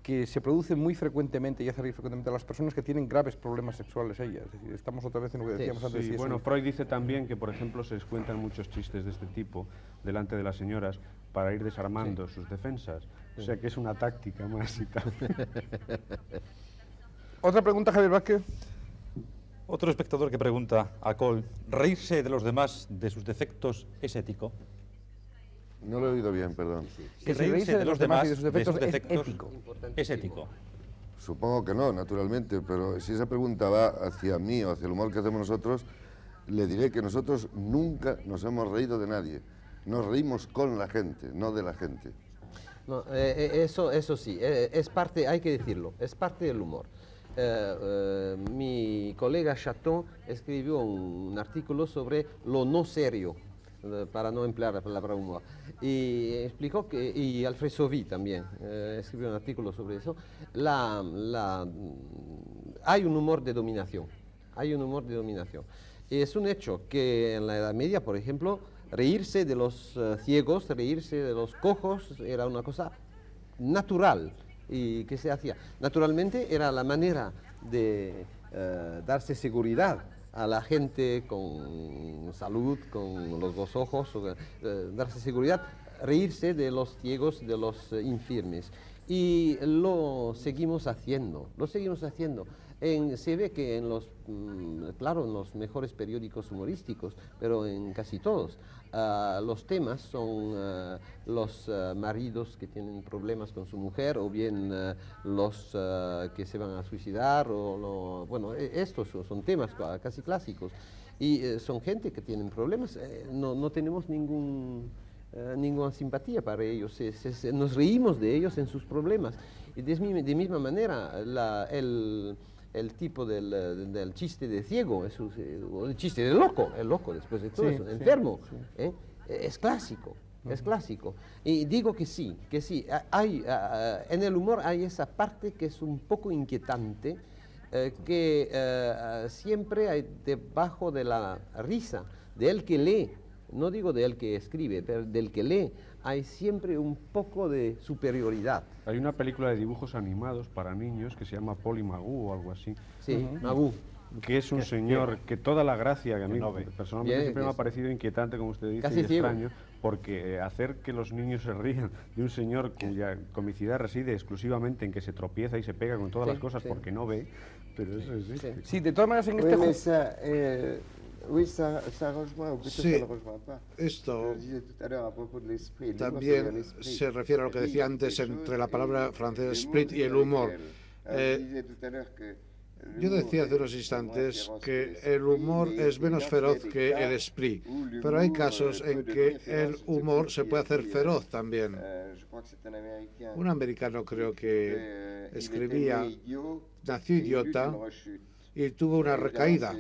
que se produce muy frecuentemente y hace reír frecuentemente a las personas que tienen graves problemas sexuales ellas. Es decir, estamos otra vez en lo que decíamos antes. Sí, bueno, Freud dice también que, por ejemplo, se cuentan muchos chistes de este tipo delante de las señoras para ir desarmando sus defensas. O sea que es una táctica más y tal. Otra pregunta, Javier Vázquez. Otro espectador que pregunta a Cole, ¿reírse de los demás de sus defectos es ético? No lo he oído bien, perdón. Que reírse de los demás y de sus defectos, es ético. Es ético. Supongo que no, naturalmente, pero si esa pregunta va hacia mí o hacia el humor que hacemos nosotros, le diré que nosotros nunca nos hemos reído de nadie. Nos reímos con la gente, no de la gente. No, eso sí, es parte, hay que decirlo, es parte del humor. Mi colega Chateau escribió un artículo sobre lo no serio, para no emplear la palabra humor, y explicó que, y Alfred Sauvy también escribió un artículo sobre eso, hay un humor de dominación, y es un hecho que en la Edad Media, por ejemplo, reírse de los ciegos, reírse de los cojos era una cosa natural y que se hacía. Naturalmente era la manera de darse seguridad a la gente con salud, con los dos ojos, darse seguridad, reírse de los ciegos, de los infirmes. Y lo seguimos haciendo, se ve que en los mejores periódicos humorísticos, pero en casi todos, los temas son los maridos que tienen problemas con su mujer, o bien los que se van a suicidar, estos son temas casi clásicos. Y son gente que tienen problemas, no tenemos ninguna simpatía para ellos, nos reímos de ellos en sus problemas. Y de misma manera, el tipo del chiste de ciego, o el chiste de loco, el loco después de todo eso, enfermo, es clásico. Es clásico. Y digo que sí, en el humor hay esa parte que es un poco inquietante, que siempre hay debajo de la risa del que lee, no digo del que escribe, pero del que lee, hay siempre un poco de superioridad. Hay una película de dibujos animados para niños que se llama Polly Magoo o algo así. Sí, Magoo. Que es un señor que toda la gracia, que a mí personalmente siempre me ha parecido inquietante, como usted dice, casi y ciego. extraño, porque hacer que los niños se rían de un señor cuya comicidad reside exclusivamente en que se tropieza y se pega con todas las cosas porque no ve, pero eso existe. Sí, de todas maneras en este Oui, mais ça rejoint, ou plutôt Sí, ça ne rejoint pas. esto Je disais tout à l'heure à propos de l'esprit. Le humor, también c'est un esprit. se refiere a lo que decía antes entre la palabra francesa esprit y el humor. Je disais tout à l'heure que Yo decía hace unos instantes que el humor es menos feroz que el esprit, pero hay casos en que el humor se puede hacer feroz también. Un americano creo que escribía, nació idiota y tuvo una recaída.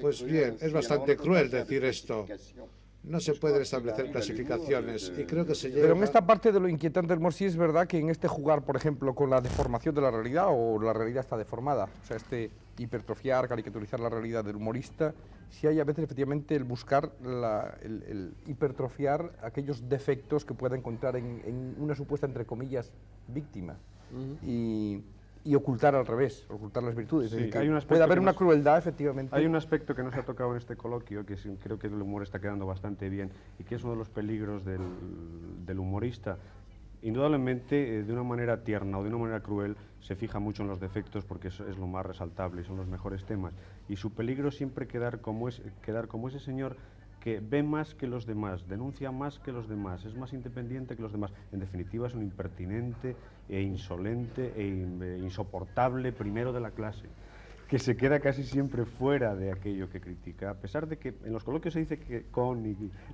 Pues bien, es bastante cruel decir esto. No se pueden establecer clasificaciones y creo que se llega... Pero en esta parte de lo inquietante del humor sí es verdad que en este jugar, por ejemplo, con la deformación de la realidad o la realidad está deformada, o sea, este hipertrofiar, caricaturizar la realidad del humorista, sí hay a veces efectivamente el buscar, el hipertrofiar aquellos defectos que pueda encontrar en una supuesta, entre comillas, víctima. Y ocultar al revés, ocultar las virtudes. Sí, es decir, hay puede haber una crueldad, efectivamente. Hay un aspecto que no se ha tocado en este coloquio, que creo que el humor está quedando bastante bien, y que es uno de los peligros del humorista. Indudablemente, de una manera tierna o de una manera cruel, se fija mucho en los defectos porque eso es lo más resaltable y son los mejores temas. Y su peligro siempre quedar como ese señor que ve más que los demás, denuncia más que los demás, es más independiente que los demás. En definitiva, es un impertinente e insolente e insoportable primero de la clase, que se queda casi siempre fuera de aquello que critica, a pesar de que en los coloquios se dice que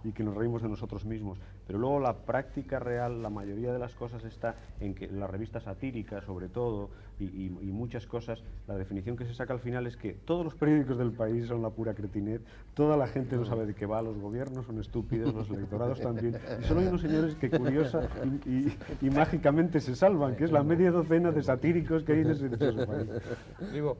y que nos reímos de nosotros mismos, pero luego la práctica real, la mayoría de las cosas está en que la revista satírica, sobre todo, y muchas cosas, la definición que se saca al final es que todos los periódicos del país son la pura cretinet, toda la gente no sabe de qué va, los gobiernos son estúpidos, los electorados también, y solo hay unos señores que curiosa y mágicamente se salvan, que es la media docena de satíricos que hay en ese país. Digo,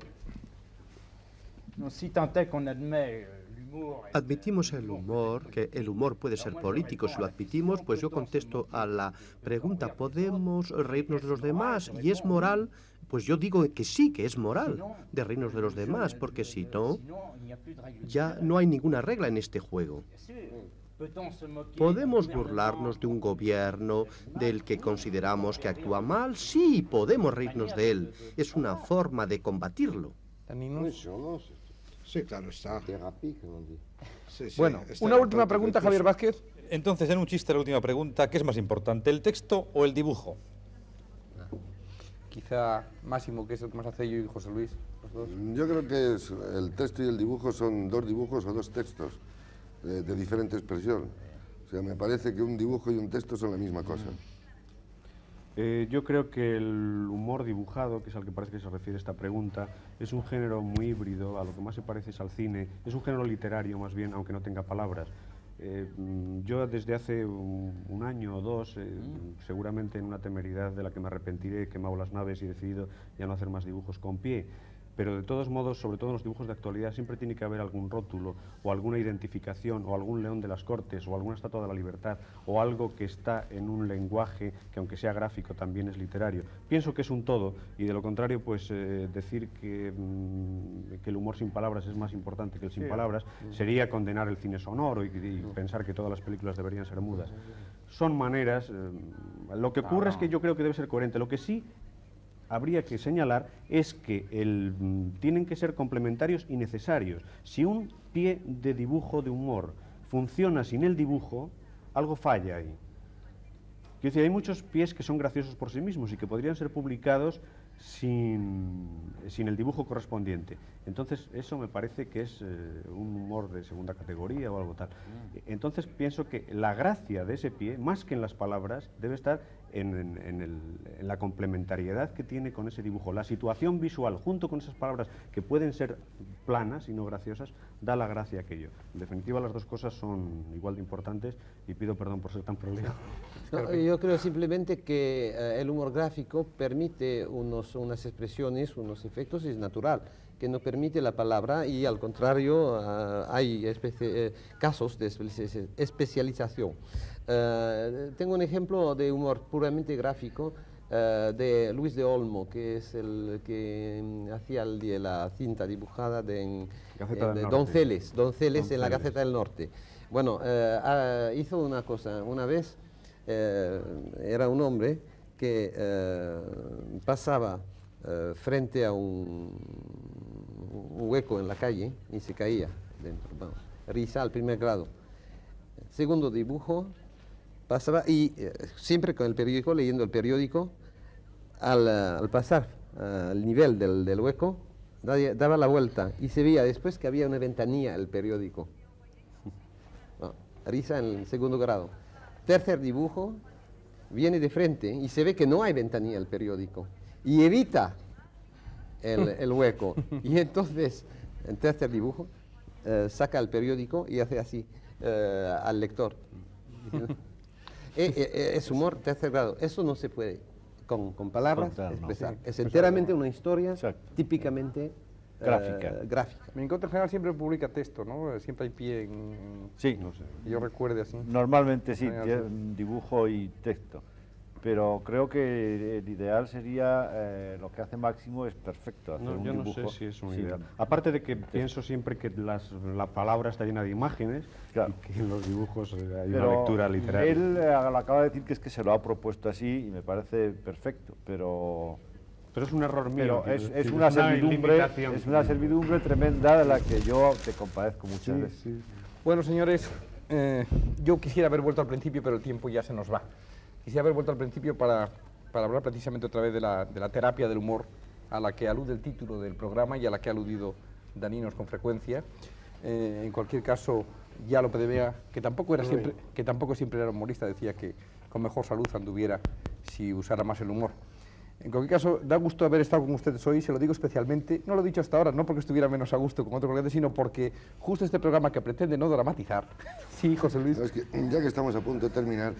Si tant est qu'on admet l'humour... Admitimos el humor, que el humor puede ser político. Si lo admitimos, pues yo contesto a la pregunta, ¿podemos reírnos de los demás? ¿Y es moral? Pues yo digo que sí, que es moral de reírnos de los demás, porque si no, ya no hay ninguna regla en este juego. ¿Podemos burlarnos de un gobierno del que consideramos que actúa mal? Sí, podemos reírnos de él. Es una forma de combatirlo. Sí, claro está. Sí, bueno, una última pregunta, Javier Vázquez. Entonces, en un chiste, la última pregunta, ¿qué es más importante, el texto o el dibujo? Quizá Máximo, que es el que más hace, yo y José Luis, los dos. Yo creo que el texto y el dibujo son dos dibujos o dos textos de diferente expresión. O sea, me parece que un dibujo y un texto son la misma cosa. Yo creo que el humor dibujado, que es al que parece que se refiere esta pregunta, es un género muy híbrido, a lo que más se parece es al cine, es un género literario más bien, aunque no tenga palabras. Yo desde hace un año o dos, seguramente en una temeridad de la que me arrepentiré, he quemado las naves y he decidido ya no hacer más dibujos con pie. Pero de todos modos, sobre todo en los dibujos de actualidad, siempre tiene que haber algún rótulo o alguna identificación o algún león de las Cortes o alguna estatua de la libertad o algo que está en un lenguaje que, aunque sea gráfico, también es literario. Pienso que es un todo y de lo contrario, pues decir que el humor sin palabras es más importante que el sin palabras sería condenar el cine sonoro y pensar que todas las películas deberían ser mudas. Son maneras, lo que ocurre es que yo creo que debe ser coherente. Lo que sí habría que señalar es que tienen que ser complementarios y necesarios. Si un pie de dibujo de humor funciona sin el dibujo, algo falla ahí. Quiero decir, hay muchos pies que son graciosos por sí mismos y que podrían ser publicados sin el dibujo correspondiente. Entonces, eso me parece que es un humor de segunda categoría o algo tal. Entonces, pienso que la gracia de ese pie, más que en las palabras, debe estar en la complementariedad que tiene con ese dibujo. La situación visual, junto con esas palabras que pueden ser planas y no graciosas, da la gracia a aquello. En definitiva, las dos cosas son igual de importantes y pido perdón por ser tan prolijo. No, yo creo simplemente que el humor gráfico permite unas expresiones, unos efectos, es natural, que no permite la palabra y al contrario hay casos de especialización. Tengo un ejemplo de humor puramente gráfico de Luis de Olmo, que es el que hacía la cinta dibujada de Donceles en la Gaceta del Norte. Bueno, hizo una cosa, una vez era un hombre que pasaba frente a un hueco en la calle y se caía dentro. Bueno, risa al primer grado. Segundo dibujo, pasaba y siempre con el periódico, leyendo el periódico, al pasar al nivel del hueco, daba la vuelta y se veía después que había una ventanilla el periódico. Bueno, risa en el segundo grado. Tercer dibujo, viene de frente y se ve que no hay ventanilla el periódico y evita el hueco. Y entonces, en tercer dibujo, saca el periódico y hace así al lector. Es humor tercer grado. Eso no se puede con palabras expresar. No. Es enteramente una historia típicamente gráfica. Mi encuentro en general siempre publica texto, ¿no? Siempre hay pie en... Sí. No sé, que yo recuerde así. Normalmente sí, dibujo y texto. Pero creo que el ideal sería, lo que hace Máximo es perfecto, hacer un dibujo. No sé si es un ideal. Aparte de que pienso siempre que la palabra está llena de imágenes, claro, y que en los dibujos hay una lectura literaria. Él acaba de decir que es que se lo ha propuesto así y me parece perfecto, pero es un error mío. Es una servidumbre tremenda de la que yo te compadezco muchas veces. Sí. Bueno, señores, yo quisiera haber vuelto al principio, pero el tiempo ya se nos va. Quisiera haber vuelto al principio para hablar precisamente otra vez de la terapia del humor, a la que alude el título del programa y a la que ha aludido Daninos con frecuencia. En cualquier caso, ya lo Pedevea, que tampoco siempre era humorista, decía que con mejor salud anduviera si usara más el humor. En cualquier caso, da gusto haber estado con ustedes hoy, se lo digo especialmente, no lo he dicho hasta ahora, no porque estuviera menos a gusto con otro colega, sino porque justo este programa que pretende no dramatizar. Sí, José Luis. No, es que, ya que estamos a punto de terminar,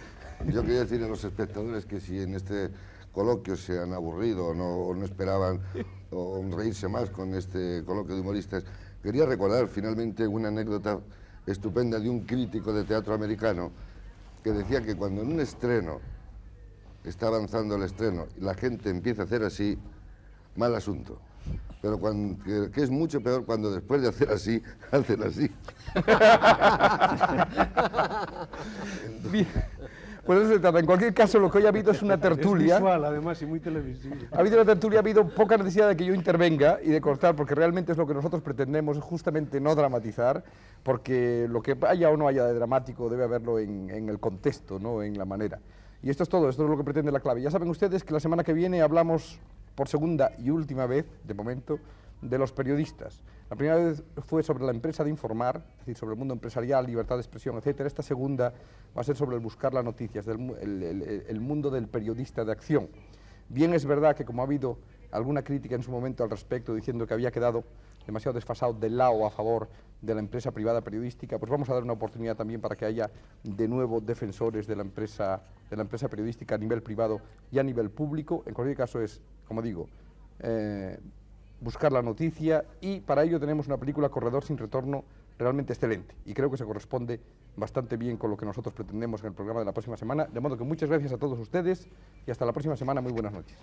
yo quería decir a los espectadores que si en este coloquio se han aburrido o no esperaban o reírse más con este coloquio de humoristas, quería recordar finalmente una anécdota estupenda de un crítico de teatro americano que decía que cuando en un estreno está avanzando el estreno y la gente empieza a hacer así, mal asunto. Pero que es mucho peor cuando después de hacer así, hacen así. Bien. Pues eso se trata. En cualquier caso, lo que hoy ha habido es una tertulia. Es visual, además, y muy televisivo. Ha habido una tertulia, ha habido poca necesidad de que yo intervenga y de cortar, porque realmente es lo que nosotros pretendemos, es justamente no dramatizar, porque lo que haya o no haya de dramático debe haberlo en el contexto, no en la manera. Y esto es todo, esto es lo que pretende La Clave. Ya saben ustedes que la semana que viene hablamos por segunda y última vez, de momento, de los periodistas. La primera vez fue sobre la empresa de informar, es decir, sobre el mundo empresarial, libertad de expresión, etc. Esta segunda va a ser sobre el buscar las noticias, el mundo del periodista de acción. Bien es verdad que como ha habido alguna crítica en su momento al respecto, diciendo que había quedado demasiado desfasado del lado a favor de la empresa privada periodística, pues vamos a dar una oportunidad también para que haya de nuevo defensores de la empresa periodística a nivel privado y a nivel público. En cualquier caso es, como digo, buscar la noticia, y para ello tenemos una película, Corredor sin retorno, realmente excelente, y creo que se corresponde bastante bien con lo que nosotros pretendemos en el programa de la próxima semana, de modo que muchas gracias a todos ustedes y hasta la próxima semana. Muy buenas noches.